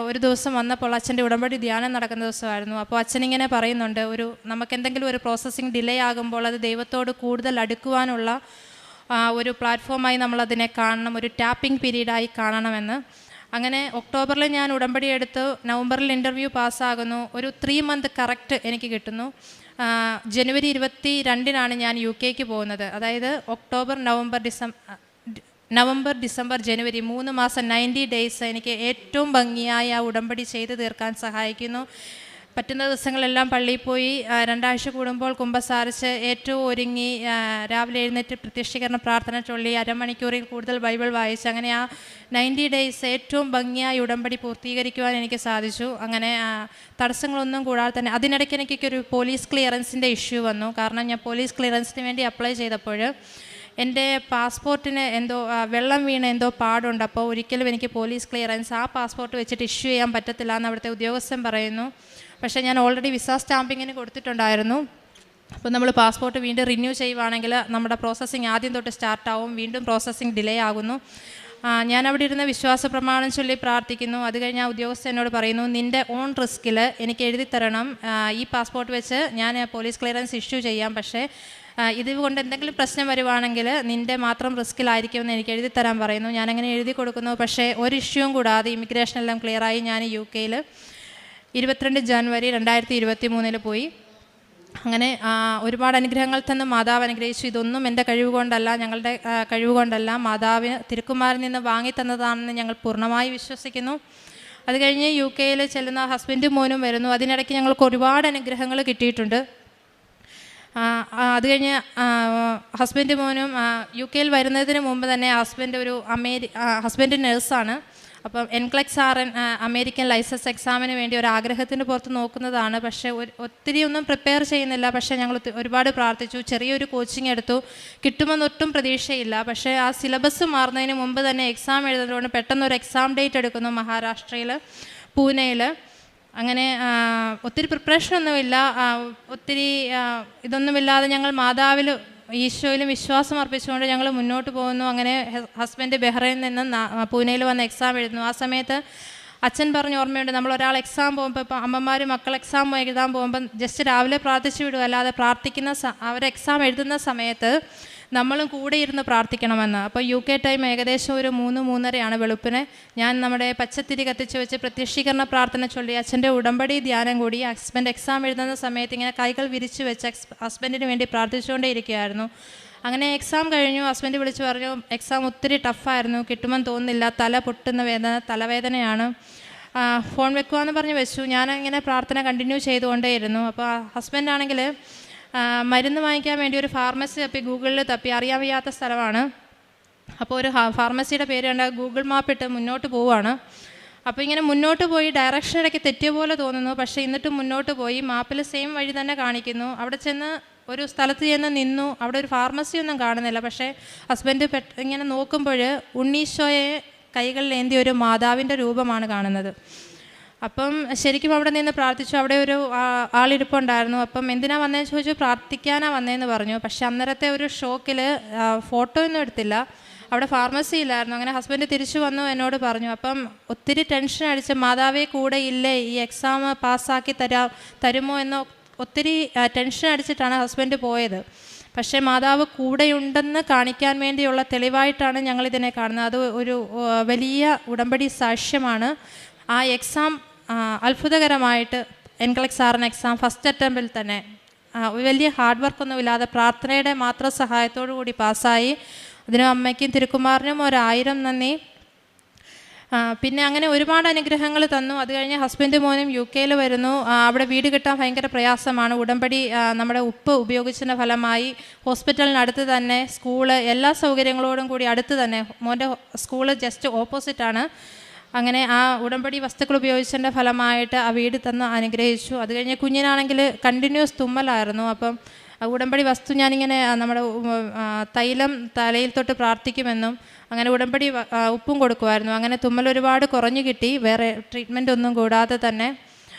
ഒരു ദിവസം വന്നപ്പോൾ അച്ഛൻ്റെ ഉടമ്പടി ധ്യാനം നടക്കുന്ന ദിവസമായിരുന്നു. അപ്പോൾ അച്ഛനിങ്ങനെ പറയുന്നുണ്ട്, നമുക്കെന്തെങ്കിലും ഒരു പ്രോസസ്സിങ് ഡിലേ ആകുമ്പോൾ അത് ദൈവത്തോട് കൂടുതൽ അടുക്കുവാനുള്ള ഒരു പ്ലാറ്റ്ഫോമായി നമ്മളതിനെ കാണണം, ഒരു ടാപ്പിംഗ് പീരീഡായി കാണണമെന്ന്. അങ്ങനെ ഒക്ടോബറിൽ ഞാൻ ഉടമ്പടി എടുത്തു. നവംബറിൽ ഇൻ്റർവ്യൂ പാസ്സാകുന്നു. ഒരു 3 മന്ത് കറക്റ്റ് എനിക്ക് കിട്ടുന്നു. ജനുവരി 22 ഞാൻ UK പോകുന്നത്. അതായത് ഒക്ടോബർ, നവംബർ, ഡിസംബർ, ജനുവരി 3 മാസം 90 ഡേയ്സ് എനിക്ക് ഏറ്റവും ഭംഗിയായ ഉടമ്പടി ചെയ്ത് തീർക്കാൻ സഹായിക്കുന്നു. പറ്റുന്ന ദിവസങ്ങളെല്ലാം പള്ളിയിൽ പോയി 2 ആഴ്ച കൂടുമ്പോൾ കുമ്പസാരിച്ച് ഏറ്റവും ഒരുങ്ങി രാവിലെ എഴുന്നേറ്റ് പ്രത്യക്ഷീകരണ പ്രാർത്ഥന ചൊല്ലി അരമണിക്കൂറിൽ കൂടുതൽ ബൈബിൾ വായിച്ച് അങ്ങനെ ആ 90 ഡേയ്സ് ഏറ്റവും ഭംഗിയായി ഉടമ്പടി പൂർത്തീകരിക്കുവാൻ എനിക്ക് സാധിച്ചു. അങ്ങനെ തടസ്സങ്ങളൊന്നും കൂടാതെ തന്നെ അതിനിടയ്ക്ക് എനിക്കൊരു പോലീസ് ക്ലിയറൻസിൻ്റെ ഇഷ്യൂ വന്നു. കാരണം ഞാൻ പോലീസ് ക്ലിയറൻസിന് വേണ്ടി അപ്ലൈ ചെയ്തപ്പോൾ എൻ്റെ പാസ്പോർട്ടിന് എന്തോ വെള്ളം വീണ എന്തോ പാടുണ്ട്. അപ്പോൾ ഒരിക്കലും എനിക്ക് പോലീസ് ക്ലിയറൻസ് ആ പാസ്പോർട്ട് വെച്ചിട്ട് ഇഷ്യൂ ചെയ്യാൻ പറ്റത്തില്ല എന്ന് അവിടുത്തെ ഉദ്യോഗസ്ഥൻ പറയുന്നു. പക്ഷേ ഞാൻ ഓൾറെഡി വിസ സ്റ്റാമ്പിങ്ങിന് കൊടുത്തിട്ടുണ്ടായിരുന്നു. അപ്പോൾ നമ്മൾ പാസ്പോർട്ട് വീണ്ടും റിന്യൂ ചെയ്യുവാണെങ്കിൽ നമ്മുടെ പ്രോസസ്സിങ് ആദ്യം തൊട്ട് സ്റ്റാർട്ടാവും. വീണ്ടും പ്രോസസ്സിങ് ഡിലേ ആകുന്നു. ഞാൻ അവിടെ ഇരുന്ന് വിശ്വാസ പ്രമാണം ചൊല്ലി പ്രാർത്ഥിക്കുന്നു. അത് കഴിഞ്ഞ് ആ ഉദ്യോഗസ്ഥൻ എന്നോട് പറയുന്നു, നിൻ്റെ ഓൺ റിസ്കിൽ എനിക്ക് എഴുതി തരണം, ഈ പാസ്പോർട്ട് വെച്ച് ഞാൻ പോലീസ് ക്ലിയറൻസ് ഇഷ്യൂ ചെയ്യാം, പക്ഷേ ഇതുകൊണ്ട് എന്തെങ്കിലും പ്രശ്നം വരുവാണെങ്കിൽ നിൻ്റെ മാത്രം റിസ്കിലായിരിക്കുമെന്ന് എനിക്ക് എഴുതി തരാൻ പറയുന്നു. ഞാനങ്ങനെ എഴുതി കൊടുക്കുന്നു. പക്ഷേ ഒരു ഇഷ്യൂവും കൂടാതെ ഇമിഗ്രേഷനെല്ലാം ക്ലിയറായി ഞാൻ UK 22 ജനുവരി 2023 പോയി. അങ്ങനെ ഒരുപാട് അനുഗ്രഹങ്ങൾ തന്ന് മാതാവ് അനുഗ്രഹിച്ചു. ഇതൊന്നും എൻ്റെ കഴിവ് കൊണ്ടല്ല, ഞങ്ങളുടെ കഴിവ് കൊണ്ടല്ല, മാതാവ് തിരുക്കുമാരിൽ നിന്ന് വാങ്ങിത്തന്നതാണെന്ന് ഞങ്ങൾ പൂർണ്ണമായി വിശ്വസിക്കുന്നു. അത് കഴിഞ്ഞ് UK ചെല്ലുന്ന ഹസ്ബൻഡും മോനും വരുന്നു. അതിനിടയ്ക്ക് ഞങ്ങൾക്ക് ഒരുപാട് അനുഗ്രഹങ്ങൾ കിട്ടിയിട്ടുണ്ട്. അത് കഴിഞ്ഞ് ഹസ്ബൻഡ് മോനും UK വരുന്നതിന് മുമ്പ് തന്നെ ഹസ്ബൻഡ് നേഴ്സാണ്. അപ്പം NCLEX അമേരിക്കൻ ലൈസൻസ് എക്സാമിന് വേണ്ടി ഒരു ആഗ്രഹത്തിന് പുറത്ത് നോക്കുന്നതാണ്. പക്ഷേ ഒത്തിരി ഒന്നും പ്രിപ്പയർ ചെയ്യുന്നില്ല. പക്ഷേ ഞങ്ങൾ ഒരുപാട് പ്രാർത്ഥിച്ചു, ചെറിയൊരു കോച്ചിങ് എടുത്തു, കിട്ടുമെന്നൊട്ടും പ്രതീക്ഷയില്ല. പക്ഷേ ആ സിലബസ് മാറുന്നതിന് മുമ്പ് തന്നെ എക്സാം എഴുതുന്നതുകൊണ്ട് പെട്ടെന്നൊരു എക്സാം ഡേറ്റ് എടുക്കുന്നു മഹാരാഷ്ട്രയിൽ, പൂനെയിൽ. അങ്ങനെ ഒത്തിരി പ്രിപ്പറേഷനൊന്നുമില്ല, ഒത്തിരി ഇതൊന്നുമില്ലാതെ ഞങ്ങൾ മാതാവിൽ ഈശോയിലും വിശ്വാസം അർപ്പിച്ചുകൊണ്ട് ഞങ്ങൾ മുന്നോട്ട് പോകുന്നു. അങ്ങനെ ഹസ്ബൻഡ് ബഹ്റൈനിൽ നിന്ന് പൂനെയിൽ വന്ന് എക്സാം എഴുതുന്നു. ആ സമയത്ത് അച്ഛൻ പറഞ്ഞ ഓർമ്മയുണ്ട്, നമ്മളൊരാൾ എക്സാം പോകുമ്പോൾ, ഇപ്പോൾ അമ്മമാർ മക്കൾ എക്സാം എഴുതാൻ പോകുമ്പം ജസ്റ്റ് രാവിലെ പ്രാർത്ഥിച്ചു വിടുക, അല്ലാതെ അവർ എക്സാം എഴുതുന്ന സമയത്ത് നമ്മളും കൂടെ ഇരുന്ന് പ്രാർത്ഥിക്കണമെന്ന്. അപ്പോൾ UK ടൈം ഏകദേശം ഒരു 3-3:30 വെളുപ്പിന് ഞാൻ നമ്മുടെ പച്ചത്തിരി കത്തിച്ച് വെച്ച് പ്രത്യക്ഷീകരണ പ്രാർത്ഥന ചൊല്ലി അച്ഛൻ്റെ ഉടമ്പടി ധ്യാനം കൂടി ഹസ്ബൻഡ് എക്സാം എഴുതുന്ന സമയത്ത് ഇങ്ങനെ കൈകൾ വിരിച്ച് വെച്ച് ഹസ്ബൻഡിന് വേണ്ടി പ്രാർത്ഥിച്ചുകൊണ്ടേ ഇരിക്കുകയായിരുന്നു. അങ്ങനെ എക്സാം കഴിഞ്ഞു. ഹസ്ബൻഡ് വിളിച്ച് പറഞ്ഞു എക്സാം ഒത്തിരി ടഫായിരുന്നു, കിട്ടുമെന്ന് തോന്നുന്നില്ല, തല പൊട്ടുന്ന വേദന, തലവേദനയാണ്, ഫോൺ വെക്കുവാന്ന് പറഞ്ഞ് വെച്ചു. ഞാനിങ്ങനെ പ്രാർത്ഥന കണ്ടിന്യൂ ചെയ്തുകൊണ്ടേയിരുന്നു. അപ്പോൾ ഹസ്ബൻഡാണെങ്കിൽ മരുന്ന് വാങ്ങിക്കാൻ വേണ്ടി ഒരു ഫാർമസി തപ്പി ഗൂഗിളിൽ തപ്പി, അറിയാൻ വയ്യാത്ത സ്ഥലമാണ്. അപ്പോൾ ഒരു ഫാർമസിയുടെ പേര് കണ്ട ഗൂഗിൾ മാപ്പ് ഇട്ട് മുന്നോട്ട് പോവുകയാണ്. അപ്പോൾ ഇങ്ങനെ മുന്നോട്ട് പോയി ഡയറക്ഷൻ ഇടയ്ക്ക് തെറ്റിയ പോലെ തോന്നുന്നു. പക്ഷേ എന്നിട്ടും മുന്നോട്ട് പോയി മാപ്പിൽ സെയിം വഴി തന്നെ കാണിക്കുന്നു. അവിടെ ചെന്ന് ഒരു സ്ഥലത്ത് ചെന്ന് നിന്നു. അവിടെ ഒരു ഫാർമസി ഒന്നും കാണുന്നില്ല. പക്ഷേ ഹസ്ബൻഡ് ഇങ്ങനെ നോക്കുമ്പോൾ ഉണ്ണീശോയെ കൈകളിലേന്തി ഒരു മാതാവിൻ്റെ രൂപമാണ് കാണുന്നത്. അപ്പം ശരിക്കും അവിടെ നിന്ന് പ്രാർത്ഥിച്ചു. അവിടെ ഒരു ആളിരിപ്പുണ്ടായിരുന്നു. അപ്പം എന്തിനാ വന്നതെന്ന് ചോദിച്ചു. പ്രാർത്ഥിക്കാനാണ് വന്നതെന്ന് പറഞ്ഞു. പക്ഷെ അന്നേരത്തെ ഒരു ഷോക്കിൽ ഫോട്ടോ ഒന്നും എടുത്തില്ല, അവിടെ ഫാർമസി ഇല്ലായിരുന്നു. അങ്ങനെ ഹസ്ബൻഡ് തിരിച്ചു വന്നു എന്നോട് പറഞ്ഞു. അപ്പം ഒത്തിരി ടെൻഷൻ അടിച്ച് മാതാവേ കൂടെ ഇല്ലേ, ഈ എക്സാം പാസ്സാക്കി തരുമോ എന്നോ ഒത്തിരി ടെൻഷൻ അടിച്ചിട്ടാണ് ഹസ്ബൻഡ് പോയത്. പക്ഷേ മാതാവ് കൂടെയുണ്ടെന്ന് കാണിക്കാൻ വേണ്ടിയുള്ള തെളിവായിട്ടാണ് ഞങ്ങളിതിനെ കാണുന്നത്. അത് ഒരു വലിയ ഉടമ്പടി സാക്ഷ്യമാണ്. ആ എക്സാം അത്ഭുതകരമായിട്ട് എൻകലക്സ് സാറിന് എക്സാം ഫസ്റ്റ് അറ്റംപ്റ്റിൽ തന്നെ വലിയ ഹാർഡ് വർക്കൊന്നുമില്ലാതെ പ്രാർത്ഥനയുടെ മാത്രം സഹായത്തോടു കൂടി പാസ്സായി. അതിന് അമ്മയ്ക്കും തിരുക്കുമാറിനും 1000 നന്ദി. പിന്നെ അങ്ങനെ ഒരുപാട് അനുഗ്രഹങ്ങൾ തന്നു. അത് കഴിഞ്ഞ് ഹസ്ബൻഡ് മോനും UK വരുന്നു. അവിടെ വീട് കിട്ടാൻ ഭയങ്കര പ്രയാസമാണ്. ഉടമ്പടി നമ്മുടെ ഉപ്പ് ഉപയോഗിച്ചതിൻ്റെ ഫലമായി ഹോസ്പിറ്റലിനടുത്ത് തന്നെ സ്കൂള്, എല്ലാ സൗകര്യങ്ങളോടും കൂടി അടുത്ത് തന്നെ. മോൻ്റെ സ്കൂള് ജസ്റ്റ് ഓപ്പോസിറ്റാണ്. അങ്ങനെ ആ ഉടമ്പടി വസ്തുക്കൾ ഉപയോഗിച്ചതിൻ്റെ ഫലമായിട്ട് ആ വീട് തന്ന് അനുഗ്രഹിച്ചു. അത് കഴിഞ്ഞ് കുഞ്ഞിനാണെങ്കിൽ കണ്ടിന്യൂസ് തുമ്മലായിരുന്നു. അപ്പം ഉടമ്പടി വസ്തു ഞാനിങ്ങനെ നമ്മുടെ തൈലം തലയിൽ തൊട്ട് പ്രാർത്ഥിക്കുമെന്നും അങ്ങനെ ഉടമ്പടി ഉപ്പും കൊടുക്കുമായിരുന്നു. അങ്ങനെ തുമ്മൽ ഒരുപാട് കുറഞ്ഞു കിട്ടി, വേറെ ട്രീറ്റ്മെൻ്റ് ഒന്നും കൂടാതെ തന്നെ.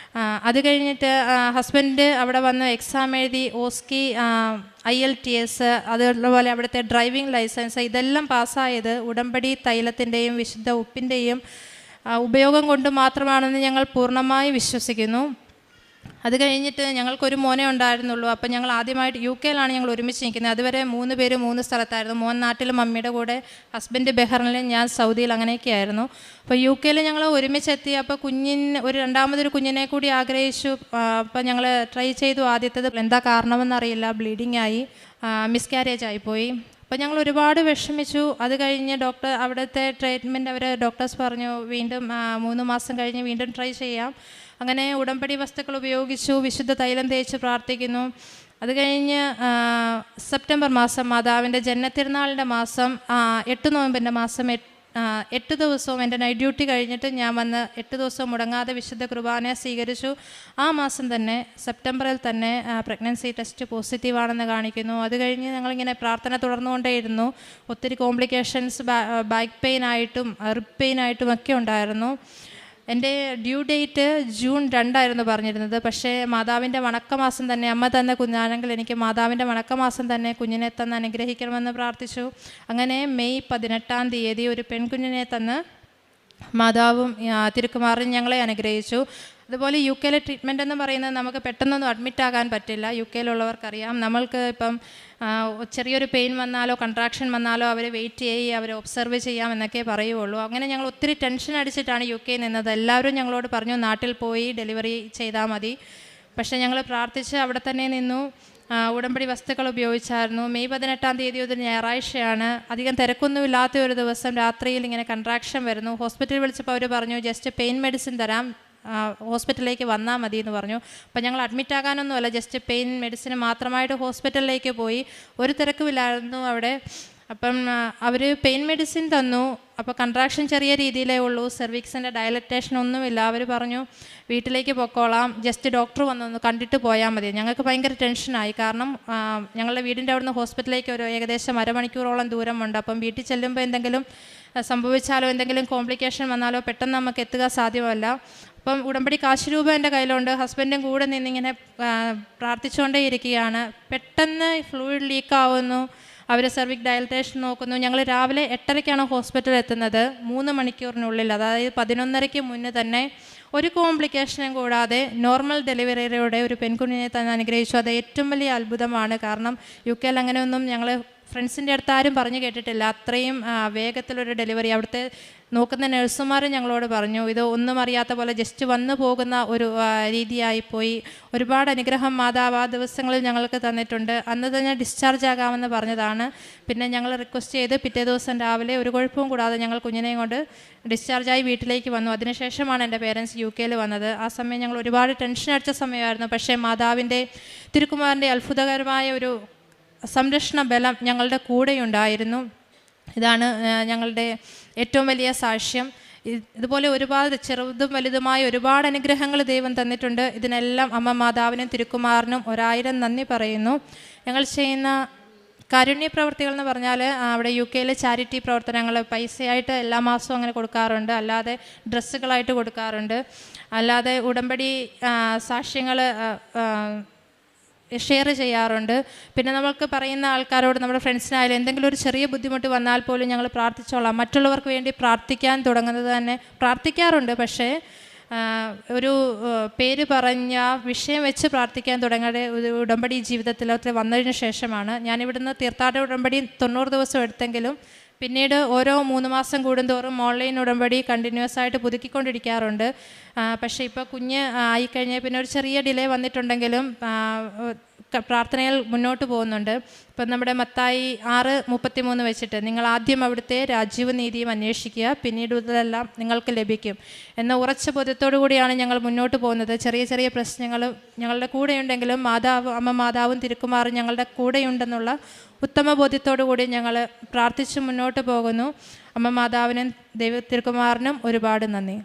അത് കഴിഞ്ഞിട്ട് ഹസ്ബൻഡ് അവിടെ വന്ന് എക്സാം എഴുതി ഓസ്കി, IELTS, അതുപോലെ അവിടുത്തെ ഡ്രൈവിംഗ് ലൈസൻസ്, ഇതെല്ലാം പാസ്സായത് ഉടമ്പടി തൈലത്തിൻ്റെയും വിശുദ്ധ ഉപ്പിൻ്റെയും ഉപയോഗം കൊണ്ട് മാത്രമാണെന്ന് ഞങ്ങൾ പൂർണ്ണമായി വിശ്വസിക്കുന്നു. അത് കഴിഞ്ഞിട്ട് ഞങ്ങൾക്കൊരു മോനെ ഉണ്ടായിരുന്നുള്ളൂ. അപ്പം ഞങ്ങൾ ആദ്യമായിട്ട് UK ഞങ്ങൾ ഒരുമിച്ച് നിൽക്കുന്നത്. അതുവരെ 3 പേര് 3 സ്ഥലത്തായിരുന്നു. മോൻ നാട്ടിൽ മമ്മിയുടെ കൂടെ, ഹസ്ബൻഡ് ബഹ്റിനിലും, ഞാൻ സൗദിയിൽ, അങ്ങനെയൊക്കെ ആയിരുന്നു. അപ്പോൾ UK ഞങ്ങൾ ഒരുമിച്ചെത്തി. അപ്പോൾ രണ്ടാമതൊരു കുഞ്ഞിനെ കൂടി ആഗ്രഹിച്ചു. അപ്പോൾ ഞങ്ങൾ ട്രൈ ചെയ്തു. ആദ്യത്തേത് എന്താ കാരണമെന്നറിയില്ല, ബ്ലീഡിങ് ആയി, മിസ്കാരേജ് ആയിപ്പോയി. അപ്പോൾ ഞങ്ങൾ ഒരുപാട് വിഷമിച്ചു. അത് കഴിഞ്ഞ് അവിടുത്തെ ട്രീറ്റ്മെൻറ്റ് ഡോക്ടേഴ്സ് പറഞ്ഞു വീണ്ടും 3 മാസം കഴിഞ്ഞ് വീണ്ടും ട്രൈ ചെയ്യാം. അങ്ങനെ ഉടമ്പടി വസ്തുക്കൾ ഉപയോഗിച്ചു, വിശുദ്ധ തൈലം തേച്ച് പ്രാർത്ഥിക്കുന്നു. അത് കഴിഞ്ഞ് സെപ്റ്റംബർ മാസം മാതാവിൻ്റെ ജന്മത്തിരുന്നാളിൻ്റെ മാസം 8 നോയമ്പിൻ്റെ മാസം 8 ദിവസവും എൻ്റെ നൈറ്റ് ഡ്യൂട്ടി കഴിഞ്ഞിട്ട് ഞാൻ വന്ന് 8 ദിവസവും മുടങ്ങാതെ വിശുദ്ധ കുർബാന സ്വീകരിച്ചു. ആ മാസം തന്നെ സെപ്റ്റംബറിൽ തന്നെ പ്രഗ്നൻസി ടെസ്റ്റ് പോസിറ്റീവാണെന്ന് കാണിക്കുന്നു. അത് കഴിഞ്ഞ് ഞങ്ങളിങ്ങനെ പ്രാർത്ഥന തുടർന്നുകൊണ്ടേയിരുന്നു. ഒത്തിരി കോംപ്ലിക്കേഷൻസ്, ബാക്ക് പെയിൻ ആയിട്ടും റിപ്പ് പെയിൻ ആയിട്ടും ഒക്കെ ഉണ്ടായിരുന്നു. എൻ്റെ ഡ്യൂ ഡേറ്റ് ജൂൺ 2 പറഞ്ഞിരുന്നത്. പക്ഷേ മാതാവിൻ്റെ വണക്കമാസം തന്നെ, അമ്മ തന്ന കുഞ്ഞാണെങ്കിൽ എനിക്ക് മാതാവിൻ്റെ വണക്കമാസം തന്നെ കുഞ്ഞിനെ തന്ന് അനുഗ്രഹിക്കണമെന്ന് പ്രാർത്ഥിച്ചു. അങ്ങനെ മെയ് 18 ഒരു പെൺകുഞ്ഞിനെ തന്ന് മാതാവും തിരുക്കുമാറും ഞങ്ങളെ അനുഗ്രഹിച്ചു. അതുപോലെ UK ട്രീറ്റ്മെൻ്റ് എന്ന് പറയുന്നത് നമുക്ക് പെട്ടെന്നൊന്നും അഡ്മിറ്റ് ആകാൻ പറ്റില്ല. UK ഉള്ളവർക്കറിയാം. നമ്മൾക്ക് ഇപ്പം ചെറിയൊരു പെയിൻ വന്നാലോ കൺട്രാക്ഷൻ വന്നാലോ അവർ വെയിറ്റ് ചെയ്യും, അവർ ഒബ്സർവ് ചെയ്യാം എന്നൊക്കെ പറയുള്ളൂ. അങ്ങനെ ഞങ്ങൾ ഒത്തിരി ടെൻഷൻ അടിച്ചിട്ടാണ് UK നിന്നത്. എല്ലാവരും ഞങ്ങളോട് പറഞ്ഞു നാട്ടിൽ പോയി ഡെലിവറി ചെയ്താൽ മതി. പക്ഷേ ഞങ്ങൾ പ്രാർത്ഥിച്ച് അവിടെ തന്നെ നിന്നു. ഉടമ്പടി വസ്തുക്കൾ ഉപയോഗിച്ചായിരുന്നു. മെയ് 18 ഒരു ഞായറാഴ്ചയാണ്. അധികം തിരക്കൊന്നുമില്ലാത്ത ഒരു ദിവസം രാത്രിയിൽ ഇങ്ങനെ കൺട്രാക്ഷൻ വരുന്നു. ഹോസ്പിറ്റലിൽ വിളിച്ചപ്പോൾ അവർ പറഞ്ഞു ജസ്റ്റ് പെയിൻ മെഡിസിൻ തരാം, ഹോസ്പിറ്റലിലേക്ക് വന്നാൽ മതി എന്ന് പറഞ്ഞു. അപ്പം ഞങ്ങൾ അഡ്മിറ്റ് ആകാനൊന്നുമല്ല, ജസ്റ്റ് പെയിൻ മെഡിസിന് മാത്രമായിട്ട് ഹോസ്പിറ്റലിലേക്ക് പോയി. ഒരു തിരക്കുമില്ലായിരുന്നു അവിടെ. അപ്പം അവർ പെയിൻ മെഡിസിൻ തന്നു. അപ്പോൾ കൺട്രാക്ഷൻ ചെറിയ രീതിയിലേ ഉള്ളൂ, സെർവിക്സിൻ്റെ ഡയലറ്റേഷൻ ഒന്നുമില്ല. അവർ പറഞ്ഞു വീട്ടിലേക്ക് പൊക്കോളാം, ജസ്റ്റ് ഡോക്ടർ വന്നൊന്ന് കണ്ടിട്ട് പോയാൽ മതി. ഞങ്ങൾക്ക് ഭയങ്കര ടെൻഷനായി. കാരണം ഞങ്ങളുടെ വീടിൻ്റെ അവിടുന്ന് ഹോസ്പിറ്റലിലേക്ക് ഒരു ഏകദേശം 1/2 മണിക്കൂറോളം ദൂരമുണ്ട്. അപ്പം വീട്ടിൽ ചെല്ലുമ്പോൾ എന്തെങ്കിലും സംഭവിച്ചാലോ എന്തെങ്കിലും കോംപ്ലിക്കേഷൻ വന്നാലോ പെട്ടെന്ന് നമുക്ക് എത്തുക സാധ്യമല്ല. അപ്പം ഉടമ്പടി കാശ് രൂപ എൻ്റെ കയ്യിലുണ്ട്. ഹസ്ബൻഡും കൂടെ നിന്നിങ്ങനെ പ്രാർത്ഥിച്ചുകൊണ്ടേ ഇരിക്കുകയാണ്. പെട്ടെന്ന് ഫ്ലൂയിഡ് ലീക്കാവുന്നു. അവർ സെർവിക് ഡയലറ്റേഷൻ നോക്കുന്നു. ഞങ്ങൾ രാവിലെ 8:30 ഹോസ്പിറ്റലിൽ എത്തുന്നത്. 3 മണിക്കൂറിനുള്ളിൽ, അതായത് 11:30 മുന്നേ തന്നെ ഒരു കോംപ്ലിക്കേഷനും കൂടാതെ നോർമൽ ഡെലിവറിയോടെ ഒരു പെൺകുഞ്ഞിനെ തന്നെ അനുഗ്രഹിച്ചു. അത് ഏറ്റവും വലിയ അത്ഭുതമാണ്. കാരണം UK അങ്ങനെയൊന്നും ഞങ്ങൾ ഫ്രണ്ട്സിൻ്റെ അടുത്ത് ആരും പറഞ്ഞു കേട്ടിട്ടില്ല അത്രയും വേഗത്തിലൊരു ഡെലിവറി. അവിടുത്തെ നോക്കുന്ന നഴ്സുമാരും ഞങ്ങളോട് പറഞ്ഞു ഇത് ഒന്നും അറിയാത്ത പോലെ ജസ്റ്റ് വന്നു പോകുന്ന ഒരു രീതിയായിപ്പോയി. ഒരുപാട് അനുഗ്രഹം മാതാവ് ആ ദിവസങ്ങളിൽ ഞങ്ങൾക്ക് തന്നിട്ടുണ്ട്. അന്ന് തന്നെ ഡിസ്ചാർജ് ആകാമെന്ന് പറഞ്ഞതാണ്. പിന്നെ ഞങ്ങൾ റിക്വസ്റ്റ് ചെയ്ത് പിറ്റേ ദിവസം രാവിലെ ഒരു കുഴപ്പവും കൂടാതെ ഞങ്ങൾ കുഞ്ഞിനെയും കൊണ്ട് ഡിസ്ചാർജായി വീട്ടിലേക്ക് വന്നു. അതിനുശേഷമാണ് എൻ്റെ പേരൻസ് UK വന്നത്. ആ സമയം ഞങ്ങൾ ഒരുപാട് ടെൻഷൻ അടിച്ച സമയമായിരുന്നു. പക്ഷേ മാതാവിൻ്റെ തിരുക്കുമാരൻ്റെ അത്ഭുതകരമായ ഒരു സംരക്ഷണ ബലം ഞങ്ങളുടെ കൂടെയുണ്ടായിരുന്നു. ഇതാണ് ഞങ്ങളുടെ ഏറ്റവും വലിയ സാക്ഷ്യം. ഇതുപോലെ ഒരുപാട് ചെറുതും വലുതുമായ ഒരുപാട് അനുഗ്രഹങ്ങൾ ദൈവം തന്നിട്ടുണ്ട്. ഇതിനെല്ലാം അമ്മ മാതാവിനും തിരുക്കുമാറിനും 1000 നന്ദി പറയുന്നു. ഞങ്ങൾ ചെയ്യുന്ന കാരുണ്യ പ്രവർത്തികൾ എന്ന് പറഞ്ഞാൽ അവിടെ UK ചാരിറ്റി പ്രവർത്തനങ്ങൾ പൈസയായിട്ട് എല്ലാ മാസവും അങ്ങനെ കൊടുക്കാറുണ്ട്, അല്ലാതെ ഡ്രസ്സുകളായിട്ട് കൊടുക്കാറുണ്ട്, അല്ലാതെ ഉടമ്പടി സാക്ഷ്യങ്ങൾ ഷെയർ ചെയ്യാറുണ്ട്. പിന്നെ നമ്മൾക്ക് പറയുന്ന ആൾക്കാരോട് നമ്മുടെ ഫ്രണ്ട്സിനായാലും എന്തെങ്കിലും ഒരു ചെറിയ ബുദ്ധിമുട്ട് വന്നാൽ പോലും ഞങ്ങൾ പ്രാർത്ഥിച്ചോളാം. മറ്റുള്ളവർക്ക് വേണ്ടി പ്രാർത്ഥിക്കാൻ തുടങ്ങുന്നത് തന്നെ പ്രാർത്ഥിക്കാറുണ്ട്, പക്ഷേ ഒരു പേര് പറഞ്ഞ വിഷയം വെച്ച് പ്രാർത്ഥിക്കാൻ തുടങ്ങേണ്ട ഉടമ്പടി ജീവിതത്തിലൊക്കെ വന്നതിന് ശേഷമാണ്. ഞാനിവിടുന്ന് തീർത്ഥാടന ഉടമ്പടി 90 ദിവസം എടുത്തെങ്കിലും പിന്നീട് ഓരോ 3 മാസം കൂടുന്തോറും ഓൺലൈൻ ഉടമ്പടി കണ്ടിന്യൂസ് ആയിട്ട് പുതുക്കിക്കൊണ്ടിരിക്കാറുണ്ട്. പക്ഷേ ഇപ്പോൾ കുഞ്ഞ് ആയിക്കഴിഞ്ഞാൽ പിന്നെ ഒരു ചെറിയ ഡിലേ വന്നിട്ടുണ്ടെങ്കിലും പ്രാർത്ഥനയിൽ മുന്നോട്ട് പോകുന്നുണ്ട്. ഇപ്പം നമ്മുടെ മത്തായി 6:33 വെച്ചിട്ട് നിങ്ങൾ ആദ്യം അവിടുത്തെ രാജ്യവും നീതിയും അന്വേഷിക്കുക, പിന്നീട് ഇതെല്ലാം നിങ്ങൾക്ക് ലഭിക്കും എന്ന ഉറച്ച ബോധ്യത്തോടു കൂടിയാണ് ഞങ്ങൾ മുന്നോട്ട് പോകുന്നത്. ചെറിയ ചെറിയ പ്രശ്നങ്ങൾ ഞങ്ങളുടെ കൂടെയുണ്ടെങ്കിലും അമ്മ മാതാവും തിരുക്കുമാറും ഞങ്ങളുടെ കൂടെയുണ്ടെന്നുള്ള ഉത്തമ ബോധ്യത്തോടു കൂടി ഞങ്ങൾ പ്രാർത്ഥിച്ച് മുന്നോട്ട് പോകുന്നു. അമ്മ മാതാവിനും ദൈവ തിരുക്കുമാറിനും ഒരുപാട് നന്ദി.